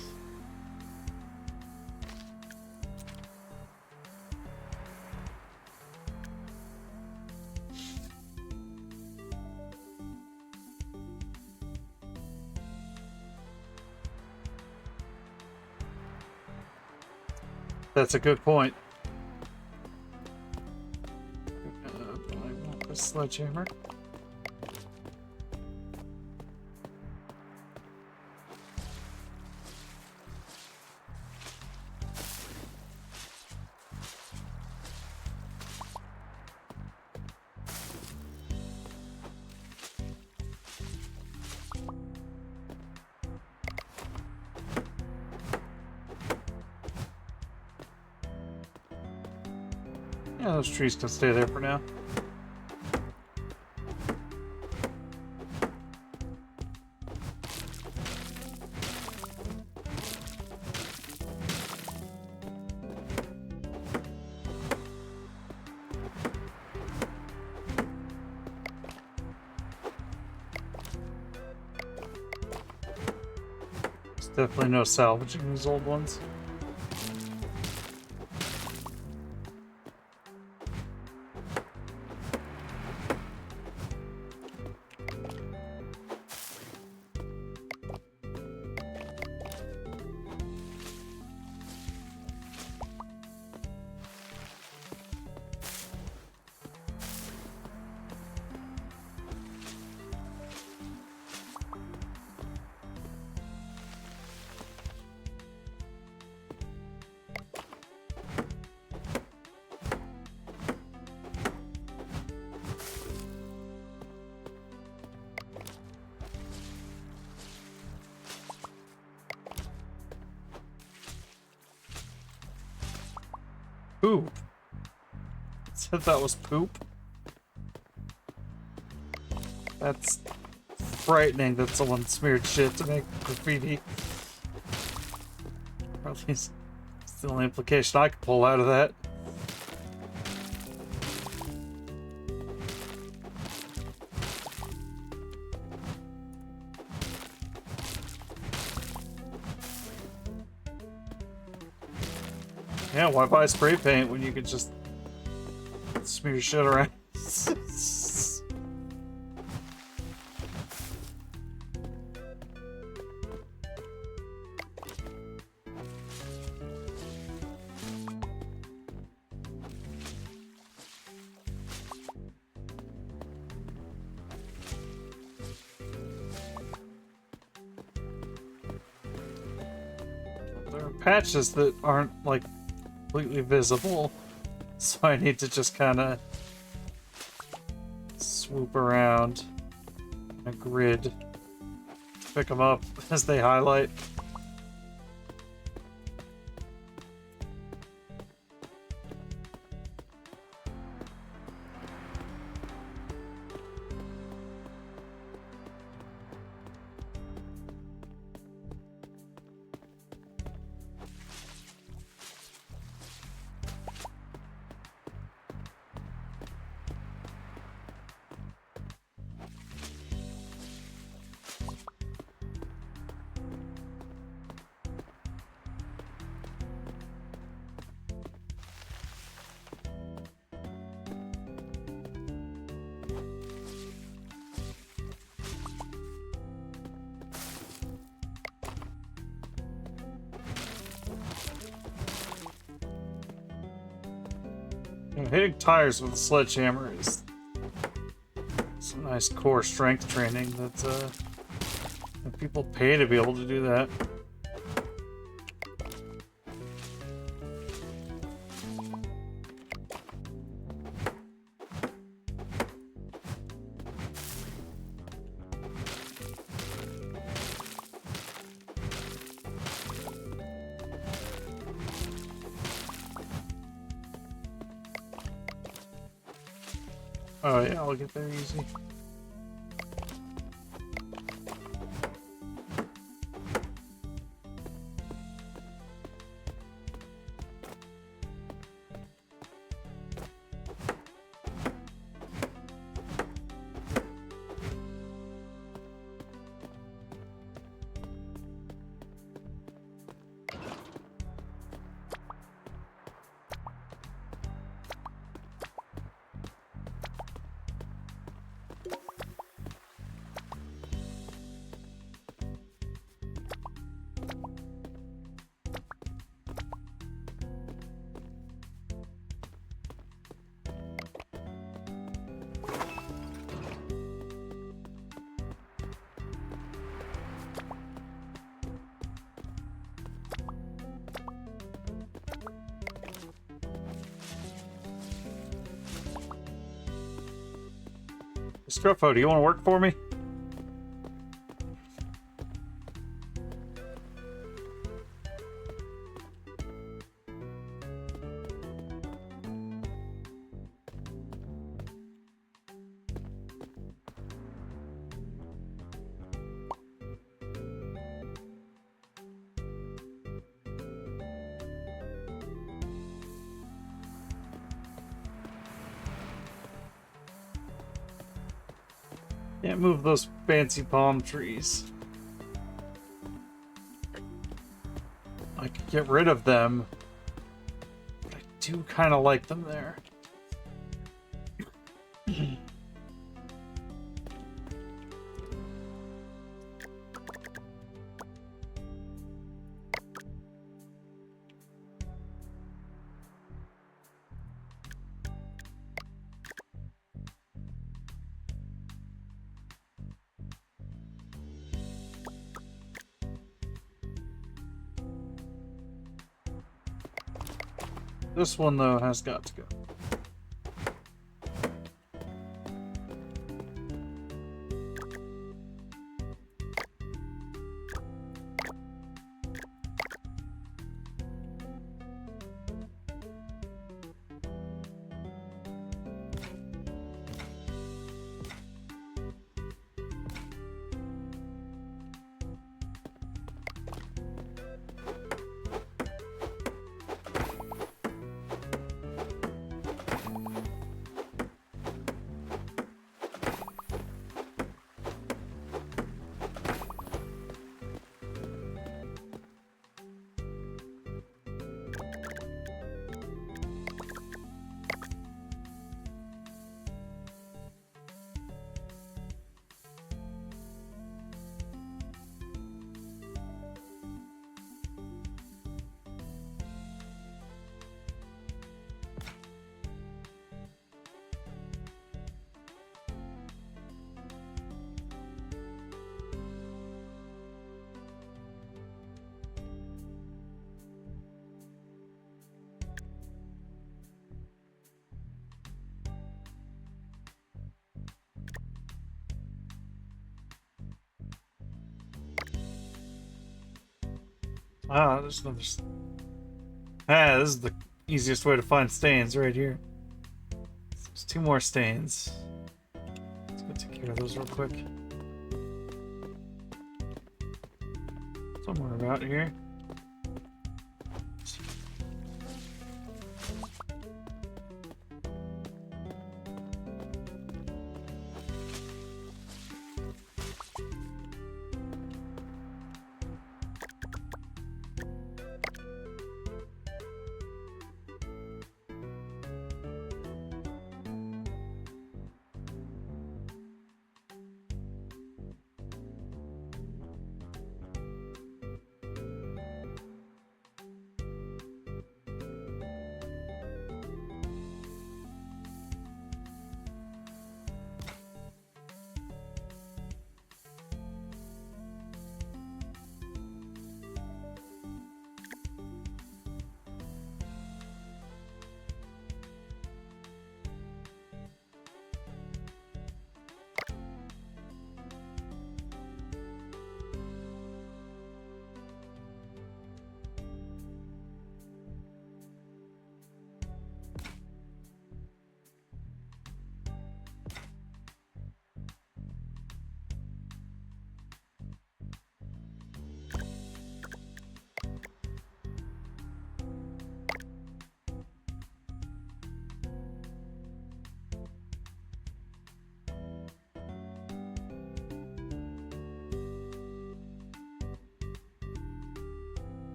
That's a good point. I want the sledgehammer. Yeah, those trees can stay there for now. There's definitely no salvaging these old ones. Poop. Said that was poop. That's frightening that someone smeared shit to make graffiti. Or at least it's the only implication I could pull out of that. Yeah, why buy spray paint when you could just smear shit around? There are patches that aren't like completely visible, so I need to just kind of swoop around in a grid to pick them up as they highlight. Hitting tires with a sledgehammer is some nice core strength training that people pay to be able to do that. Oh yeah, I'll get there easy. Scruffo, do you want to work for me? Can't move those fancy palm trees. I could get rid of them, but I do kind of like them there. This one, though, has got to go. Ah, there's another. Ah, this is the easiest way to find stains right here. There's 2 more stains. Let's go take care of those real quick. Somewhere about here.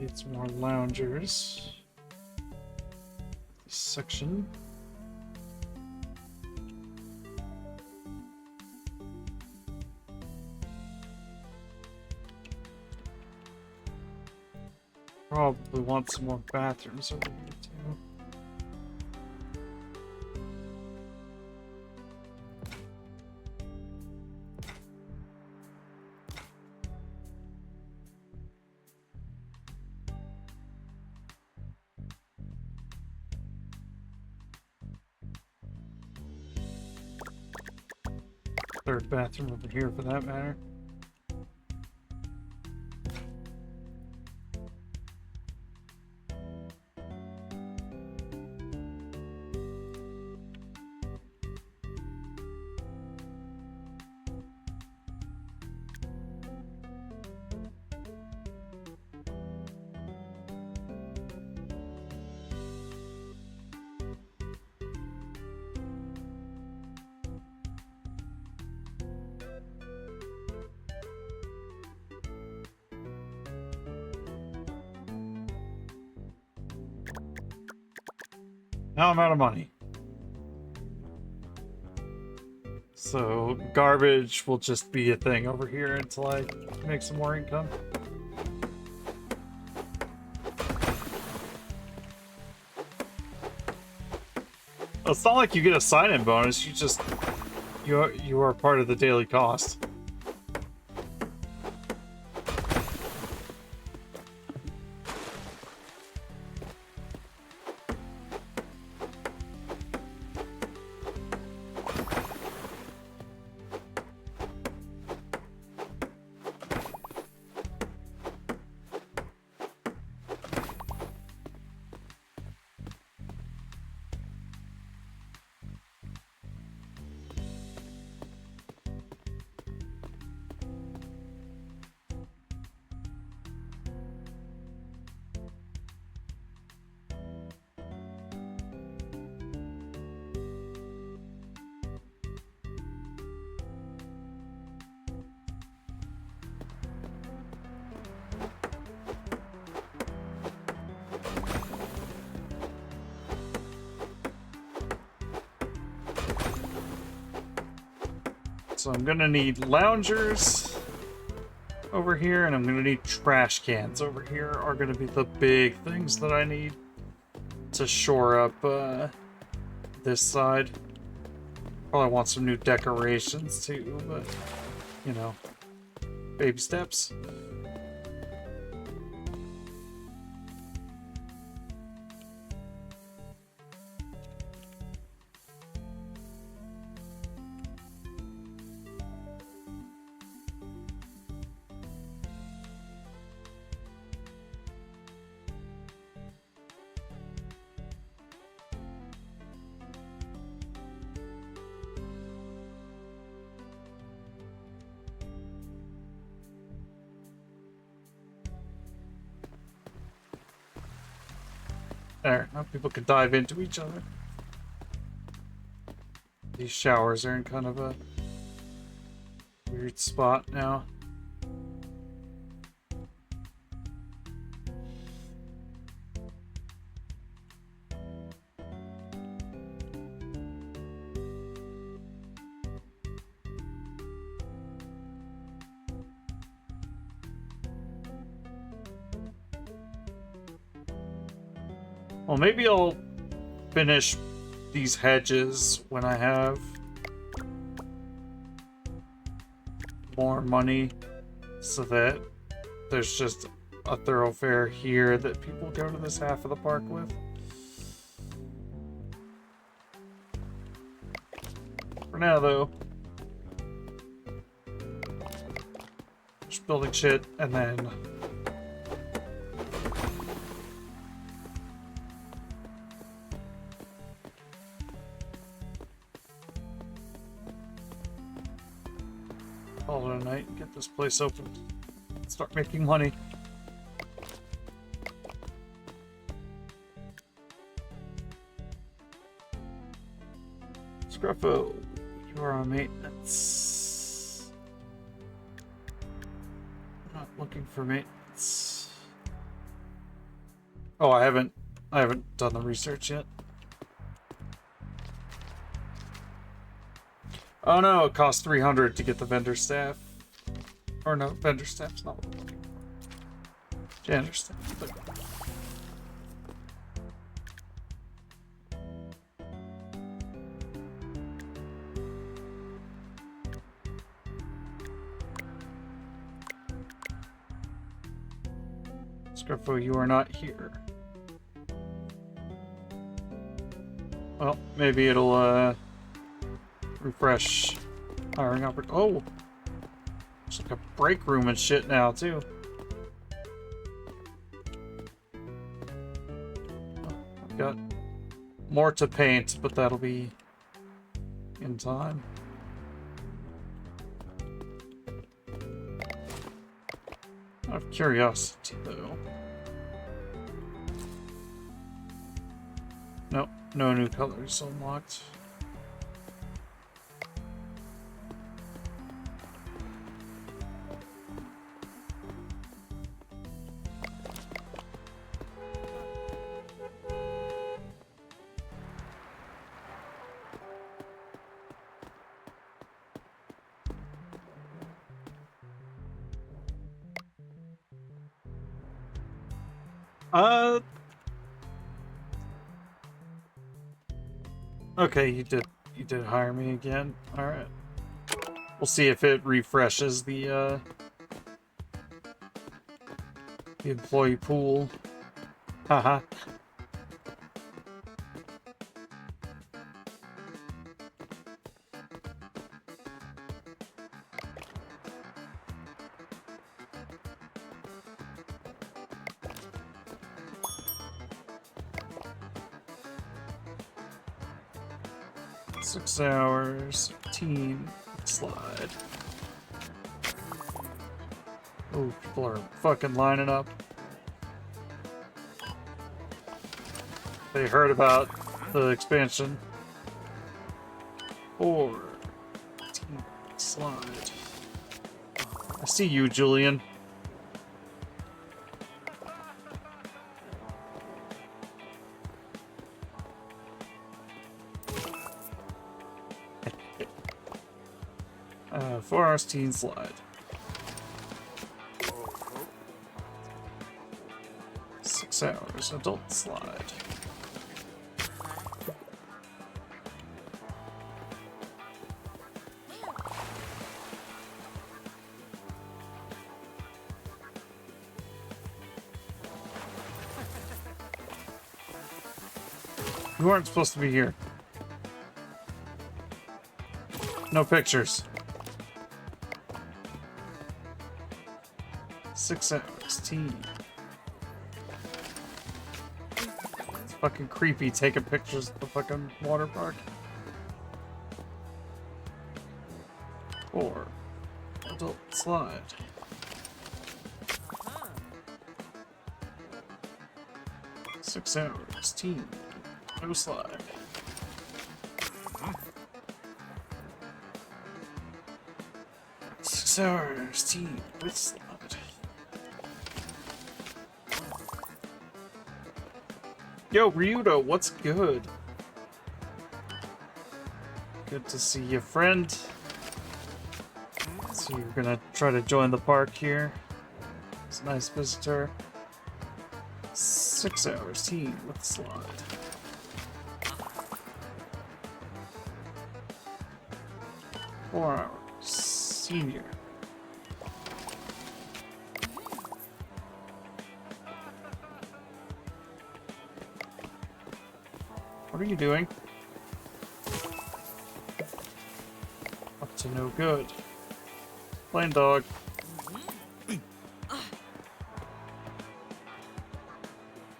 Get some more loungers. This section. Probably want some more bathrooms over here too. Third bathroom over here for that matter. Now I'm out of money. So garbage will just be a thing over here until I make some more income. It's not like you get a sign-in bonus, you are part of the daily cost. So I'm gonna need loungers over here, and I'm gonna need trash cans over here are gonna be the big things that I need to shore up this side. Probably want some new decorations too, but you know, baby steps. There, now people can dive into each other. These showers are in kind of a weird spot now. Well, maybe I'll finish these hedges when I have more money so that there's just a thoroughfare here that people go to this half of the park with. For now, though, just building shit and then call it a night and get this place open. Start making money. Scruffo, you are on maintenance. I'm not looking for maintenance. Oh, I haven't done the research yet. Oh no, it costs 300 to get the vendor staff. Or no, vendor staff's not what I'm looking for. Janitor staff. But... Scriffo, you are not here. Well, maybe it'll, refresh hiring oh! There's like a break room and shit now, too. I've got more to paint, but that'll be in time. Out of curiosity, though. Nope, no new colors unlocked. Okay, you did hire me again. Alright. We'll see if it refreshes the employee pool. Haha. Hours, team, slide. Oh, people are fucking lining up. They heard about the expansion. 4, team, slide. I see you, Julian. For teen slide. 6 hours, adult slide. You aren't supposed to be here. No pictures. 6 hours, team. It's fucking creepy taking pictures of the fucking water park. 4, adult slide. 6 hours, team. No slide. Hours, team, with slide. Yo, Ryudo, what's good? Good to see you, friend. So you're gonna try to join the park here. It's a nice visitor. 6 hours, team, with slide. $4 hours, senior. What are you doing? Up to no good. Plain dog.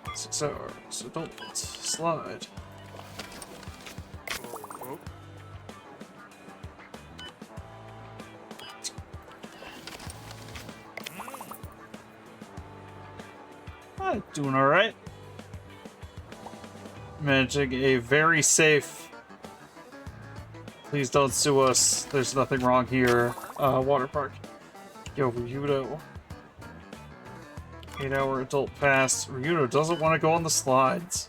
$6 hours. Adult. Slide. Doing alright. Managing a very safe, please don't sue us, there's nothing wrong here, water park. Yo, Ryudo. 8-hour adult pass. Ryudo doesn't want to go on the slides.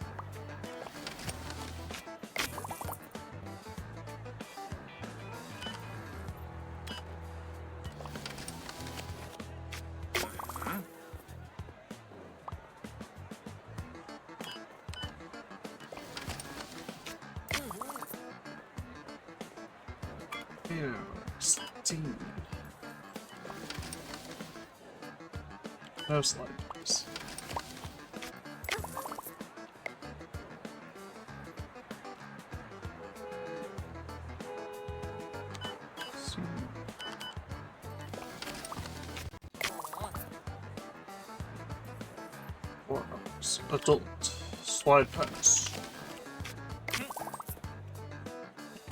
No sliders. Adult slide pass.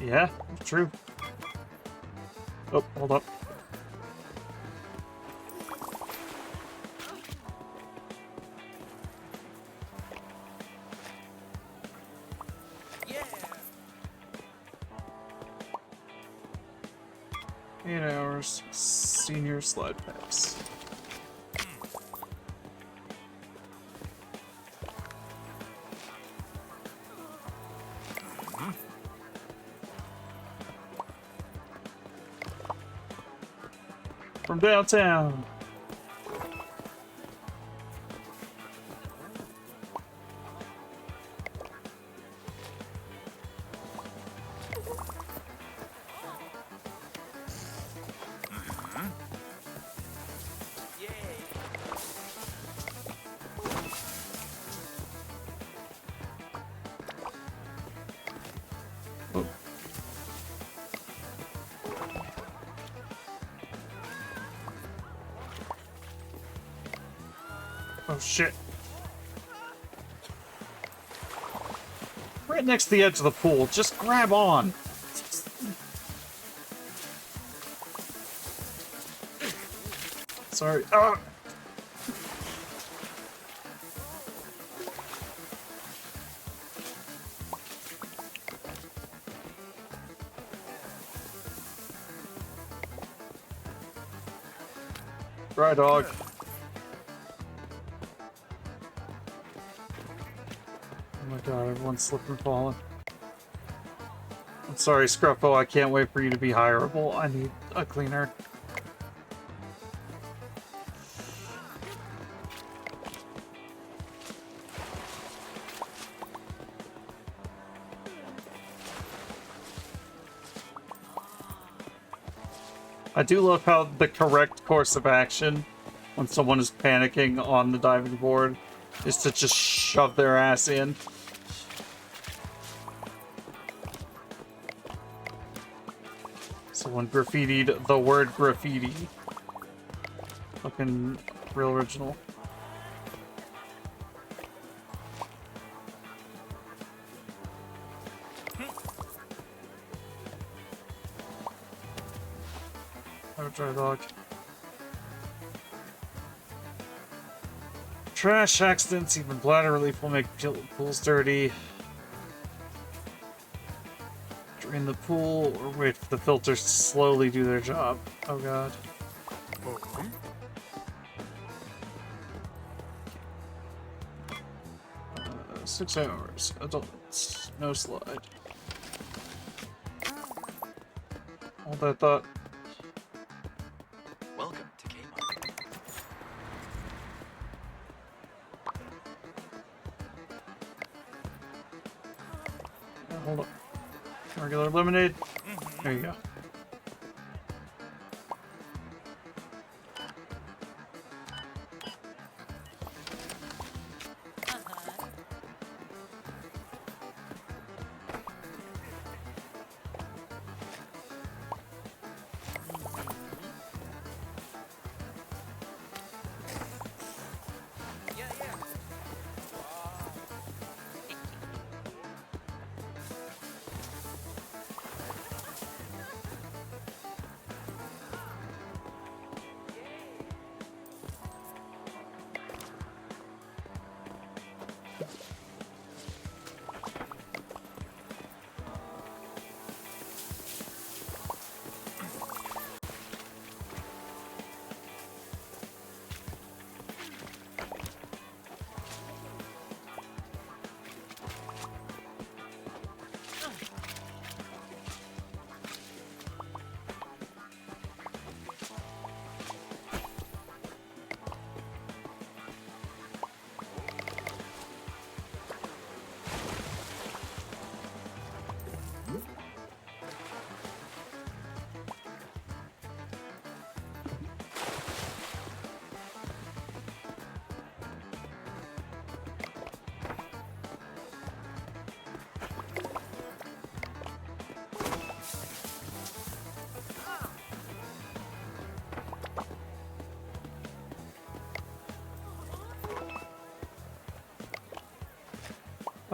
Yeah, true. Oh, hold up. Yeah. 8 hours, senior slide pass. From downtown. Yay. Oh. Oh shit. Right next to the edge of the pool. Just grab on. Sorry. Ah. Dry dog. Oh my god, everyone's slipping and falling. I'm sorry, Scruffo, I can't wait for you to be hireable. I need a cleaner. I do love how the correct course of action when someone is panicking on the diving board is to just shove their ass in. Someone graffitied the word graffiti. Fucking real original. Oh, dry dog. Trash accidents, even bladder relief will make pools dirty. Drain the pool or wait for the filters to slowly do their job. Oh god. 6 hours. Adults. No slide. Hold that thought. Welcome to Kmart. Hold up. Regular lemonade. There you go. Yeah, yeah.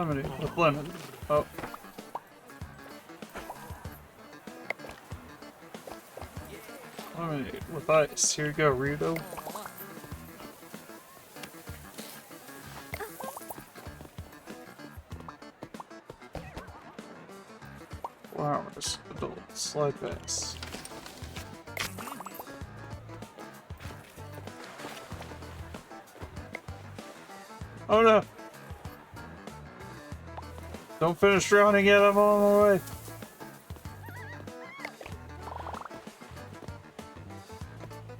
Lemonade with lemon. Oh. Lemonade with ice. Here you go, Rito. 4 hours. Adult. Slide pass. Oh no! Don't finish drowning yet, I'm on my way.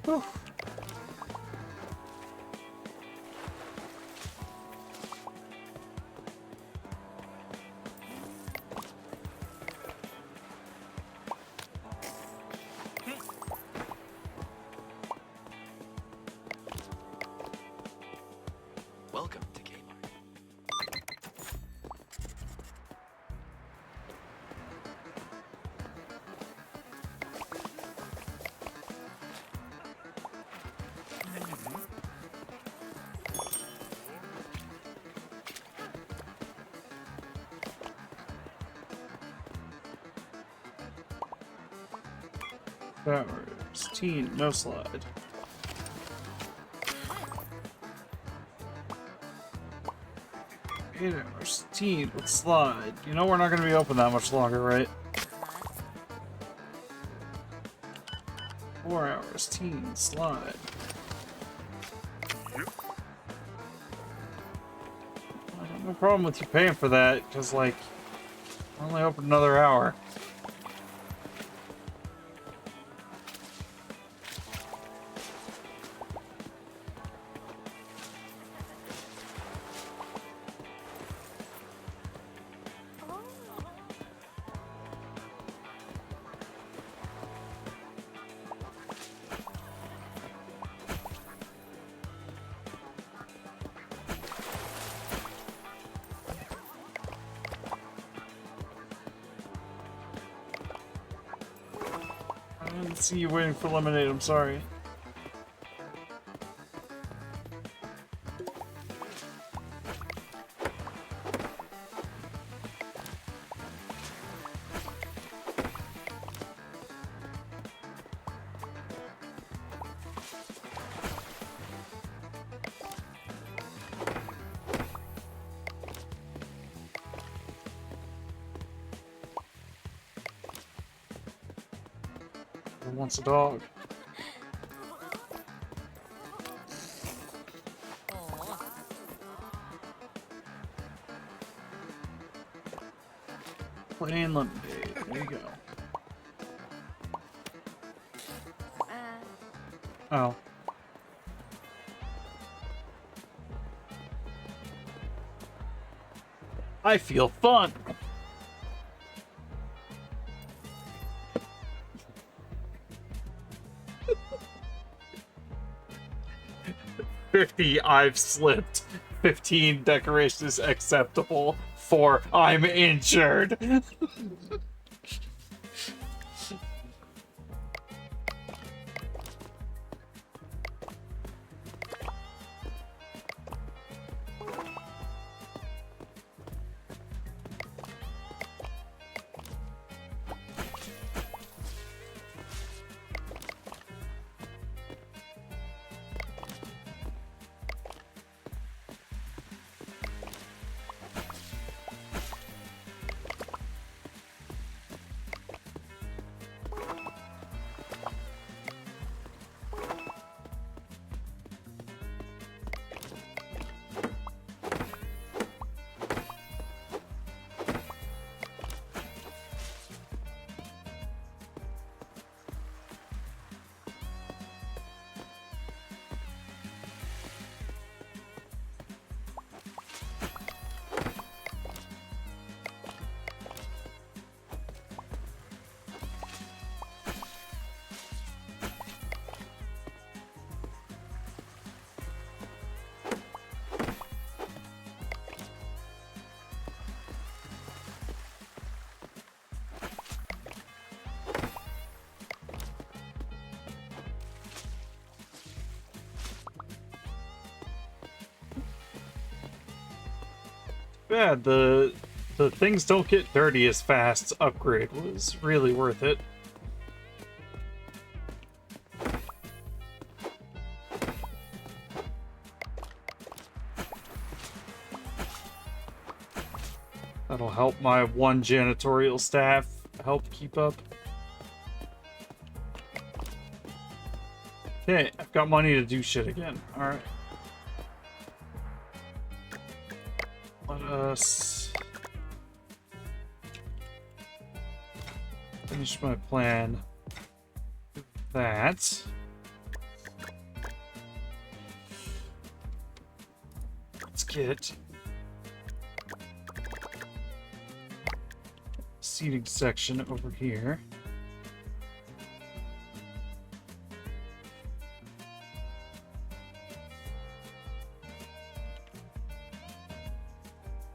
Whew. Welcome to Kmart. 4 hours. Teen, no slide. Eight hours. Teen with slide. You know we're not gonna be open that much longer, right? 4 hours. Teen, slide. I have no problem with you paying for that, because, like, we're only open another hour. I didn't see you waiting for lemonade, I'm sorry. Who wants a dog? Plain lemonade. There you go. Oh. I feel fun! 50, I've slipped. 15, decoration is acceptable. 4, I'm injured. bad. The things don't get dirty as fast upgrade was really worth it. That'll help my one janitorial staff help keep up. Okay, I've got money to do shit again. Alright. Let us finish my plan with that. Let's get seating section over here.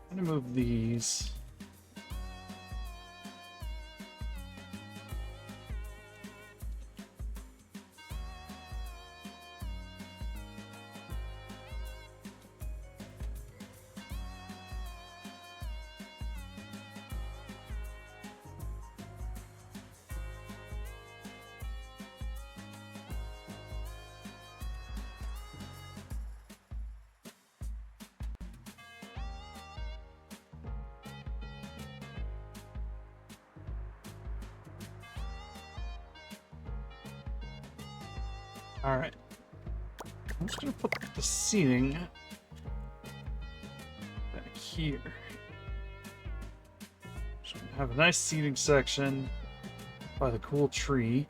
I'm gonna move these. Alright. I'm just gonna put the seating back here. Just gonna have a nice seating section by the cool tree.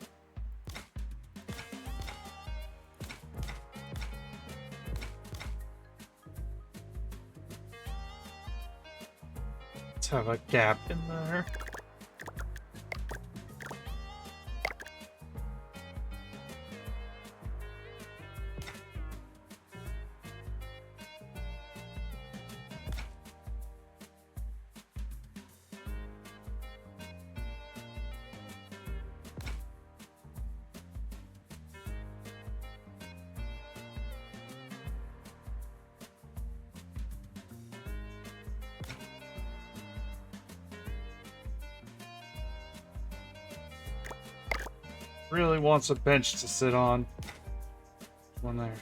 Let's have a gap in there. Really wants a bench to sit on. One there.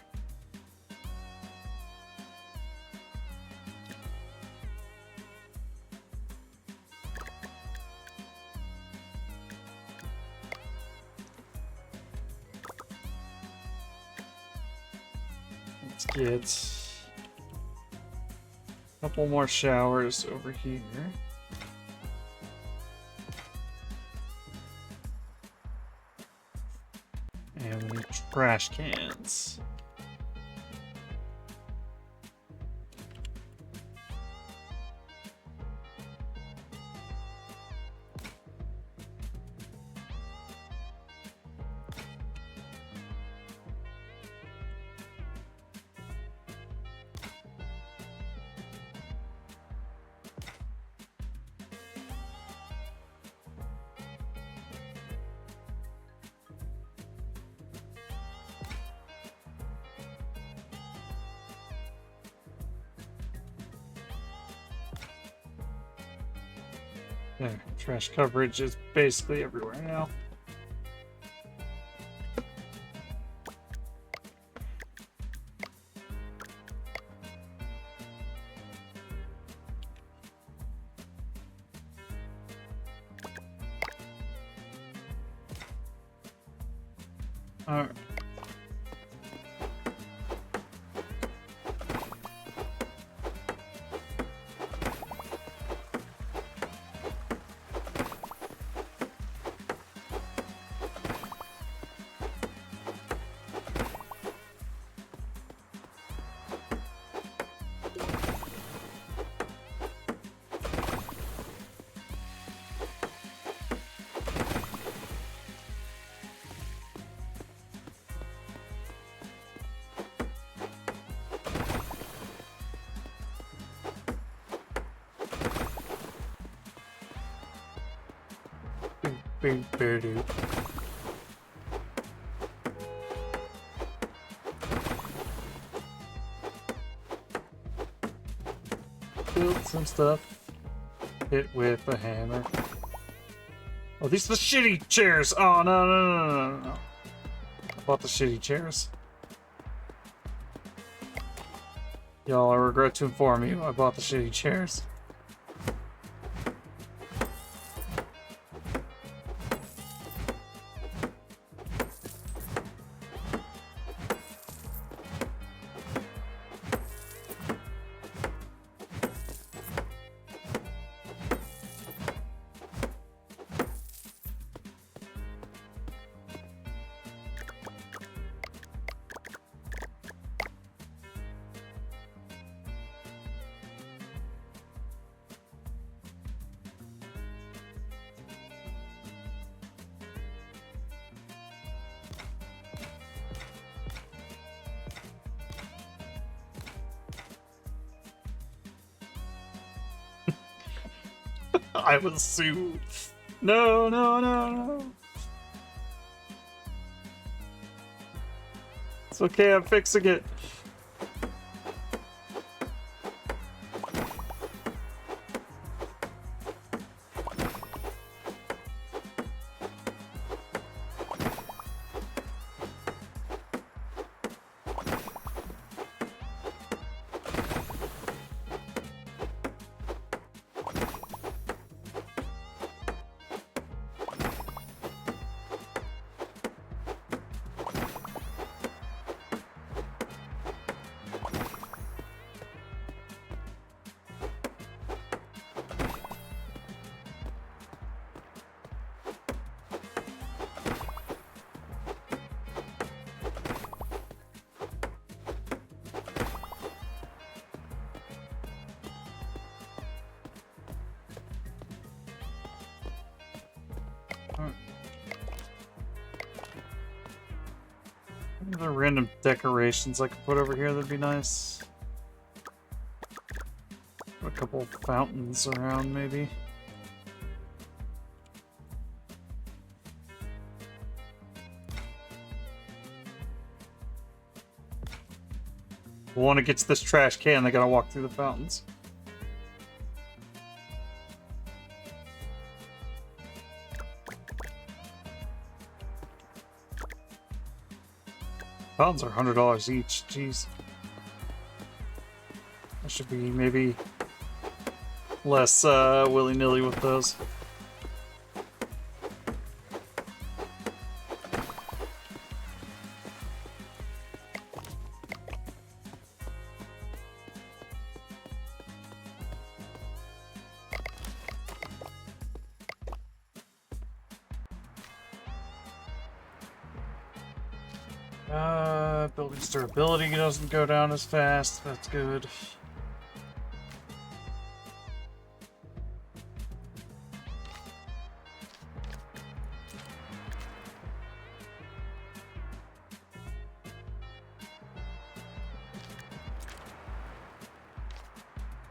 Let's get a couple more showers over here. And we need trash cans. There, trash coverage is basically everywhere now. All right. Bing, bear dude. build some stuff. Hit with a hammer. Oh, these are the shitty chairs! Oh, no. I bought the shitty chairs. Y'all, I regret to inform you, I bought the shitty chairs. I was sued. No. It's okay, I'm fixing it. Any other random decorations I could put over here that'd be nice? Put a couple of fountains around, maybe. I want to get to this trash can, they gotta walk through the fountains. Fountains are $100 each, jeez. I should be maybe less willy-nilly with those. Building's durability doesn't go down as fast. That's good.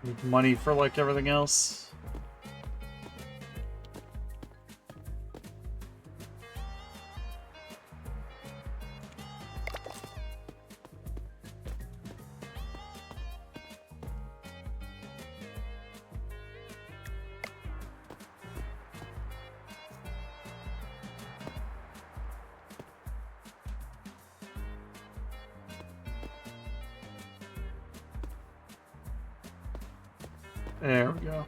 Need money for like everything else. There we go.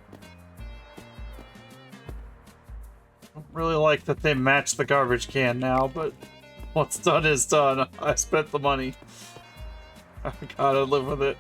I don't really like that they match the garbage can now, but what's done is done. I spent the money. I gotta live with it.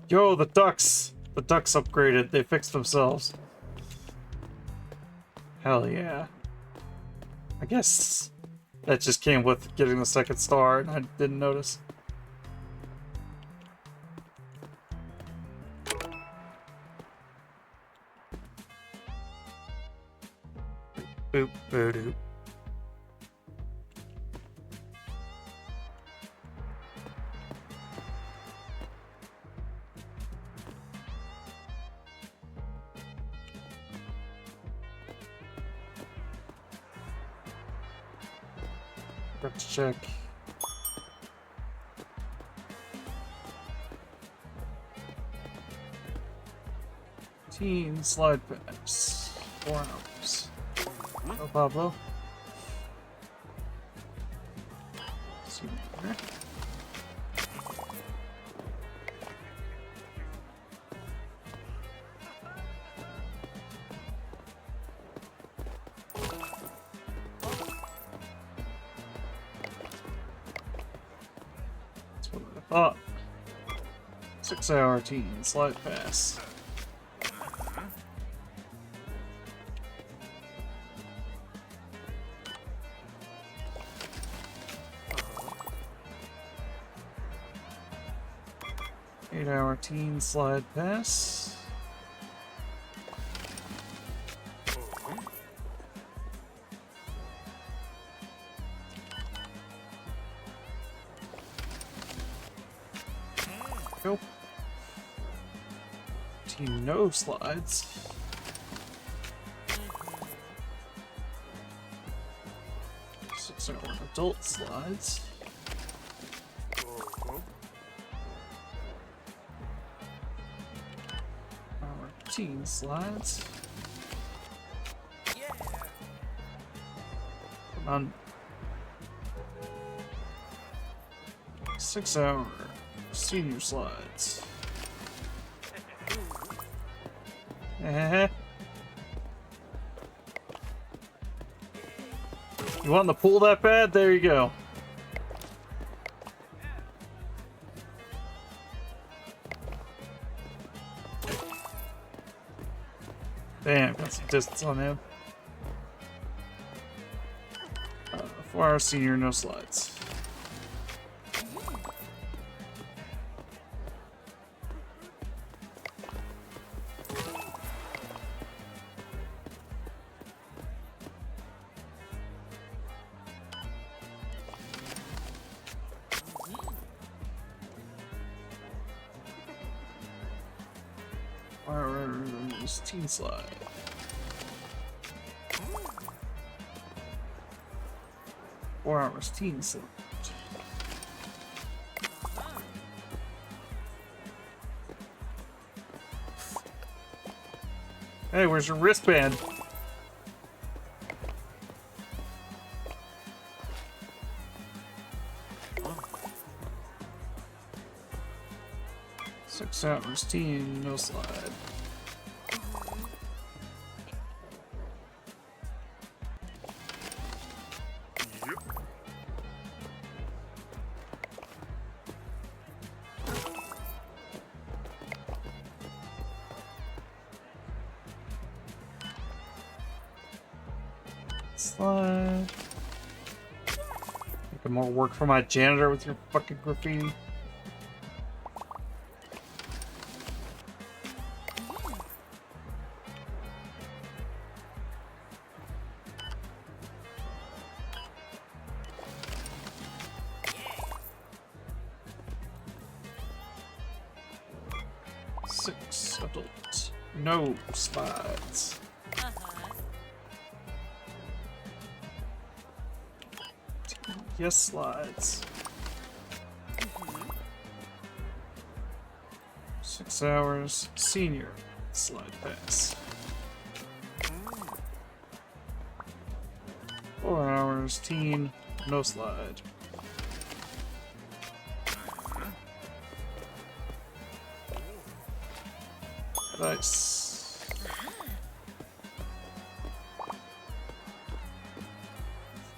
Yo, the ducks! The ducks upgraded. They fixed themselves. Hell yeah. I guess that just came with getting the second star and I didn't notice. Boop, boo-doo. Let's check. Teen slide pass. 4 hours. No Pablo. See here. That's what I thought. 6-hour teen slide pass. Our teen slide pass. Go. Teen no slides. So adult slides. Teen slides. Come on. 6-hour senior slides. You want the pool that bad? There you go. Damn, got some distance on him. 4-hour senior, no slides. Teen slide. Four hours teen slide. Hey, where's your wristband? Six hours teen, no slide. Slide. Making more work for my janitor with your fucking graffiti. Six adult. No slides. Yes, slides. 6 hours senior slide pass. 4 hours teen, no slide. Nice.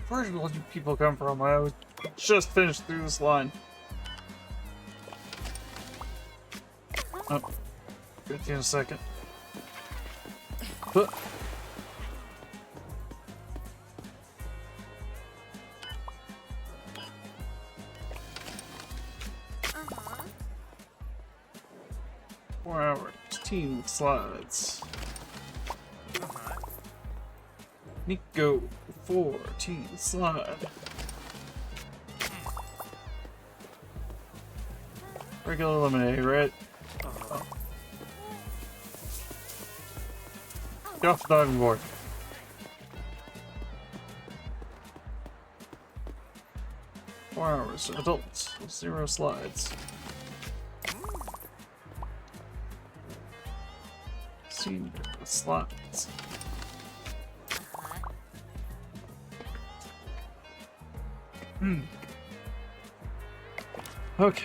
Where did all you people come from? I was just finished through this line. Oh, 15 a second. Huh. Hours, teen slides. Nico 14 slide. Regular lemonade, right? Oh. Get off the diving board. Four hours. Adults. 0 slides. Senior slides. Okay.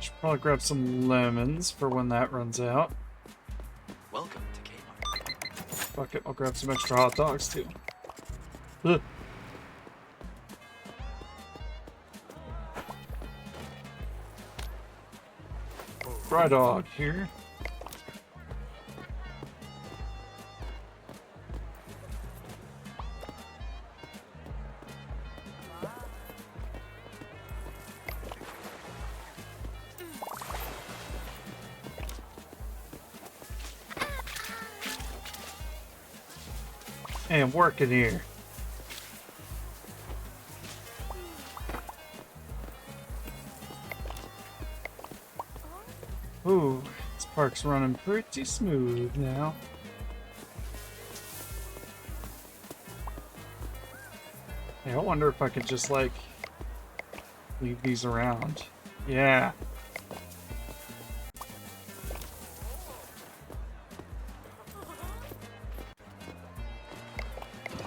Should probably grab some lemons for when that runs out. Welcome to Kmart. Fuck it, I'll grab some extra hot dogs too. Ugh. Dry dog here. Hey, I'm working here. Ooh, this park's running pretty smooth now. Hey, I wonder if I could just, like, leave these around. Yeah.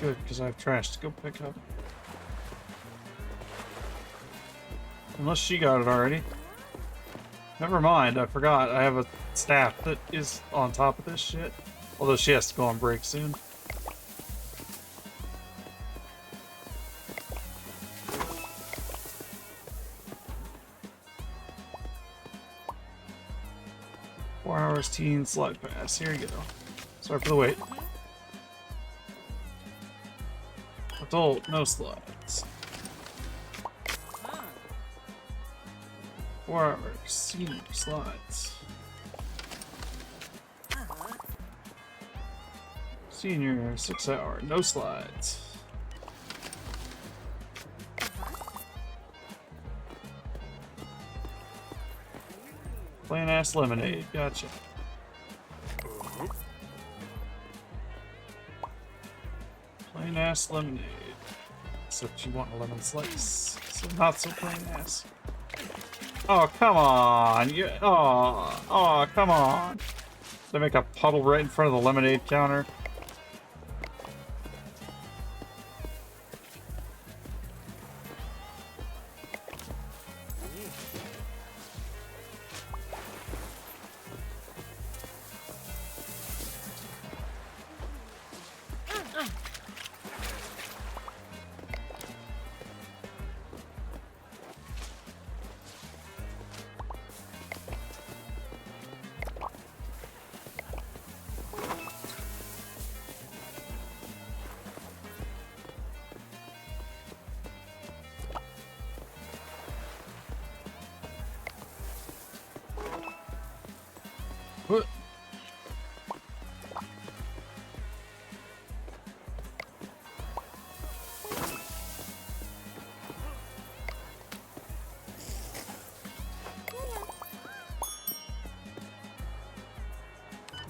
Good, because I have trash to go pick up. Unless she got it already. Never mind, I forgot. I have a staff that is on top of this shit. Although she has to go on break soon. Four hours teen slide pass. Here you go. Sorry for the wait. Adult, no slides. 4 hours, senior slides. Senior, 6 hour, no slides. Plain ass lemonade, gotcha. Plain ass lemonade. Except you want a lemon slice. So not so plain ass. Oh, come on. You, oh, come on. They make a puddle right in front of the lemonade counter. What?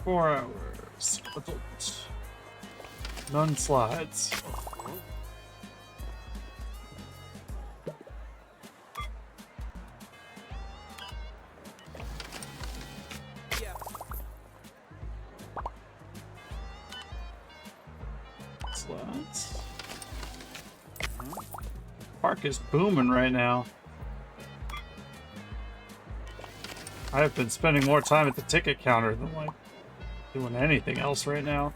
4 hours. Adult. None slides. Slides. Park is booming right now. I have been spending more time at the ticket counter than like doing anything else right now.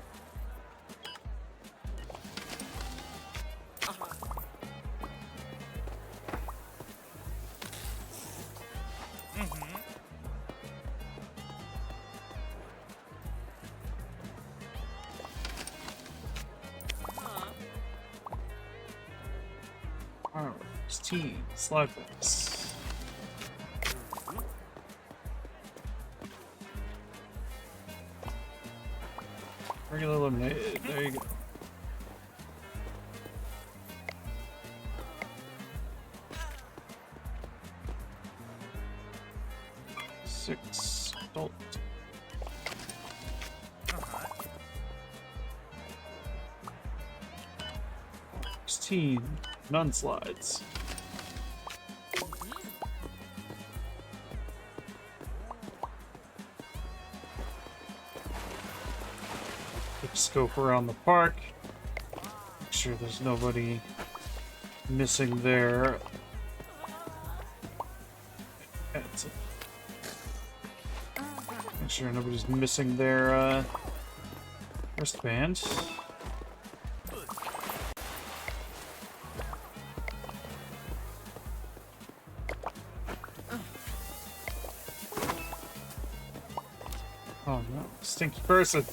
Alright, team slide pass. Target eliminated. There you go. Six adult. 16 none slides. Scope around the park. Make sure there's nobody missing there. Make sure nobody's missing their wristband. Oh no, stinky person.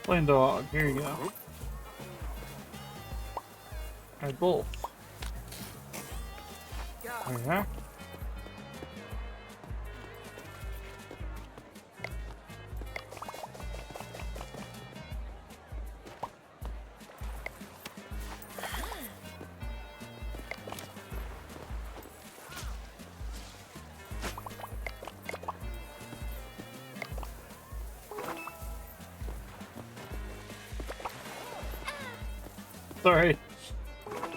Plain dog, here you go. I both. Oh yeah? Sorry.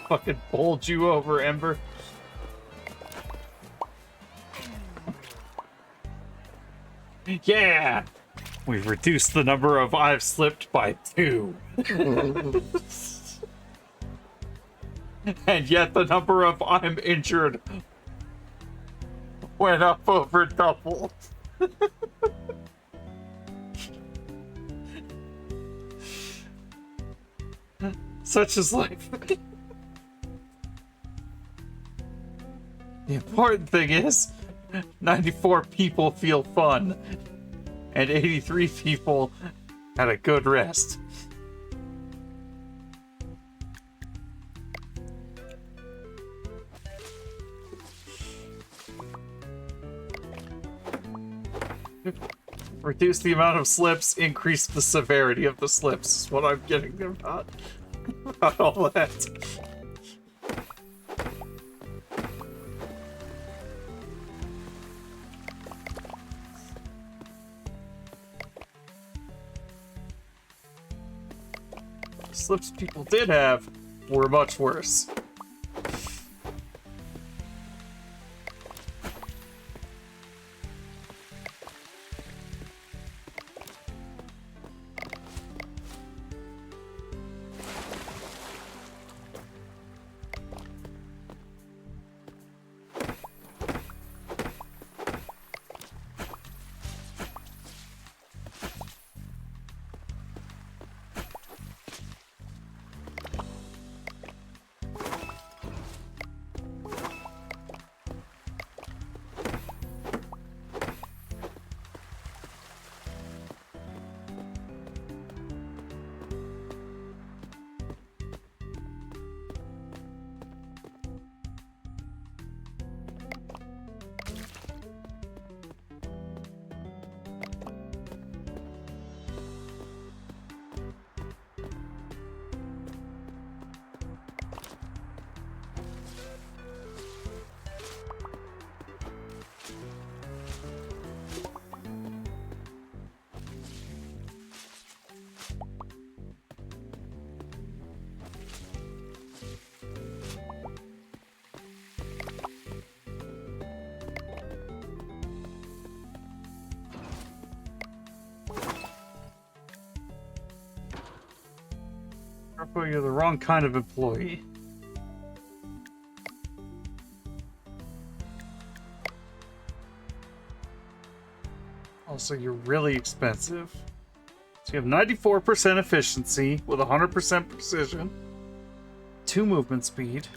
Fucking bowled you over, Ember. Yeah! We've reduced the number of I've slipped by 2. And yet the number of I'm injured went up over double. Such is life. The important thing is, 94 people feel fun, and 83 people had a good rest. Reduce the amount of slips, increase the severity of the slips, is what I'm getting about. About all that. The slips people did have were much worse. You're the wrong kind of employee. Also, you're really expensive. So you have 94% efficiency with 100% precision, 2 movement speed,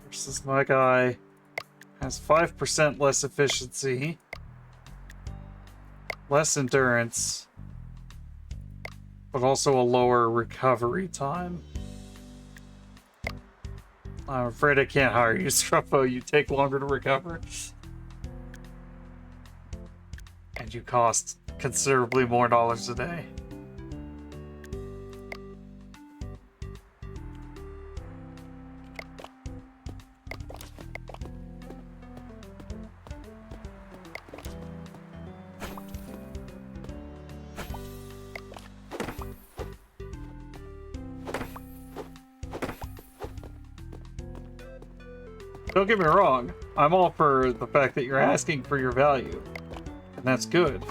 versus my guy has 5% less efficiency less endurance, but also a lower recovery time. I'm afraid I can't hire you, Struppo. You take longer to recover. And you cost considerably more dollars a day. Don't get me wrong, I'm all for the fact that you're asking for your value, and that's good.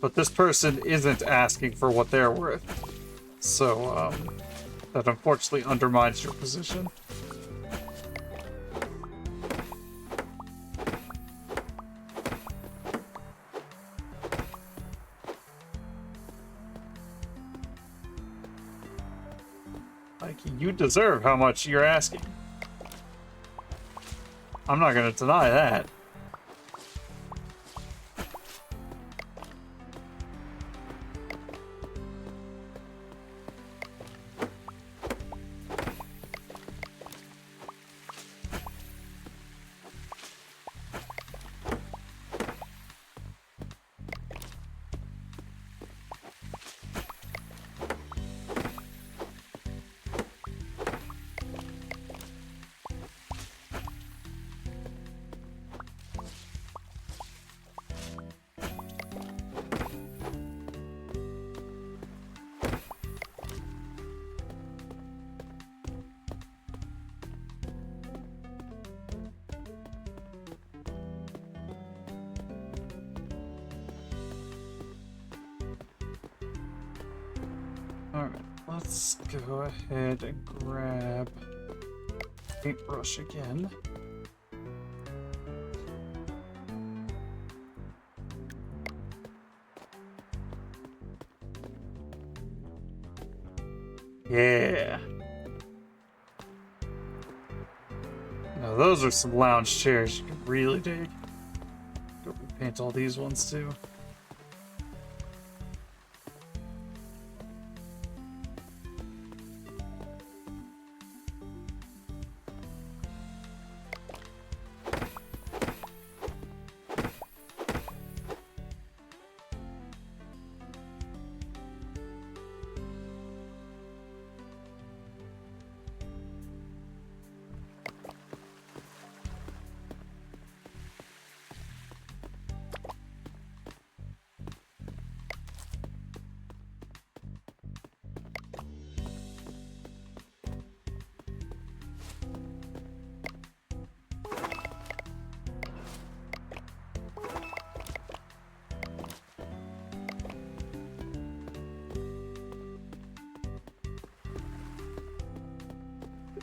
But this person isn't asking for what they're worth, so that unfortunately undermines your position. Like, you deserve how much you're asking. I'm not gonna deny that. Alright, let's go ahead and grab paintbrush again. Yeah. Now those are some lounge chairs you can really dig. Go repaint all these ones too.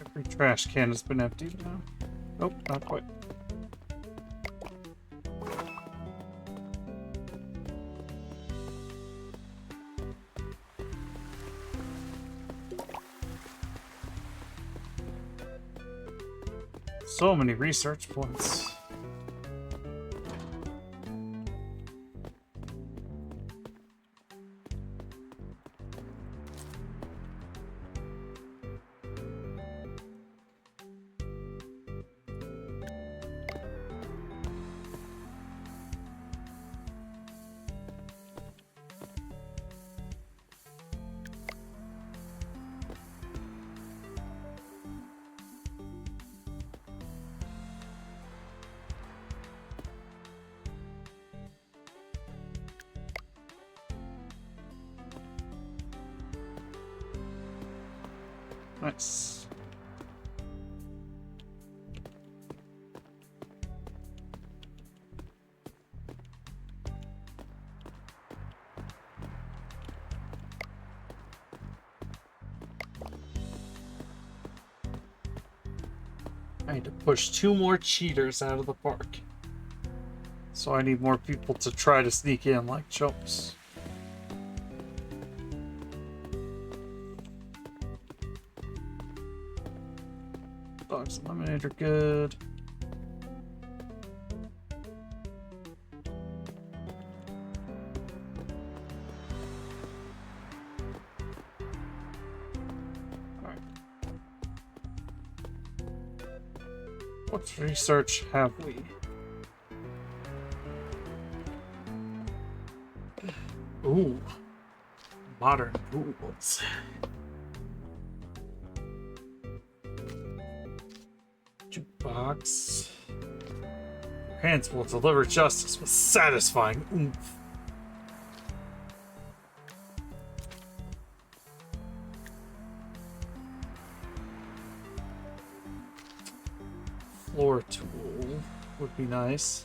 Every trash can has been emptied now. Nope, not quite. So many research points. Nice. I need to push 2 more cheaters out of the park. So I need more people to try to sneak in like chumps. Dogs and lemonade are good. What research have we? Ooh. Modern rules. Jukebox. Your hands will deliver justice with satisfying oomph. Floor tool would be nice.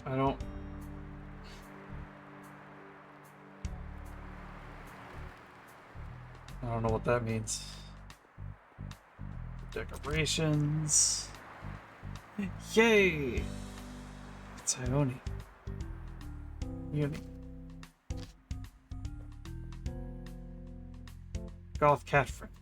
I don't know what that means. Decorations. Yay! It's Ione. Uni. Goth cat friend.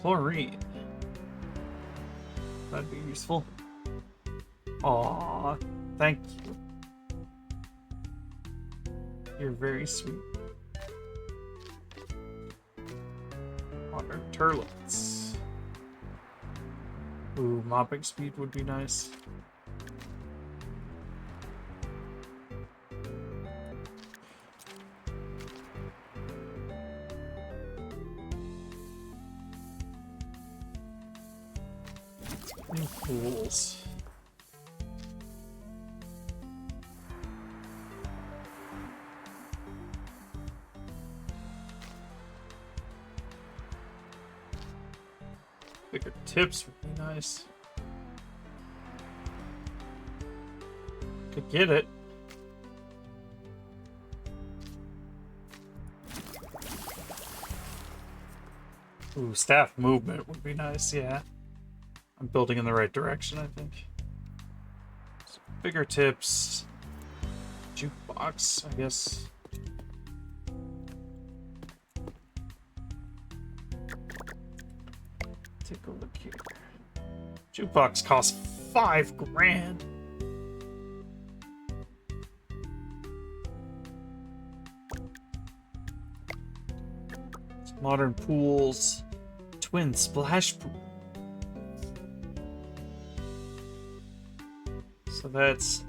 Chlorine. That'd be useful. Aw, thank you. You're very sweet. Water turtlets. Ooh, mopping speed would be nice. New pools. Bigger tips would be nice. Could get it. Ooh, staff movement would be nice, yeah. I'm building in the right direction, I think. So bigger tips. Jukebox, I guess. Take a look here. Jukebox costs $5 grand. Modern pools. Twin splash pool. So that's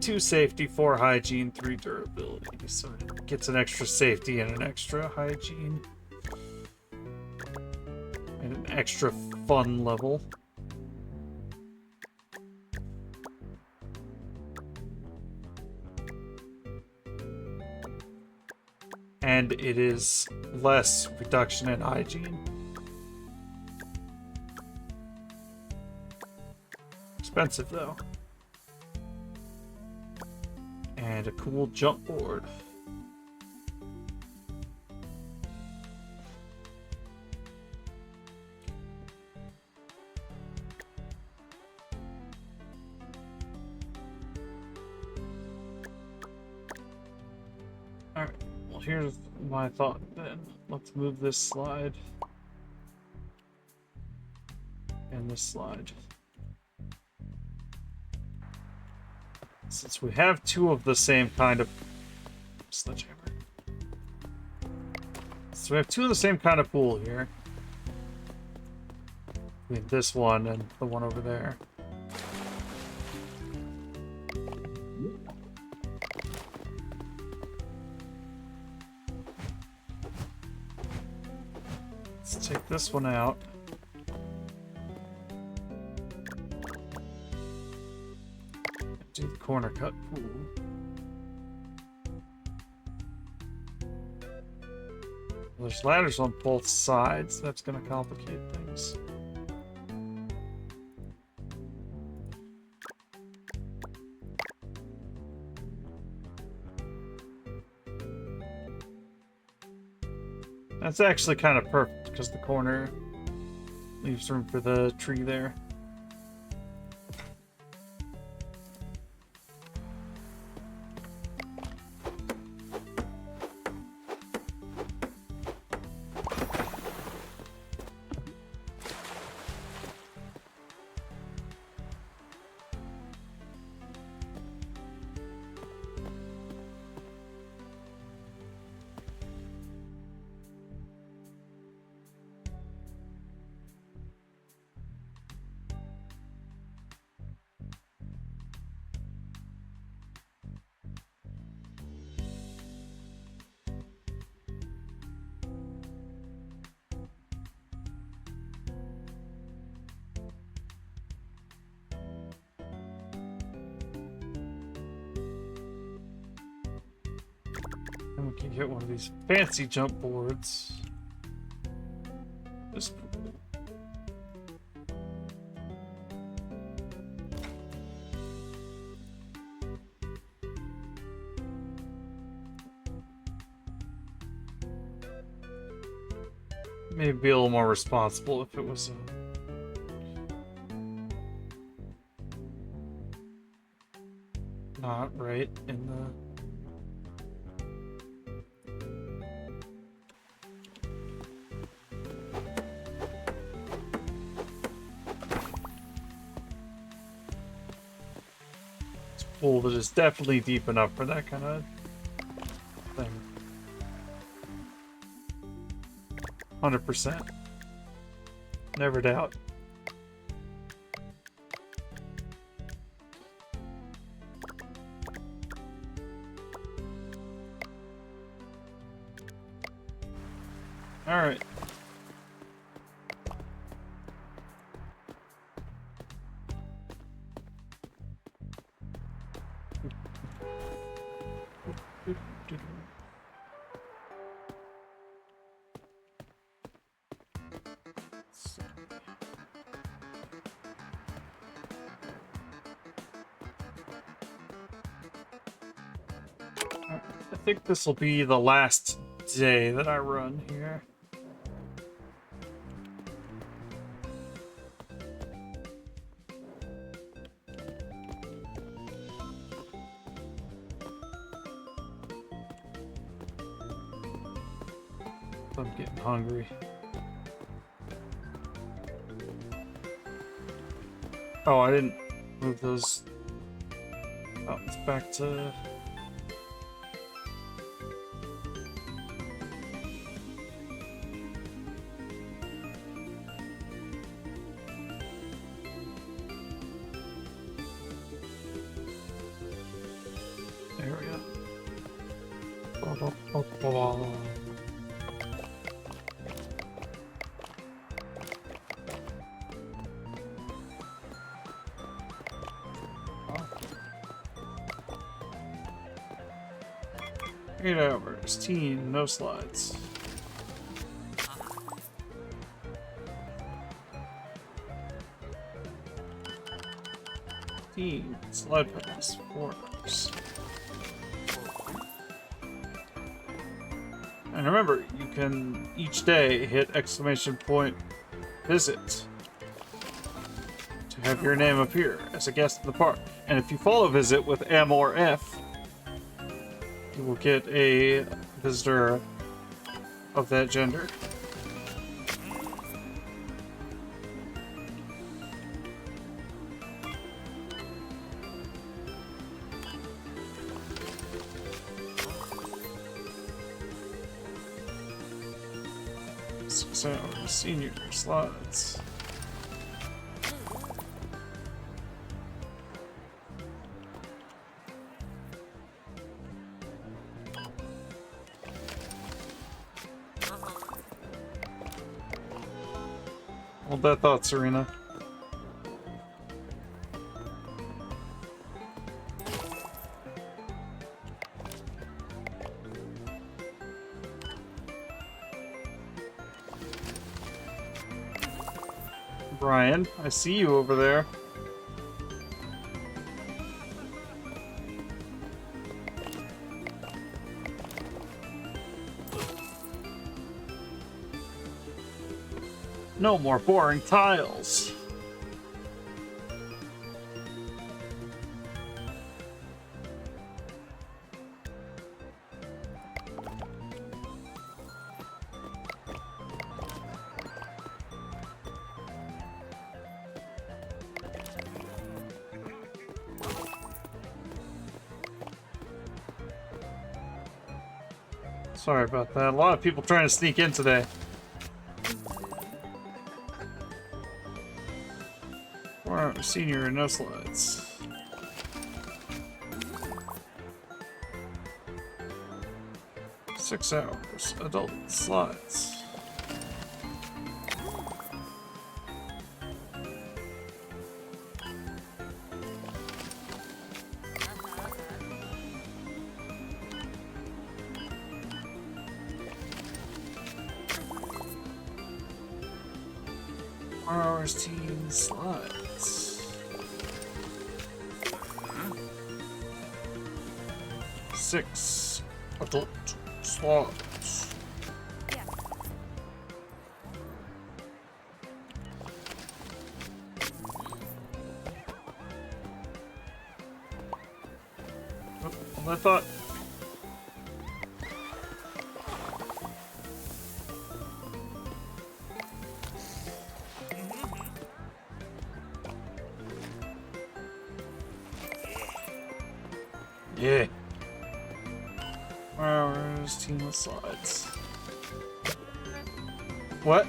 2 safety, 4 hygiene, 3 durability. So it gets an extra safety and an extra hygiene. And an extra fun level. And it is less reduction in hygiene. Expensive though. And a cool jump board. Alright, well here's my thought then. Let's move this slide. And this slide. Since we have 2 of the same kind of sledgehammer. So we have 2 of the same kind of pool here. Between this one and the one over there. Let's take this one out. Do the corner cut pool. Well, there's ladders on both sides. That's going to complicate things. That's actually kind of perfect because the corner leaves room for the tree there. And we can get one of these fancy jump boards. Just maybe be a little more responsible if it was not right in the. It's a pool that is definitely deep enough for that kind of thing. 100%. Never doubt. All right. I think this will be the last day that I run here. I'm getting hungry. Oh, I didn't move those. Oh, it's back to. There we go. Eight hours, teen, no slides. Teen, slide pass, 4 hours. And remember, you can each day hit !visit to have your name appear as a guest in the park. And if you follow visit with M or F, you will get a visitor of that gender. So, senior slides. Hold that thought, Serena. Brian, I see you over there. No more boring tiles. Sorry about that. A lot of people trying to sneak in today. Senior and no slides. Six hours. Adult slides. Hours teen slides. 6 adult slots. Yes. Oh, I thought. Yeah. Hours, team slides. What?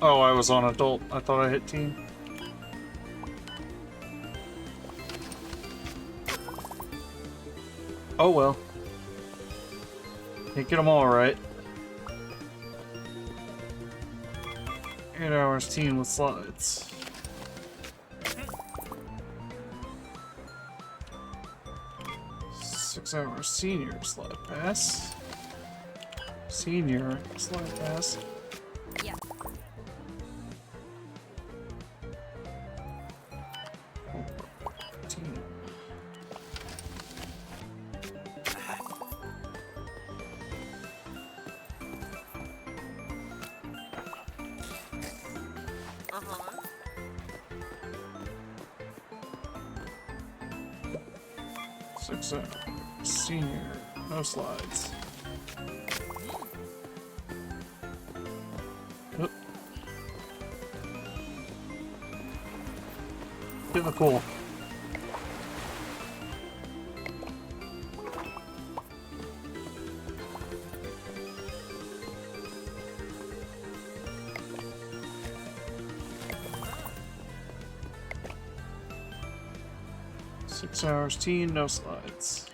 Oh, I was on adult. I thought I hit teen. Oh well. Can't get them all right. 8 hours teen with slides. Our senior slide pass. Senior slide pass. Yes. Teen. Six hours. Senior, no slides. Oop. Get in the pool. Six hours teen, no slides.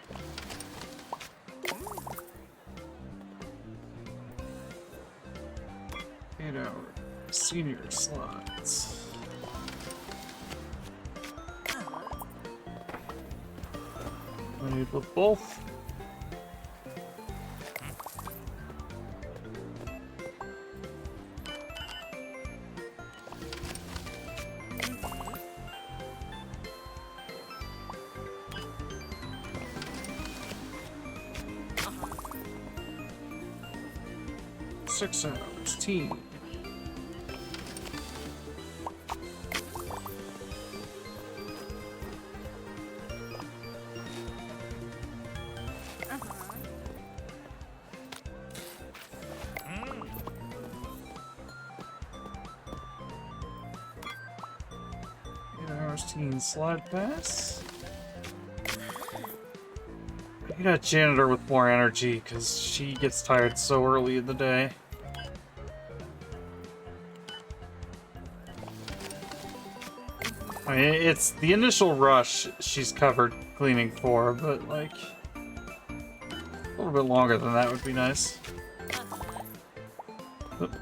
8 hour senior slides. I need with both. Six hours teen. Teen slide pass. I need a janitor with more energy because she gets tired so early in the day. I mean, it's the initial rush she's covered cleaning for, but like a little bit longer than that would be nice. Oop.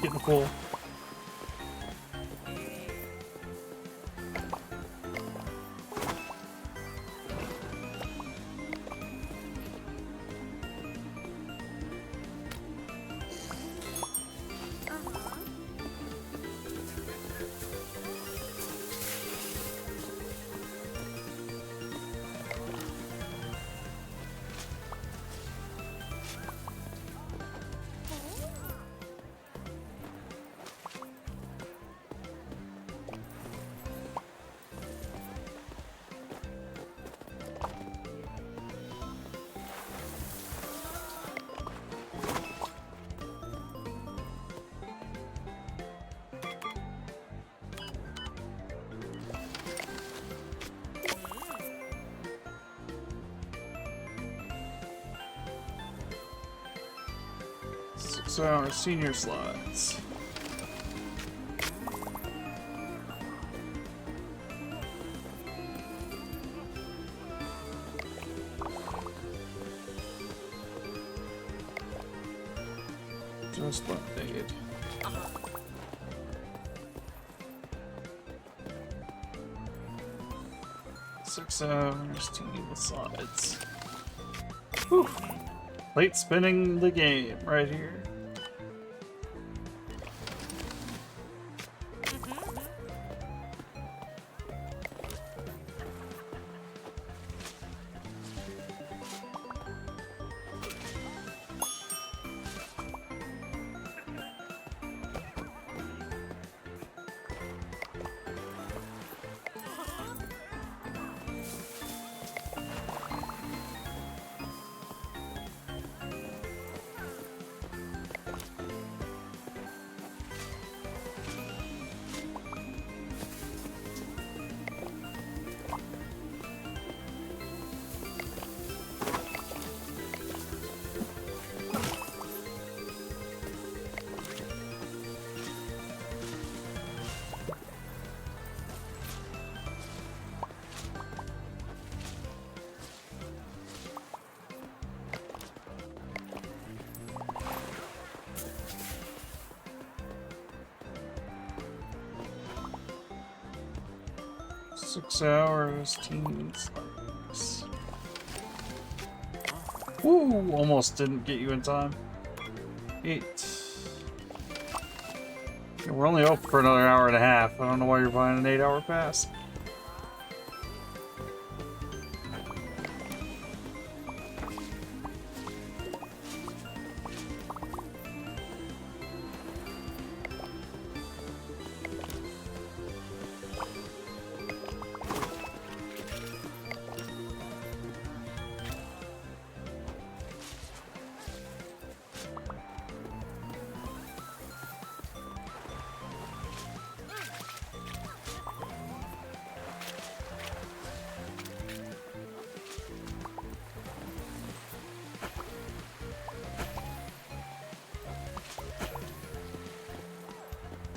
Get in the pool. So our senior slides. Just like they did. 6 hours to need the slides. Whew. Late spinning the game right here. 6 hours, teens. Nice. Woo! Almost didn't get you in time. 8. Yeah, we're only open for another hour and a half. I don't know why you're buying an 8-hour pass.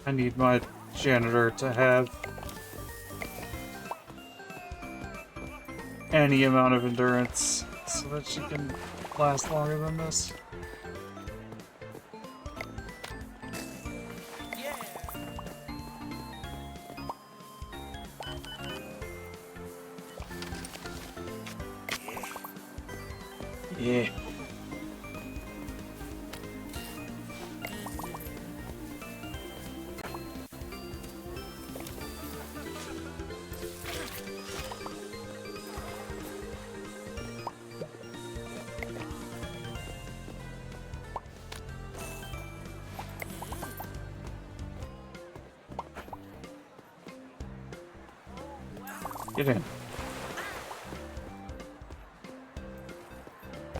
I need my janitor to have any amount of endurance so that she can last longer than this. Yeah. Get in.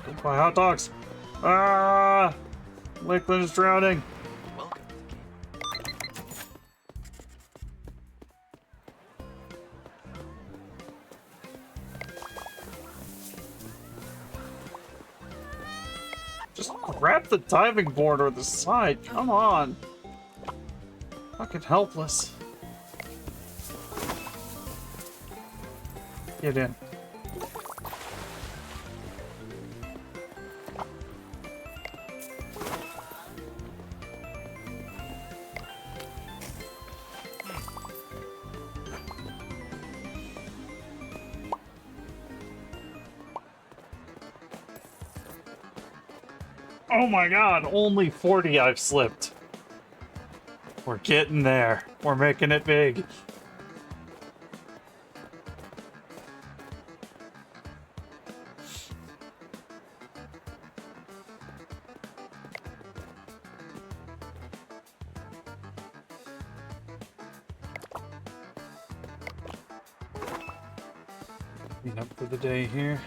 Don't buy hot dogs. Ah! Lakeland is drowning. Welcome to Kmart. Just grab the diving board or the side. Come on. Fucking helpless. Get in. Oh my god, only 40 I've slipped. We're getting there. We're making it big. Clean up for the day here.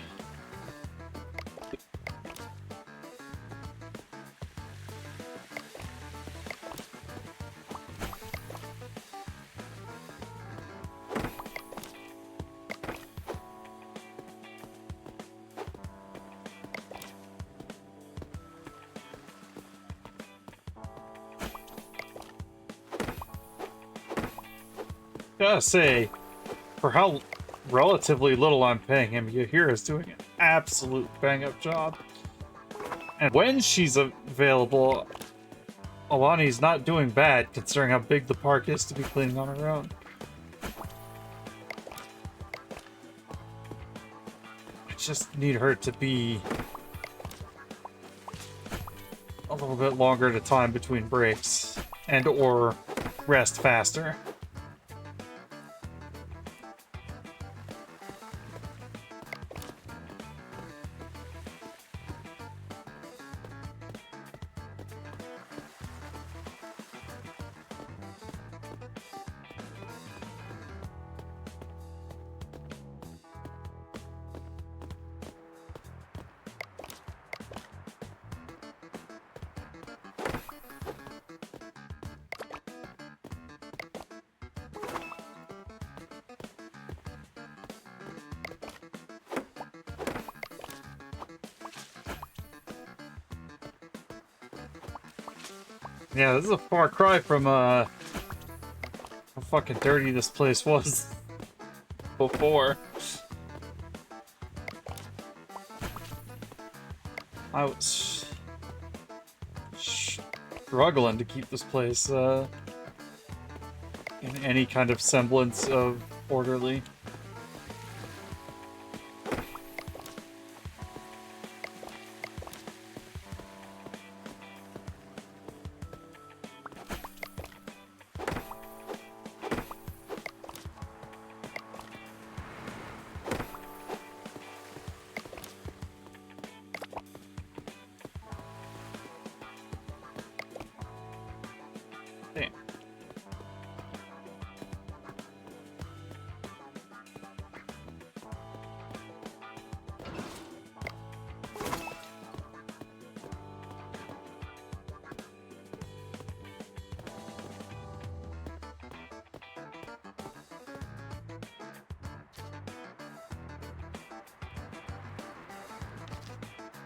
Gotta say, for how relatively little I'm paying him, Yahira's doing an absolute bang-up job. And when she's available, Alani's not doing bad, considering how big the park is to be cleaning on her own. I just need her to be a little bit longer at a time between breaks, and or rest faster. Yeah, this is a far cry from how fucking dirty this place was before. I was struggling to keep this place in any kind of semblance of orderly.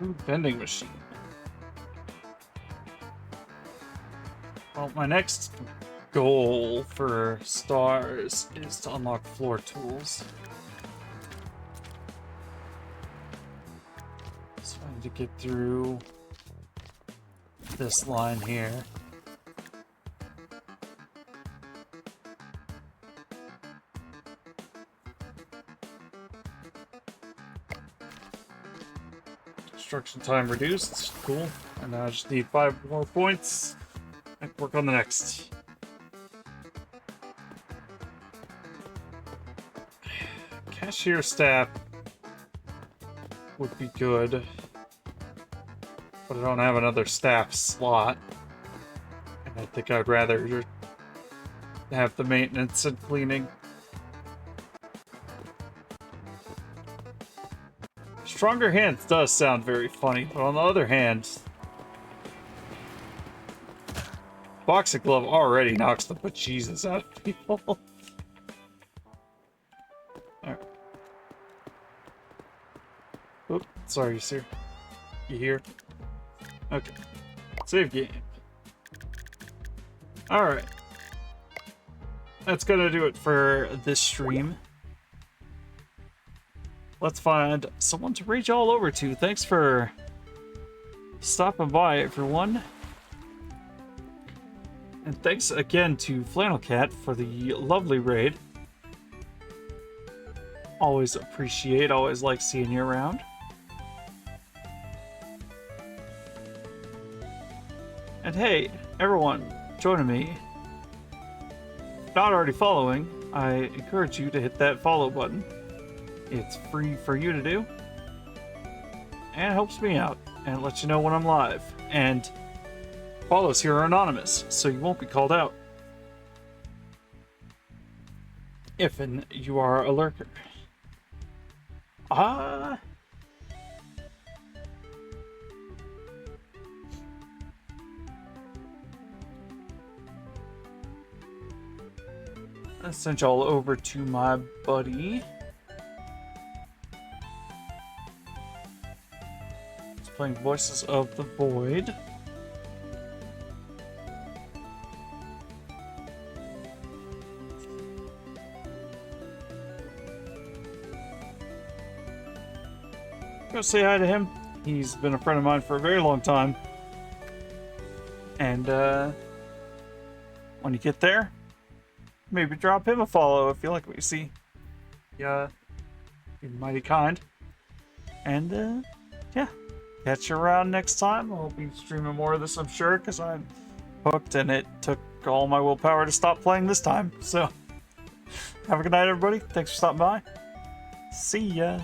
Ooh, vending machine. Well, my next goal for stars is to unlock floor tools. So I need to get through this line here. Construction time reduced. Cool. And now I just need 5 more points. And work on the next. Cashier staff would be good. But I don't have another staff slot. And I think I'd rather have the maintenance and cleaning. Stronger Hands does sound very funny, but on the other hand, Boxing Glove already knocks the bejesus out of people. Alright. Oop, sorry, sir. You here? Okay. Save game. Alright. That's gonna do it for this stream. Let's find someone to rage all over to. Thanks for stopping by, everyone. And thanks again to Flannel Cat for the lovely raid. Always appreciate, always like seeing you around. And hey, everyone joining me, if not already following, I encourage you to hit that follow button. It's free for you to do, and it helps me out, and it lets you know when I'm live. And follows here are anonymous, so you won't be called out if you are a lurker. I sent y'all over to my buddy. Playing Voices of the Void. Go say hi to him. He's been a friend of mine for a very long time. And when you get there, maybe drop him a follow if you like what you see. Yeah, you're mighty kind. And yeah. Catch you around next time. I'll be streaming more of this, I'm sure, because I'm hooked and it took all my willpower to stop playing this time. So, have a good night, everybody. Thanks for stopping by. See ya.